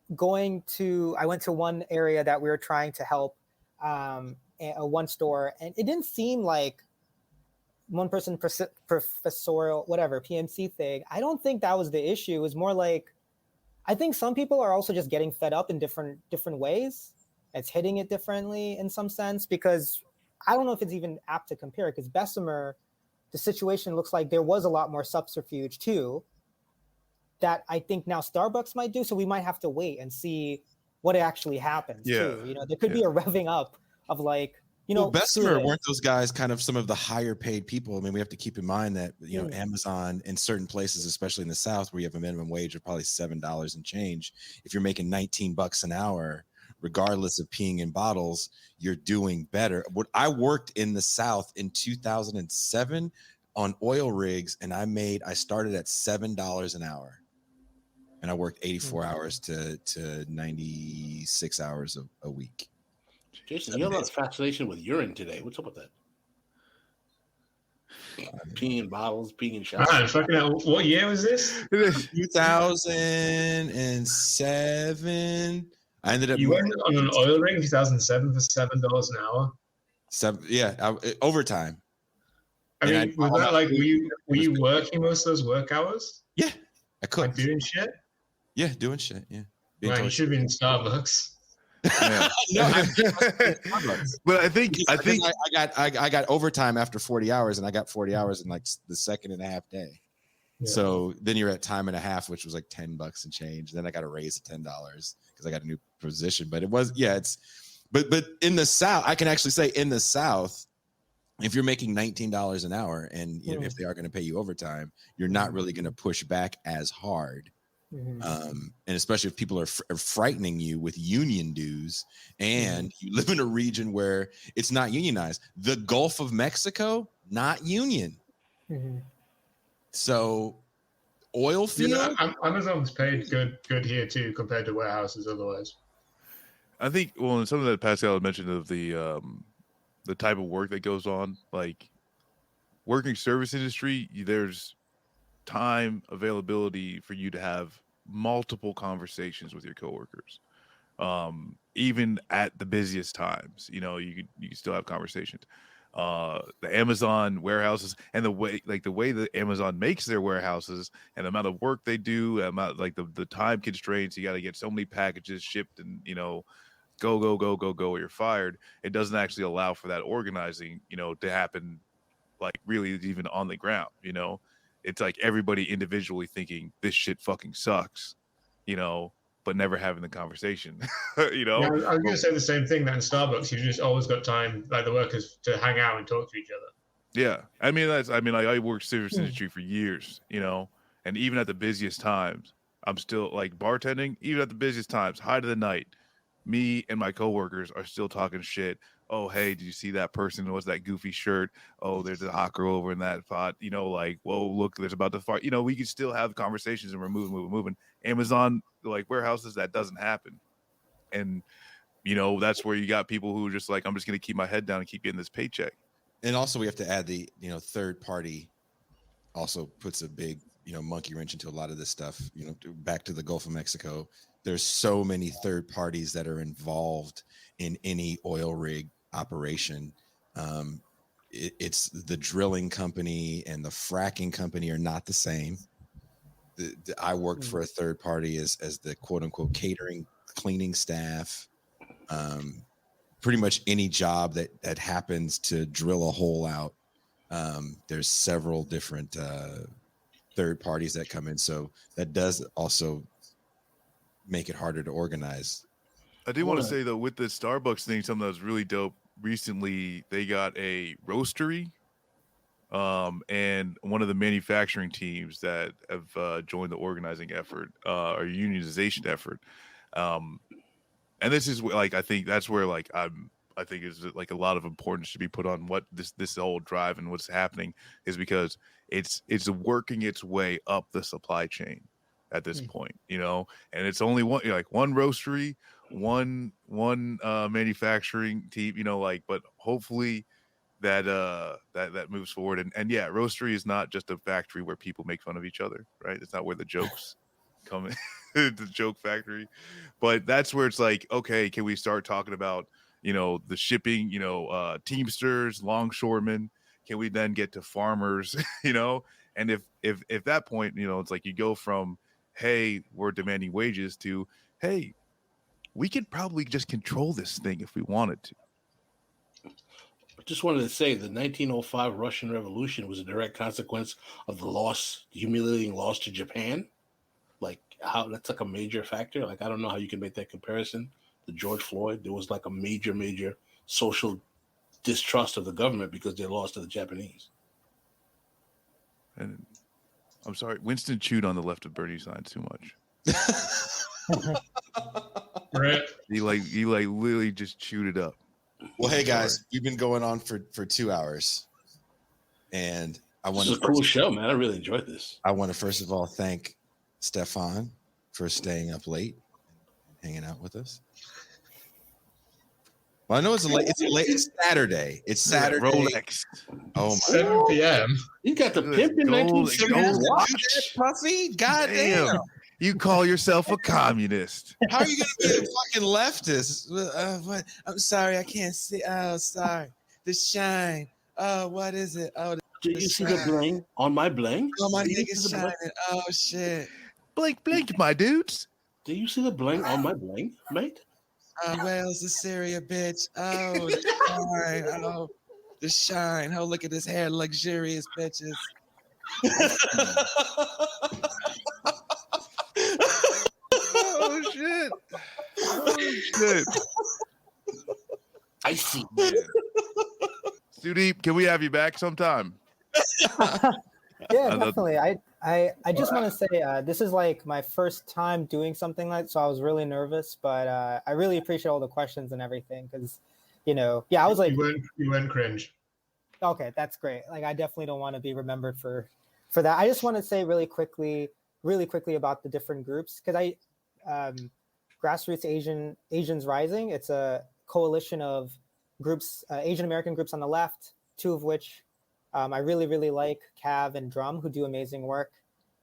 I went to one area that we were trying to help, one store, and it didn't seem like one person professorial, whatever, PMC thing. I don't think that was the issue. It was more like, I think some people are also just getting fed up in different ways. It's hitting it differently in some sense, because I don't know if it's even apt to compare, because Bessemer, the situation looks like there was a lot more subterfuge too, that I think now Starbucks might do. So we might have to wait and see what actually happens too. There could be a revving up of like, Bessemer, weren't those guys kind of some of the higher paid people? I mean, we have to keep in mind that, Amazon in certain places, especially in the South, where you have a minimum wage of probably $7 and change. If you're making $19 an hour, regardless of peeing in bottles, you're doing better. I worked in the South in 2007 on oil rigs, and I started at $7 an hour, and I worked 84 hours to 96 hours a week. Jason, you have a lot of fascination with urine today. What's up with that? Peeing in bottles, peeing in showers. What year was this? 2007. I ended up. You went on an oil rig in 2007 for $7 an hour. Overtime. I mean, was that like, were you working most of those work hours? Yeah, I could. Like doing shit? Yeah, doing shit. Yeah. Right, you should be in Starbucks. Yeah. But I think I got overtime after 40 hours, and I got 40 hours in like the second and a half day. Yeah. So then you're at time and a half, which was like $10 and change. Then I got a raise of $10 because I got a new position. But but in the South, I can actually say in the South, if you're making $19 an hour and if they are going to pay you overtime, you're not really going to push back as hard. And especially if people are frightening you with union dues, and you live in a region where it's not unionized. The Gulf of Mexico, not union. So oil field. Amazon's paid good here too compared to warehouses otherwise. I think, well, and something that Pascal had mentioned of the type of work that goes on, like working service industry, there's time availability for you to have multiple conversations with your coworkers. Even at the busiest times, you can still have conversations. The Amazon warehouses and the way that Amazon makes their warehouses and the amount of work they do, the time constraints, you got to get so many packages shipped and, go, or you're fired. It doesn't actually allow for that organizing, to happen, like really even on the ground, It's like everybody individually thinking this shit fucking sucks, but never having the conversation, Yeah, I was going to say the same thing that in Starbucks, you've just always got time, like the workers, to hang out and talk to each other. Yeah. I worked service industry for years, and even at the busiest times, I'm still like bartending, even at the busiest times, height of the night, me and my coworkers are still talking shit. Oh, hey, did you see that person? What's that goofy shirt? Oh, there's a hot girl over in that spot. Like, whoa, look, there's about to fart. We can still have conversations and we're moving. Amazon, like warehouses, that doesn't happen. And, that's where you got people who are just like, I'm just going to keep my head down and keep getting this paycheck. And also we have to add the, third party also puts a big, monkey wrench into a lot of this stuff. Back to the Gulf of Mexico, there's so many third parties that are involved in any oil rig operation. It's the drilling company and the fracking company are not the same. I worked for a third party as the quote unquote catering, cleaning staff. Pretty much any job that happens to drill a hole out, there's several different third parties that come in. So that does also make it harder to organize. I do want to say though, with the Starbucks thing, something that was really dope. Recently, they got a roastery, and one of the manufacturing teams that have joined the organizing effort or unionization effort. And this is like, I think that's where like I think is like a lot of importance to be put on what this whole drive and what's happening is because it's working its way up the supply chain at this point, and it's only one roastery, one manufacturing team, but hopefully that moves forward. And yeah, roastery is not just a factory where people make fun of each other, right? It's not where the jokes come in. The joke factory, but that's where it's like, okay, can we start talking about the shipping, teamsters, longshoremen? Can we then get to farmers? And if that point, it's like you go from, hey, we're demanding wages to, hey, we could probably just control this thing if we wanted to. I just wanted to say the 1905 Russian Revolution was a direct consequence of the humiliating loss to Japan. Like how that's like a major factor. Like I don't know how you can make that comparison to George Floyd. There was like a major social distrust of the government because they lost to the Japanese. And I'm sorry, Winston chewed on the left of Bernie sign too much. He literally just chewed it up. Well, hey guys, we've been going on for 2 hours, and This is a cool show, man. I really enjoyed this. I want to first of all thank Stefan for staying up late, hanging out with us. Well, I know it's late. It's Saturday. It's Saturday. Rolex. Oh my 7 p.m. You got the pimp in 1970s watch. Puffy. God damn. You call yourself a communist. How are you gonna be a fucking leftist? What? I'm sorry, I can't see. Oh, sorry. The shine. Oh, what is it? Oh, do you see the bling on my bling? Oh, my nigga's shining. Oh shit. Blink, blink, my dudes. Do you see the bling on my bling, mate? Wales, the Syria, bitch. Oh, the shine. Oh, the shine. Oh, look at this hair, luxurious bitches. Oh shit. Oh shit. I see. Sudip, can we have you back sometime? Yeah, definitely. I just want to say this is like my first time doing something like, so I was really nervous, but I really appreciate all the questions and everything because, I was like, you weren't cringe. Okay, that's great. Like, I definitely don't want to be remembered for that. I just want to say really quickly about the different groups because Grassroots Asians Rising. It's a coalition of groups, Asian American groups on the left, two of which I really, really like, Cav and Drum, who do amazing work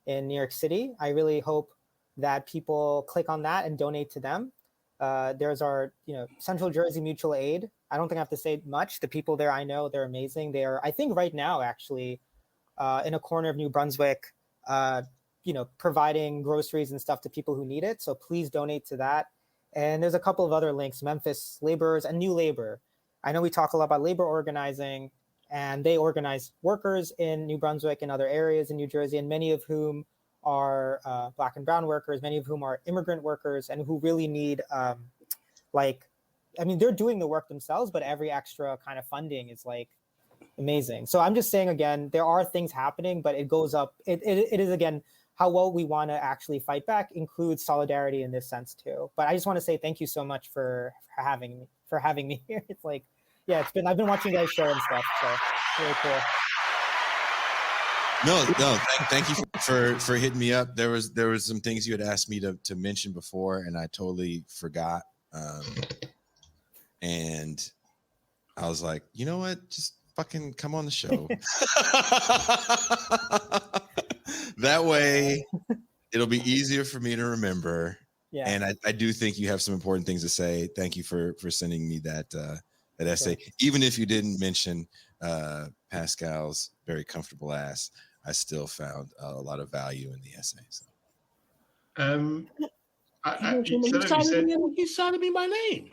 in New York City. I really hope that people click on that and donate to them. There's our, Central Jersey Mutual Aid. I don't think I have to say much. The people there, I know they're amazing. They are, I think right now, actually, in a corner of New Brunswick, providing groceries and stuff to people who need it. So please donate to that. And there's a couple of other links, Memphis Laborers and New Labor. I know we talk a lot about labor organizing, and they organize workers in New Brunswick and other areas in New Jersey, and many of whom are Black and brown workers, many of whom are immigrant workers, and who really need, they're doing the work themselves, but every extra kind of funding is like amazing. So I'm just saying, again, there are things happening, but it goes up. It is, again, how well we want to actually fight back includes solidarity in this sense too. But I just want to say thank you so much for having me here. It's like, yeah, I've been watching you guys show and stuff, so really cool. No, thank you for hitting me up. There was some things you had asked me to mention before, and I totally forgot. And I was like, you know what? Just fucking come on the show. That way, it'll be easier for me to remember. Yeah. And I do think you have some important things to say. Thank you for sending me that essay. Sure. Even if you didn't mention Pascal's very comfortable ass, I still found a lot of value in the essay. So. He cited me by name.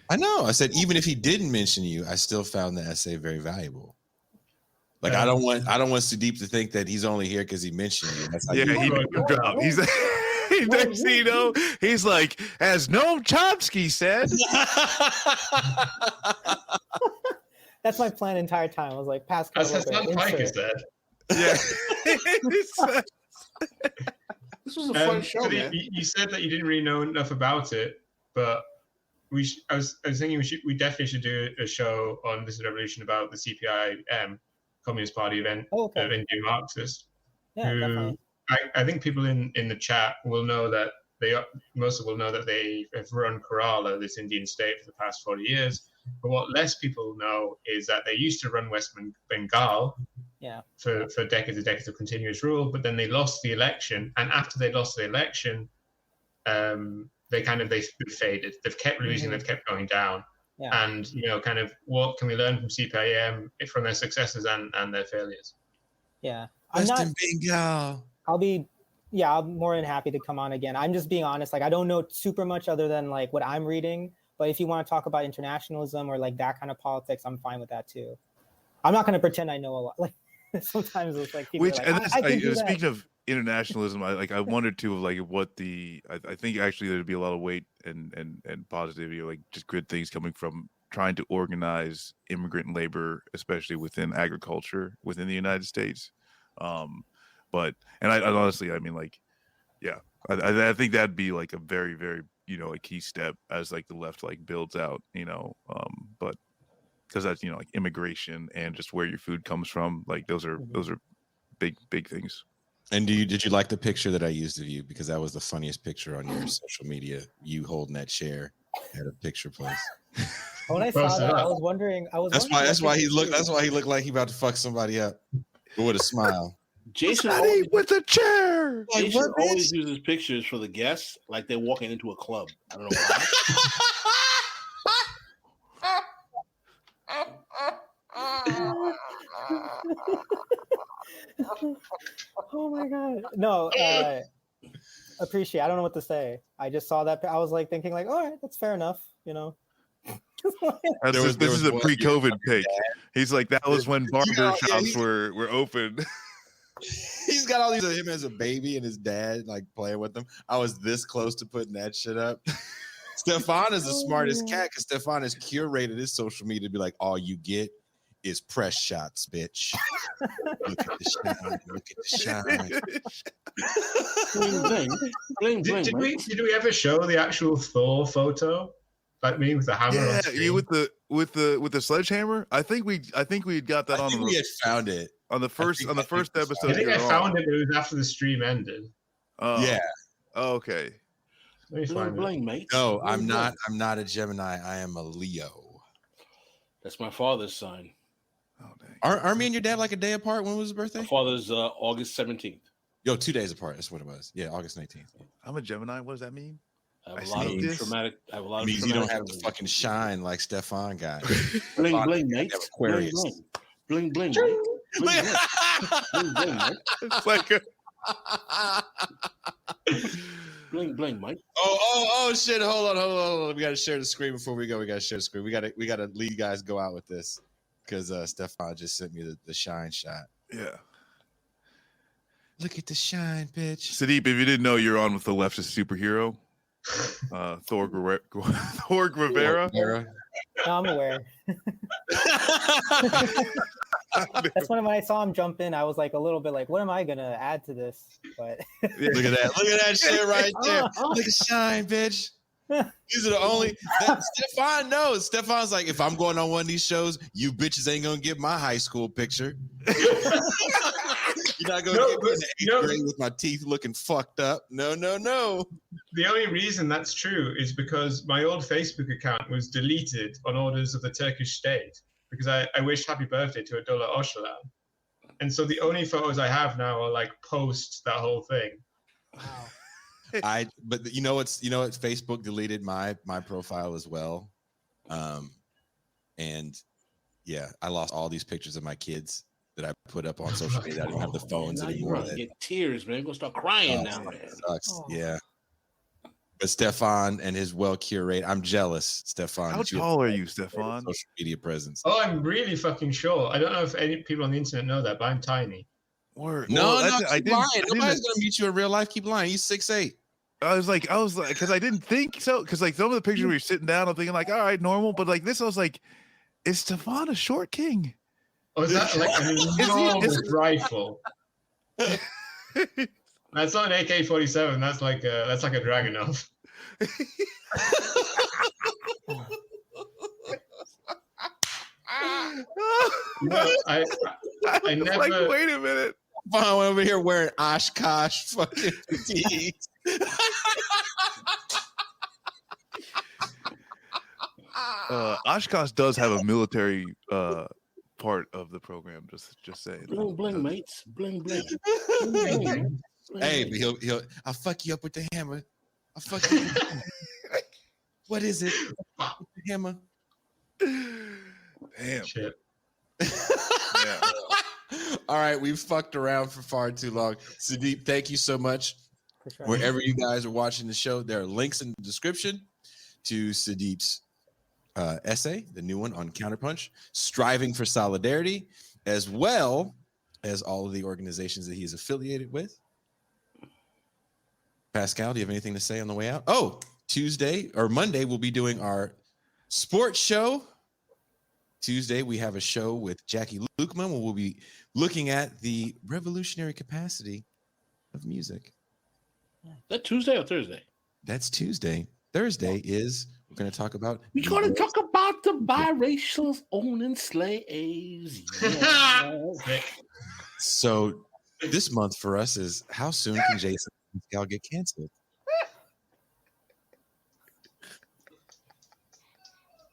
I know. I said even if he didn't mention you, I still found the essay very valuable. Like I don't want Sudip to think that he's only here because he mentioned you. That's how Yeah, he name dropped. He's next thing you know, he's like, as Noam Chomsky said. That's my plan the entire time. I was like, Pascal. As Hassan Pike is dead. Yeah. This was a fun show, so man. you said that you didn't really know enough about it, but I was thinking we definitely should do a show on This is Revolution about the CPIM, Communist Party of Indian Marxists. Yeah, definitely. I think people in the chat will know that most will know that they have run Kerala, this Indian state, for the past 40 years. But what less people know is that they used to run West Bengal for decades and decades of continuous rule, but then they lost the election. And after they lost the election, they faded. They've kept losing, they've kept going down. Yeah. And, kind of what can we learn from CPIM, from their successes and their failures? Yeah. Western Bengal. I'm more than happy to come on again. I'm just being honest. Like, I don't know super much other than like what I'm reading. But if you want to talk about internationalism or like that kind of politics, I'm fine with that too. I'm not going to pretend I know a lot. Like sometimes it's like people speaking of internationalism, I wondered too of like what I think actually there'd be a lot of weight and positivity, or like just good things coming from trying to organize immigrant labor, especially within agriculture within the United States. I honestly, I mean, like, yeah, I think that'd be like a very, very, a key step as like the left like builds out, but because that's, like immigration and just where your food comes from. Like those are big things. And did you like the picture that I used of you? Because that was the funniest picture on your social media. You holding that chair at a picture place. When I saw that, I was wondering. That's why he looked like he about to fuck somebody up with a smile. Jason with a chair. Jason always uses pictures for the guests like they're walking into a club. I don't know why. Oh my god! No, appreciate. I don't know what to say. I just saw that. I was like thinking, like, all right, that's fair enough. This is a pre-COVID pic. He's like, that was when barber shops were open. He's got all these of him as a baby and his dad like playing with him. I was this close to putting that shit up. Stefan is the smartest cat because Stefan has curated his social media to be like, all you get is press shots, bitch. Look at the shine. Bling, Did we ever show the actual Thor photo? Like me with the hammer? Yeah, you with the sledgehammer. I think we got that on. We had found it on the first episode. I think I found it. It was after the stream ended. Oh yeah. Oh, okay. Bling, mate. No, I'm not a Gemini. I am a Leo. That's my father's sign. Oh, dang. Aren't me and your dad like a day apart? When was his birthday? My father's August 17th. Yo, 2 days apart. That's what it was. Yeah, August 19th. I'm a Gemini. What does that mean? I have a lot of traumatic. It means you don't have to fucking shine like Stefan got. Bling, bling, mate. Aquarius. Bling, bling, mate. Bling, bling, mate. It's like a... Bling, bling, mate. Oh, shit. Hold on. We got to share the screen before we go. We got to share the screen. We got to lead you guys go out with this because Stefan just sent me the shine shot. Yeah. Look at the shine, bitch. Sudip, if you didn't know, you're on with the leftist superhero. Thor Rivera. No, I'm aware. That's when I saw him jump in, I was like a little bit like, what am I gonna add to this? But Look at that shit right there. Look at shine, bitch. These are the only Stefan knows. Stefan's like, if I'm going on one of these shows, you bitches ain't gonna get my high school picture. You're not gonna get me in the 8th grade with my teeth looking fucked up. No. The only reason that's true is because my old Facebook account was deleted on orders of the Turkish state because I wished happy birthday to Abdullah Öcalan. And so the only photos I have now are like post that whole thing. Wow. But you know what? Facebook deleted my profile as well. And yeah, I lost all these pictures of my kids that I put up on social media. I don't have the phones Now anymore. you're gonna get tears, man. You're gonna start crying now, man. Sucks. Oh. Yeah. But Stefan and his well-curated, I'm jealous, Stefan. How that you have tall are you, Stefan? social media presence. Oh, I'm really fucking short. I don't know if any people on the internet know that, but I'm tiny. Word. No, Well, keep I lying. didn't- Nobody's gonna meet you in real life. Keep lying. He's 6'8". I was like, because I didn't think so. Because like some of the pictures where you're sitting down, I'm thinking like, all right, normal. But like this, I was like, is Stefan a short king? Oh, is that like an enormous rifle? That's not an AK-47. That's like a Dragunov. No, I was never. like, wait a minute. I'm over here wearing Oshkosh fucking fatigues. Oshkosh does have a military part of the program. Just saying. Bling bling, mates. Bling bling. Hey, but he'll I'll fuck you up with the hammer. I'll fuck you up with the hammer. What is it? With the hammer. Damn. Shit. Yeah. All right, we've fucked around for far too long. Sudip, thank you so much. For sure. Wherever you guys are watching the show, there are links in the description to Sudip's essay, the new one on Counterpunch, Striving for Solidarity, as well as all of the organizations that he is affiliated with. Pascal, do you have anything to say on the way out? Oh, Tuesday or Monday, we'll be doing our sports show. Tuesday, we have a show with Jackie Lukeman where we'll be looking at the revolutionary capacity of music. Is that Tuesday or Thursday? That's Tuesday. Thursday is we're going to talk about. We're going to talk about the biracials owning slaves. Yeah. So this month for us is how soon can Jason and Pascal get canceled?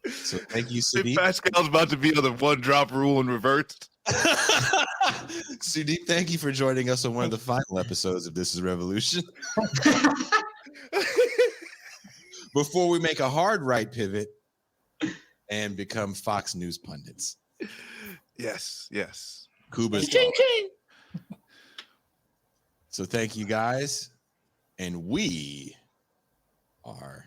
So thank you, Sudip. Pascal's about to be on the one drop rule in reverse. Sudip, thank you for joining us on one of the final episodes of This Is Revolution. Before we make a hard right pivot and become Fox News pundits. Yes. Kuba's Ching, ching. So thank you guys. And we are